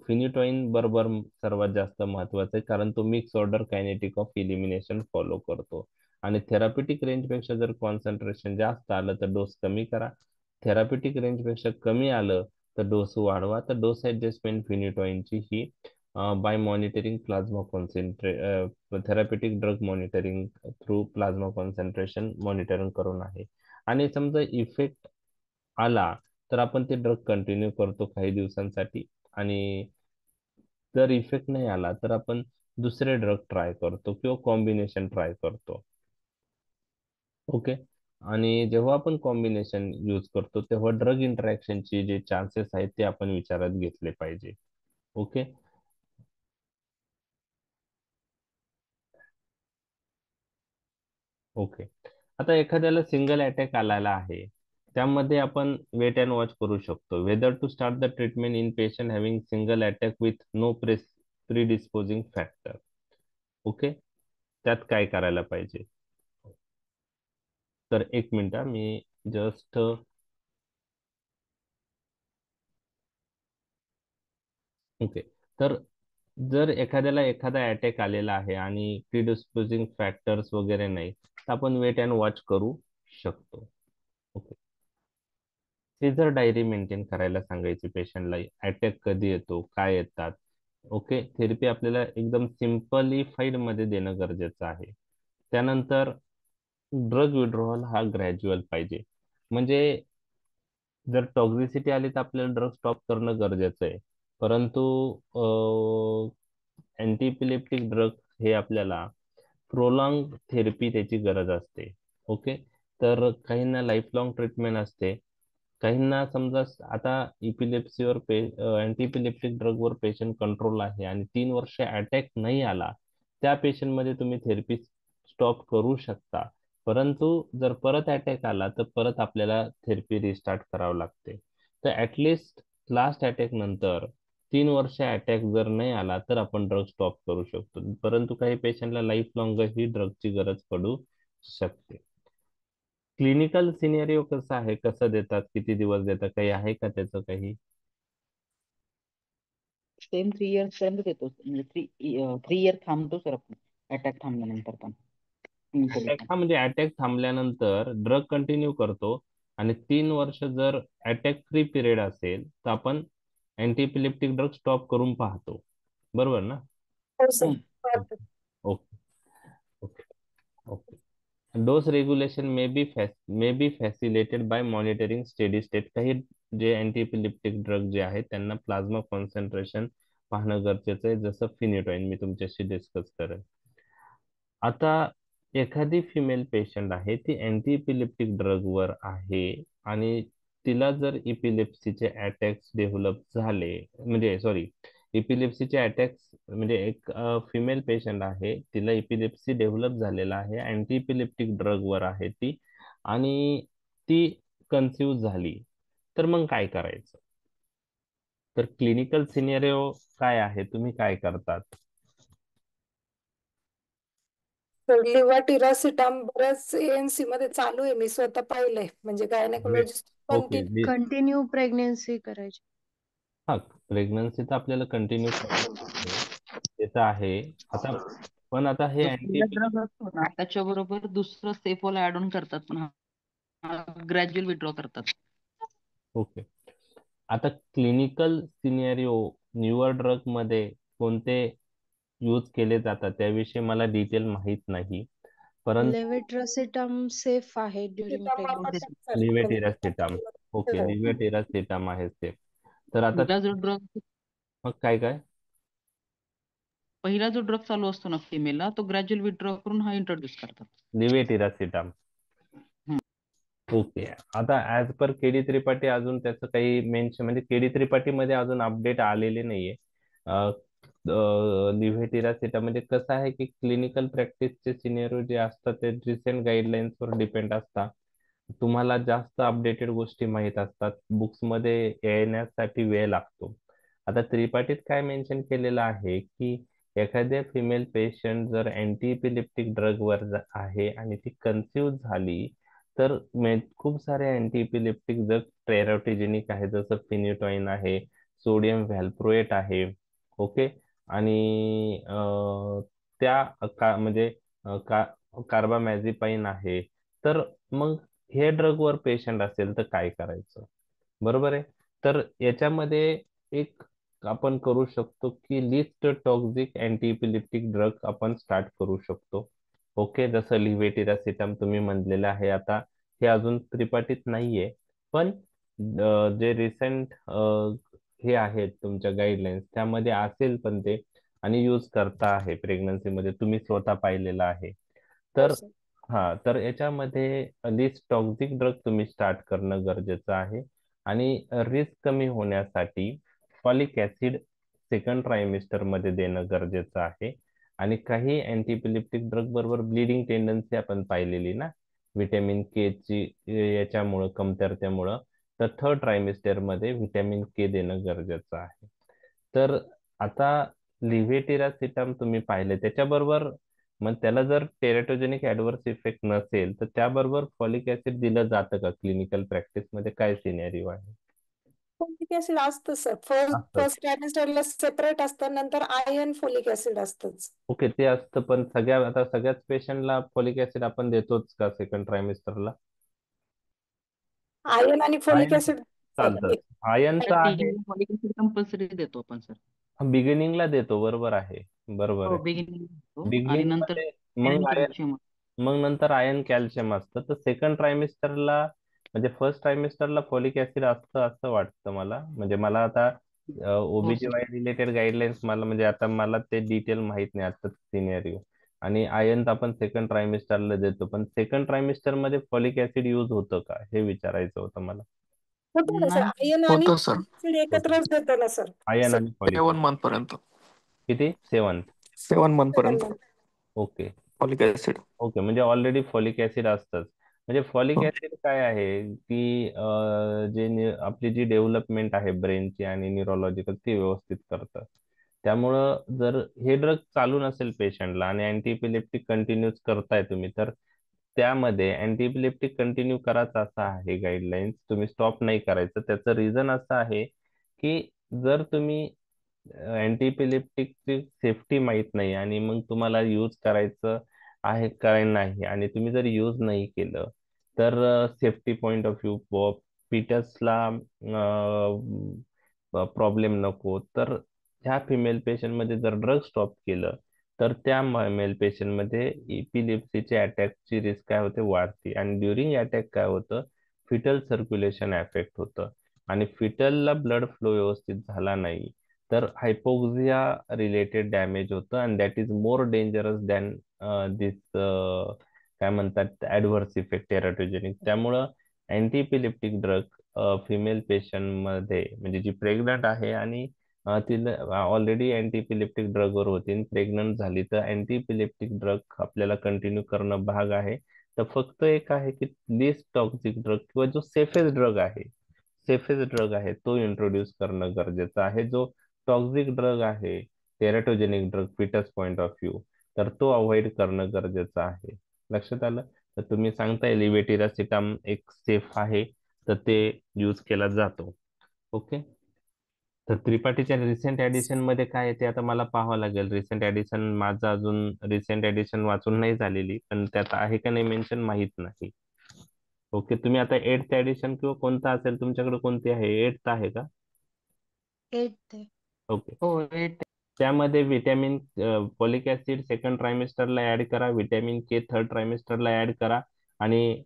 फिनिटॉइन बरोबर सर्वात जास्त महत्वाचं आहे, कारण तो mix order kinetic of elimination follow करतो. आणि थेरापिटिक रेंजपेक्षा जर कॉन्सन्ट्रेशन जास्त आलं तर डोस कमी करा. थेरापिटिक रेंजपेक्षा कमी आलं तर डोस वाढवा. तर डोस ऍडजस्टमेंट फिनिटोइनची ही by monitoring plasma therapeutic drug monitoring through plasma concentration monitoring करून आहे. आणि समजा इफेक्ट आला तर आपण ते ड्रग कंटिन्यू करतो काही दिवसांसाठी, आणि जर इफेक्ट नाही आला तर आपण दुसरे ड्रग ट्राय करतो किंवा कॉम्बिनेशन ट्राय करतो. ओके. आणि जेव्हा आपण कॉम्बिनेशन यूज करतो तेव्हा ड्रग इंटरॅक्शनची जे चान्सेस आहेत ते आपण विचारात घेतले पाहिजे. ओके. ओके. आता एखाद्याला सिंगल अटॅक आलेला आहे, त्यामध्ये आपण वेट अँड वॉच करू शकतो. Whether to start the treatment in patient having single attack with no predisposing factor. Okay. त्यात काय करायला पाहिजे? तर एक मिनिट मी जस्ट ओके. तर जर एखाद्याला एखादा अटॅक आलेला आहे आणि प्रिडिस्पोजिंग फॅक्टर्स वगैरे नाही, तर आपण वेट अँड वॉच करू शकतो. ओके. सीझर डायरी मेंटेन करायला सांगायची पेशंटला. अटॅक कधी येतो, काय येतात. ओके. थेरपी आपल्याला एकदम सिम्पलिफाईड मध्ये देणं गरजेचं आहे. त्यानंतर ड्रग विड्रॉवल हा ग्रॅज्युअल पाहिजे. म्हणजे जर टॉक्झिसिटी आली तर आपल्याला ड्रग स्टॉप करणं गरजेचं आहे. परंतु अँटीइपिलेप्टिक ड्रग हे आपल्याला प्रोलॉंग थेरपी त्याची गरज असते. ओके. तर काहींना लाईफ लॉंग ट्रीटमेंट असते. काहींना समजा आता इपिलेप्सीवर अँटी इपिलेप्टिक ड्रगवर पेशंट कंट्रोल आहे आणि 3 वर्ष अटॅक नाही आला, त्या पेशंटमध्ये तुम्ही थेरपी स्टॉप करू शकता. परंतु जर परत अटॅक आला तर परत आपल्याला थेरपी रिस्टार्ट करावं लागते. तर ऍटलिस्ट लास्ट अटॅक नंतर 3 वर्ष अटॅक जर नाही आला तर आपण ड्रग स्टॉप करू शकतो. परंतु काही पेशंटला लाईफ लॉंग ही ड्रगची गरज पडू शकते. क्लिनिकल सिनेरिओ कसं आहे, कसं देतात, किती दिवस देतात, काही आहे का त्याचं काही? सेम 3 इयर्स पर्यंत देतो, म्हणजे 3 इयर थांबतो सर आपण अटॅक थांबल्यानंतर पण. अटॅक हा म्हणजे अटॅक थांबल्यानंतर ड्रग कंटिन्यू करतो, आणि 3 वर्ष जर अटॅक फ्री पिरियड असेल तर आपण अँटीइपिलेप्टिक ड्रग स्टॉप करून पाहतो. बरोबर ना? हो sir. Okay. Okay. Okay. Okay. Dose regulation may be facilitated by monitoring steady state. काही जे अँटीइपिलेप्टिक ड्रग जे आहेत त्यांना प्लाझ्मा कॉन्सन्ट्रेशन पाहणं गरजेचं आहे, जसं फिनिटोइन मी तुमच्याशी डिस्कस करेन. आता एखादी फिमेल पेशंट आहे, ती अँटी इपिलेप्टिक ड्रग वर आहे आणि तिला जर इपिलेप्सीचे अटॅक्स डेव्हलप झाले, म्हणजे सॉरी, इपिलेप्सीचे अटॅक्स म्हणजे एक फिमेल पेशंट आहे, तिला इपिलेप्सी डेव्हलप झालेला आहे, अँटी इपिलेप्टिक ड्रग वर आहे ती, आणि ती कन्फ्यूज झाली, तर मग काय करायचं? तर क्लिनिकल सिनेरिओ काय आहे, तुम्ही काय करतात? लिव्हाटिरासिटाम बऱ्याच एएनसी मध्ये चालू आहे, मी स्वतः पाहिलंय, म्हणजे गायनेकोलॉजिस्ट ओके. कंटिन्यू प्रेग्नेन्सी करायची. हा, प्रेग्नन्सी तर आपल्याला कंटिन्यू ते तर आहे. आता पण आता हे पहिला ड्रग असतो ना त्याच्याबरोबर दुसरं सेफोला ऍड ऑन करतात, पण ग्रॅज्युअल विड्रॉ करतात. ओके. आता क्लिनिकल सिनेरिओ न्यूअर ड्रग मध्ये कोणते यूज केले जातात त्याविषयी मला डिटेल माहित नाही, परंतु लेवेट्रासिटाम सेफ आहे ड्युरिंग प्रेग्नेन्सी. लिव्हेटिरासिटाम. ओके, लिव्हेटिरासिटाम आहे ते. तर आता पहिला जो ड्रग मग काय काय पहिला जो ड्रग चालू असतो ना फिमेलला, तो ग्रॅज्युअल विड्रॉ करून हा इंट्रोड्यूस करतात. लिव्हेटिरासिटाम. ओके. आता ऍज पर केडी त्रिपाठी अजून त्याचं काही मेन्शन, म्हणजे केडी त्रिपाठी मध्ये अजून अपडेट आलेले नाहीये. लिव्हेटिरासिटा म्हणजे कसं आहे की क्लिनिकल प्रॅक्टिसचे सिनेरिओ जे असतात ते रिसेंट गाईडलाईन्स वर डिपेंड असतात. तुम्हाला जास्त अपडेटेड गोष्टी माहीत असतात, बुक्स मध्ये येण्यासाठी वेळ लागतो. आता त्रिपाठीत काय मेन्शन केलेलं आहे की एखाद्या फिमेल पेशंट जर अँटी इपिलेप्टिक ड्रग वर आहे आणि ती कन्फ्यूज झाली, तर खूप सारे अँटी इपिलेप्टिक ड्रग टेरॅटिजेनिक आहे, जसं फिनिटोइन आहे, सोडियम व्हॅल्प्रोएट आहे. ओके. आणि त्या म्हणजे कार्बामॅझेपाइन आहे. तर मग हे ड्रगवर पेशंट असेल तर काय करायचं? बरोबर आहे. तर याच्यामध्ये एक आपण करू शकतो की list toxic anti epileptic drug आपण स्टार्ट करू शकतो. ओके, जसं लिव्हेटिरासिटाम तुम्ही म्हणलेलं आहे. आता हे अजून त्रिपाठीत नाहीये, पण जे रिसेंट हे आहेत तुमच्या गाईडलाईन्स त्यामध्ये असेल पण ते, आणि यूज करता आहे प्रेग्नन्सीमध्ये, तुम्ही स्वतः पाहिलेलं आहे. हो तर सर. हा, तर याच्यामध्ये लिस्ट टॉक्सिक ड्रग तुम्ही स्टार्ट करणं गरजेचं आहे. आणि रिस्क कमी होण्यासाठी फॉलिक ऍसिड सेकंड ट्रायमिस्टर मध्ये देणं गरजेचं आहे. आणि काही अँटीपिलेप्टिक ड्रग बरोबर ब्लिडिंग टेंडन्सी आपण पाहिलेली ना, व्हिटॅमिन के ची याच्यामुळं कमतरतेमुळं, तर थर्ड ट्रायमिस्टर मध्ये व्हिटॅमिन के देणं गरजेचं आहे. तर आता लिव्हेटिरासिटाम तुम्ही पाहिले त्याच्याबरोबर, मग त्याला जर टेरेटोजेनिक ऍडव्हर्स इफेक्ट नसेल तर त्याबरोबर फॉलिक ऍसिड दिलं जातं का? क्लिनिकल प्रॅक्टिस मध्ये काय सिनेरिओ आहे? फोलिक ऍसिड असतं सर. फर्स्ट असतं. फर्स्ट ट्रायमेस्टरला सेपरेट असतं, नंतर आयर्न फोलिक ऍसिड असतंच. ओके, ते असतं, पण आता सगळ्याच पेशंटला फॉलिक ऍसिड आपण देतोच का सेकंड ट्रायमिस्टरला? आयर्न आणि फोलिक आयन ऍसिड चालतं. आयनचं आहे, स्टार्टिंग फॉलिक ऍसिड कंपल्सरी देतो आपण सर. बिगिनिंगला देतो, बरोबर आहे. बरोबर हो, आहे. बिगिनिंग देतो आणि बिगिनिंग नंतर मध्ये मग कॅल्शियम. मग नंतर आयर्न कॅल्शियम असतं. तर सेकंड ट्रायमिस्टरला, म्हणजे फर्स्ट ट्रायमिस्टरला फॉलिक ऍसिड असतं असं वाटतं मला. म्हणजे मला आता हो सर. ओबीजीवाय रिलेटेड गाईडलाईन्स, मला म्हणजे आता मला ते डिटेल माहित नाही आता सिनेरिओ. आणि आयर्न आपण सेकंड ट्रायमिस्टरला देतो, पण सेकंड ट्रायमिस्टर मध्ये फॉलिक ऍसिड यूज होतं का हे विचारायचं होतं मला. होतं ना सर. नाही. आयर्न आणि होतं सर. folic acid एकत्रच देतं ना सर. आयर्न आणि फॉलिक 7 मंथ पर्यंत. किती? 7. 7 मंथ पर्यंत ओके. Folic acid. ओके, म्हणजे ऑलरेडी फॉलिक ऍसिड असतंच. म्हणजे फॉलिक ऍसिड काय आहे की आपली जी डेव्हलपमेंट आहे ब्रेनची आणि न्यूरोलॉजिकल, ती व्यवस्थित करतं. त्यामुळं जर हे ड्रग चालू नसेल पेशंटला आणि अँटीइपिलेप्टिक कंटिन्यूच करताय तुम्ही, तर त्यामध्ये अँटीइपिलेप्टिक कंटिन्यू करायचं असं आहे गाईडलाईन्स, तुम्ही स्टॉप नाही करायचं. त्याचं रिझन असं आहे की जर तुम्ही अँटीइपिलेप्टिकची सेफ्टी माहीत नाही आणि मग तुम्हाला यूज करायचं आहे काय नाही, आणि तुम्ही जर यूज नाही केलं तर सेफ्टी पॉइंट ऑफ व्ह्यू, फिटसला प्रॉब्लेम नको. तर ह्या फिमेल पेशंटमध्ये जर ड्रग स्टॉप केलं तर त्या मेल पेशंटमध्ये इपिलिप्सीचे अटॅकची रिस्क काय होते? वाढते. आणि ड्युरिंग अटॅक काय होतं? फिटल सर्क्युलेशन अफेक्ट होतं. आणि फिटलला ब्लड फ्लो व्यवस्थित झाला नाही तर हायपोक्सिया रिलेटेड डॅमेज होतं, and that is more dangerous than this काय म्हणतात ऍडव्हर्स इफेक्ट टेराटोजेनिक. त्यामुळं अँटीइपिलेप्टिक ड्रग फिमेल पेशंटमध्ये, म्हणजे जी प्रेग्नंट आहे आणि तिला ऑलरेडी अँटीइपिलेप्टिक ड्रगवर होती, प्रेग्नंट झाली, तर अँटीइपिलेप्टिक ड्रग आपल्याला कंटिन्यू करणं भाग आहे. तर फक्त एक आहे की लिस्ट टॉक्सिक ड्रग किंवा जो सेफेस्ट ड्रग आहे तो इंट्रोड्यूस करणं गरजेचं आहे. जो टॉक्सिक ड्रग आहे, teratogenic drug, foetus point of view, तर तो अवॉइड करणं गरजेचं आहे. लक्षात आलं? तर तुम्ही सांगताय लिव्हेटिरासिटाम एक सेफ आहे, तर ते यूज केला जातो. ओके. तर त्रिपाठीच्या रिसेंट एडिशन मध्ये काय आहे ते आता मला पाहावं लागेल. रिसेंट एडिशन माझं अजून रिसेंट एडिशन वाचून नाही झालेली, पण त्यात आहे का नाही मेन्शन माहित नाही. ओके, तुम्ही आता 8th एडिशन किंवा कोणता असेल तुमच्याकडे, कोणती आहे? 8th आहे का? 8th आहे. ओके. हो, 8. त्यामध्ये व्हिटॅमिन फॉलिक ऍसिड सेकंड ट्रायमिस्टरला ऍड करा, व्हिटॅमिन के थर्ड ट्रायमिस्टरला ऍड करा, आणि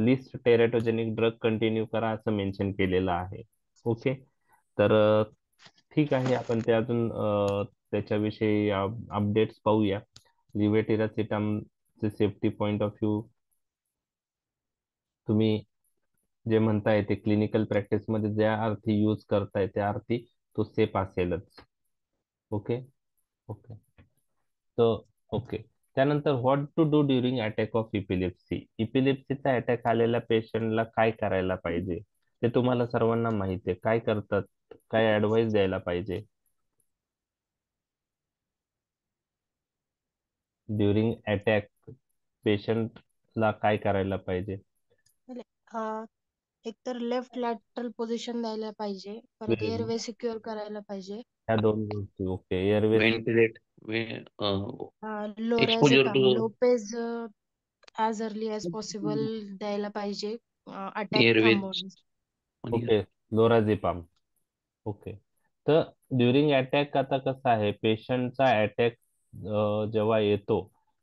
लिस्ट टेरेटोजेनिक ड्रग कंटिन्यू करा असं मेन्शन केलेलं आहे. ओके. तर ठीक आहे, आपण ते अजून त्याच्याविषयी अपडेट्स पाहूया. लिव्हेटिरासिटामचे सेफ्टी पॉइंट ऑफ व्ह्यू तुम्ही जे म्हणताय ते क्लिनिकल प्रॅक्टिस मध्ये ज्या अर्थी यूज करताय त्या अर्थी तो सेफ असेलच. ओके. ओके. तो ओके. त्यानंतर what to do during attack of epilepsy. इपिलिप्सीचा अटॅक आलेल्या पेशंटला काय करायला पाहिजे ते तुम्हाला सर्वांना माहिती आहे. काय करतात, काय ऍडवाइस द्यायला पाहिजे ड्युरिंग अटॅक? पेशंटला काय करायला पाहिजे? म्हणजे, एकतर लेफ्ट लॅटरल पोझिशन द्यायला पाहिजे, परत एअरवे सिक्युअर करायला पाहिजे. ह्या दोन गोष्टी. Okay. Airways ventilate exposure lorazepam to लोपेज ॲज अर्ली ॲज पॉसिबल द्यायला पाहिजे अटॅक एअरवेज थांबवण्यासाठी. ओके. लोराझेपाम. ओके. तर ड्युरिंग अटॅक आता कसं आहे, पेशंटचा अटॅक जेव्हा येतो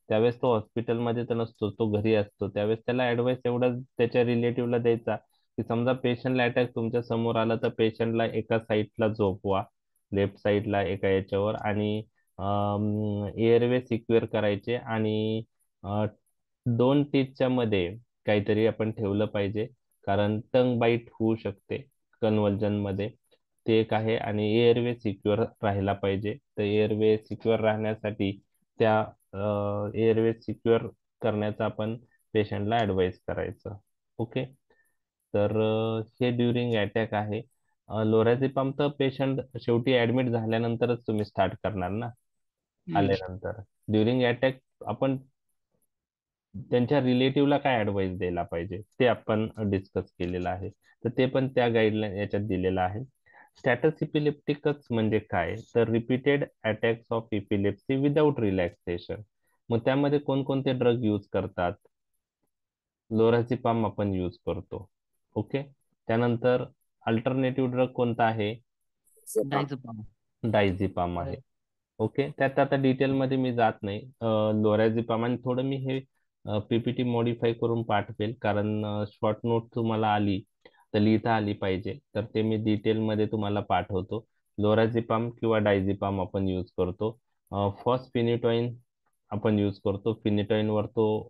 त्यावेळेस तो हॉस्पिटलमध्ये तर नसतो, तो घरी असतो. त्यावेळेस त्याला ऍडवाइस एवढा त्याच्या रिलेटिव्हला द्यायचा की समजा पेशंटला अटॅक तुमच्या समोर आला तर पेशंटला एका साईडला झोपवा, लेफ्ट साईडला एका याच्यावर, आणि एअरवे सिक्युअर करायचे, आणि 2 टीथच्या मध्ये काहीतरी आपण ठेवलं पाहिजे, कारण टंग बाईट होऊ शकते कन्व्हर्जन मध्ये. ते एक आहे. आणि एअरवे सिक्युअर राहायला पाहिजे. तर एअरवे सिक्युअर राहण्यासाठी त्या एअरवे सिक्युअर करण्याचा आपण पेशंटला ऍडवाइस करायचं. ओके. तर हे ड्युरिंग अटॅक आहे. लोरॅझेपाम तर पेशंट शेवटी ऍडमिट झाल्यानंतरच तुम्ही स्टार्ट करणार ना, आल्यानंतर. ड्युरिंग अटॅक आपण त्यांच्या रिलेटिव्हला काय ऍडवाइस द्यायला पाहिजे ते आपण डिस्कस केलेलं आहे. तर ते पण त्या गाईडलाईन याच्यात दिलेलं आहे. स्टॅटस इपिलेप्टिकस म्हणजे काय, तर repeated attacks of epilepsy without relaxation. मग त्यामध्ये कोणकोणते ड्रग यूज करतात? लोराझेपाम आपण यूज करतो. ओके. त्यानंतर अल्टरनेटिव्ह ड्रग कोणता आहे? डायझेपाम. डायझेपाम आहे. ओके. त्यात आता डिटेलमध्ये मी जात नाही. लोरॅझेपाम, आणि थोडं मी हे पीपीटी मॉडिफाय करून पाठवेल, कारण शॉर्ट नोट तुम्हाला आली तर लिहिता आली पाहिजे, तर ते मी डिटेलमध्ये तुम्हाला पाठवतो. लोरॅझेपाम किंवा डायझेपाम आपण यूज करतो. फॉस्फिनिटॉइन आपण यूज करतो. फिनिटॉइनवर तो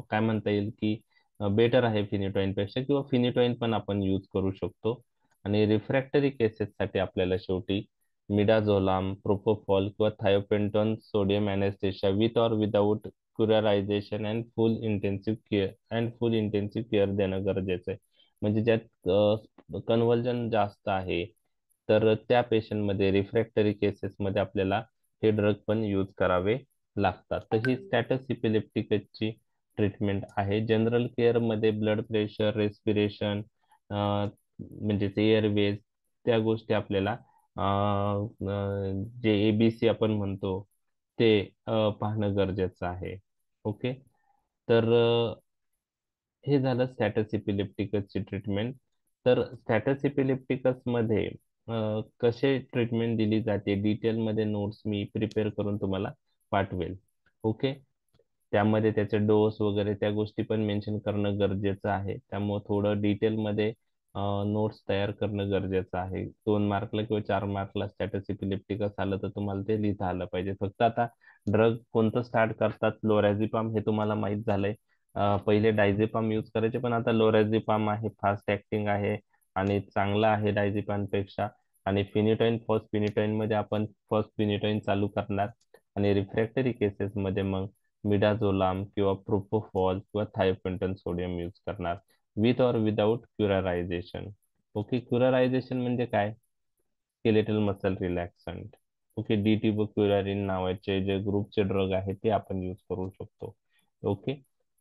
काय म्हणता येईल की बेटर आहे फिनिटॉइन पेक्षा, किंवा फिनिटॉइन पण आपण यूज करू शकतो. आणि रिफ्रॅक्टरी केसेससाठी आपल्याला शेवटी मिडाझोलाम, प्रोपोफॉल किंवा thiopentone sodium anaesthesia with or without curarisation and full intensive care देणं गरजेचं आहे. म्हणजे ज्यात कन्व्हर्जन जास्त आहे तर त्या पेशंटमध्ये, रिफ्रॅक्टरी केसेसमध्ये आपल्याला हे ड्रग पण यूज करावे लागतात. तर ही स्टॅटस इपिलेप्टिकसची ट्रीटमेंट आहे. जनरल केअरमध्ये ब्लड प्रेशर, रेस्पिरेशन, म्हणजे एअरवेज, त्या गोष्टी आपल्याला जे एबीसी आपण म्हणतो ते पाहणं गरजेचं आहे. ओके. तर हे झालं स्टॅटस इपिलेप्टिकसची ट्रीटमेंट. तर स्टॅटस इपिलेप्टिकस मध्ये कसे ट्रीटमेंट दिली जाते डिटेलमध्ये नोट्स मी प्रिपेअर करून तुम्हाला पाठवेल. ओके. त्यामध्ये त्याचे डोस वगैरे त्या गोष्टी पण मेन्शन करणं गरजेचं आहे. त्यामुळे थोडं डिटेलमध्ये नोट्स तयार करणं गरजेचं आहे. 2 मार्कला किंवा 4 मार्कला स्टॅटस इपिलेप्टिकस आलं तर तुम्हाला ते लिहिता आलं पाहिजे. फक्त आता ड्रग कोणतं स्टार्ट करतात, लोरॅझेपाम हे तुम्हाला माहित झालंय. पहिले डायझेपाम यूज करायचे, पण आता लोरॅझेपाम आहे, फास्ट ऍक्टिंग आहे आणि चांगला आहे डायझेपाम पेक्षा. आणि फिनिटॉइन, फर्स्ट फिनिटॉइन मध्ये आपण फर्स्ट फिनिटॉइन चालू करणार, आणि रिफ्रॅक्टरी केसेस मध्ये मग मिडाझोलाम किंवा प्रोपोफॉल किंवा थायोपेंटॉन सोडियम यूज करणार, with or without curarisation. Okay. Curarisation म्हणजे काय? Skeletal muscle relaxant. Okay. D tubocurarine नावाचे जे ग्रुपचे ड्रग आहेत ते आपण यूज करू शकतो. ओके.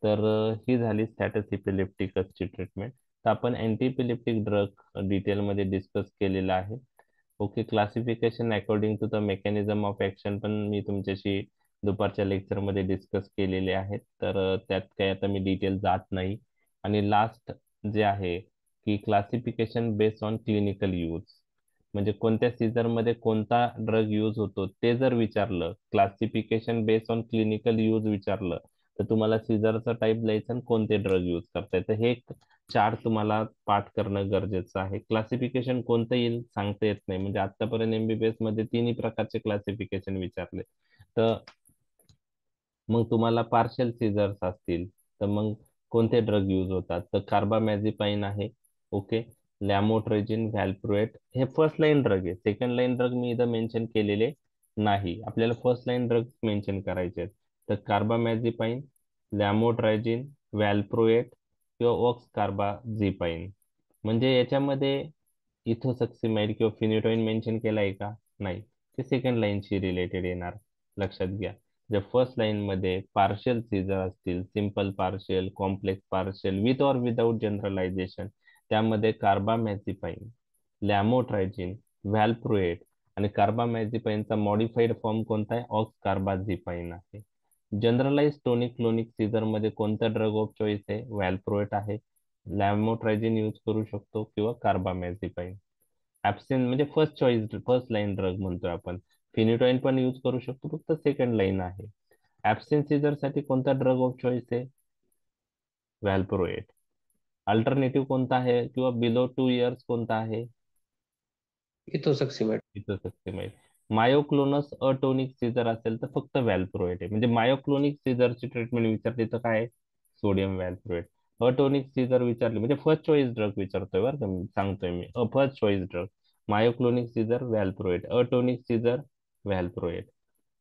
तर ही झाली स्टॅटस इपिलेप्टिकसची ट्रीटमेंट. तर आपण अँटी इपिलेप्टिक ड्रग डिटेलमध्ये डिस्कस केलेला आहे. Okay. Classification according to the mechanism of action पण मी तुमच्याशी दुपारच्या लेक्चरमध्ये डिस्कस केलेले आहेत, तर त्यात काही आता मी डिटेल जात नाही. आणि लास्ट जे आहे की classification based on clinical use, म्हणजे कोणत्या सीझर मध्ये कोणता ड्रग यूज होतो ते जर विचारलं, classification based on clinical use विचारलं, तर तुम्हाला सीझरचा टाईप द्यायचा आणि कोणते ड्रग यूज करताय. तर हे 4 तुम्हाला पाठ करणं गरजेचं आहे. क्लासिफिकेशन कोणतं येईल सांगता येत नाही, म्हणजे आतापर्यंत एमबीबीएस मध्ये 3 प्रकारचे क्लासिफिकेशन विचारले. तर मग तुम्हाला पार्शियल सीझर्स असतील तर मग कोणते ड्रग यूज होतात, तर कार्बामॅझेपाइन आहे. ओके. लॅमोट्रेजिन, व्हॅल्प्रोएट हे फर्स्ट लाईन ड्रग आहे. सेकंड लाईन ड्रग मी इथं मेन्शन केलेले नाही, आपल्याला फर्स्ट लाईन ड्रग मेन्शन करायचे आहेत. तर कार्बामॅझेपाइन, लॅमोट्रायजिन, व्हॅल्प्रोएट किंवा ऑक्स कार्बाझेपाइन. म्हणजे याच्यामध्ये इथोसक्सिमाइड किंवा फिनिटॉइन मेन्शन केलाय का? नाही. ते सेकंड लाईनशी रिलेटेड येणार, लक्षात घ्या. जे फर्स्ट लाईन मध्ये पार्शियल सीझर असतील, simple partial, complex partial, with और विदाउट जनरलायझेशन, त्यामध्ये कार्बामॅझिपाइन, लॅमोट्रायजिन, व्हॅल्प्रोएट आणि कार्बामॅझिपाइनचा मॉडिफाईड फॉर्म कोणता आहे? ऑक्स कार्बाझिपाइन आहे. जनरलाइज टोनिक क्लोनिक सीझर मध्ये कोणता ड्रग ऑफ चॉईस आहे? व्हॅल्प्रोएट आहे. लॅमोट्रायजिन यूज करू शकतो किंवा कार्बामॅझिपाइन. ऍब्सेंट म्हणजे first choice, first line drug म्हणतोय आपण. फिनिटोइन पण यूज करू शकतो, फक्त सेकंड लाईन आहे. ऍब्सेंट सीझर साठी कोणता ड्रग ऑफ चॉईस आहे? व्हॅल्प्रोएट. अल्टरनेटिव्ह कोणता आहे किंवा बिलो 2 इयर्स कोणता आहे? इथोसक्सिमेट. इथोसक्सिमाइड. मायोक्लोनस अटोनिक सीझर असेल तर फक्त व्हॅल्प्रोएट आहे. म्हणजे मायोक्लोनिक सीझरची ट्रीटमेंट विचारली तर काय? सोडियम व्हॅल्प्रोएट. अटोनिक सीझर विचारली म्हणजे फर्स्ट चॉईस ड्रग विचारतोय बरं का, सांगतोय मी. First choice drug myoclonic seizure valproate, atonic seizure valproate.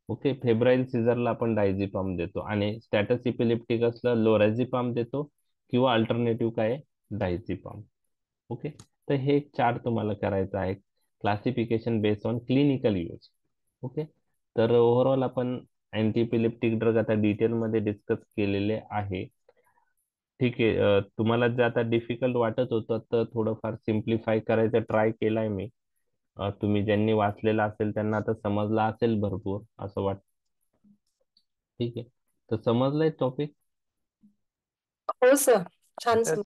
Okay. Febrile सीझरला आपण डायझेपाम देतो आणि स्टॅटस इपिलेप्टिक असलं लोराझिपाम देतो किंवा अल्टरनेटिव्ह काय आहे? डायझेपाम. ओके. तर हे 4 तुम्हाला करायचं आहे. Classification based on clinical use. Okay. तर ओव्हरऑल आपण अँटीइपिलेप्टिक ड्रग आता डिटेलमध्ये डिस्कस केलेले आहे. ठीक आहे. तुम्हाला जे आता डिफिकल्ट वाटत होतं तर थोडंफार सिम्प्लिफाय करायचं ट्राय केलाय मी. तुम्ही ज्यांनी वाचलेलं असेल त्यांना आता समजला असेल भरपूर असं वाटतं. ठीक आहे. तर समजलंय टॉपिक? हो सर, छान सर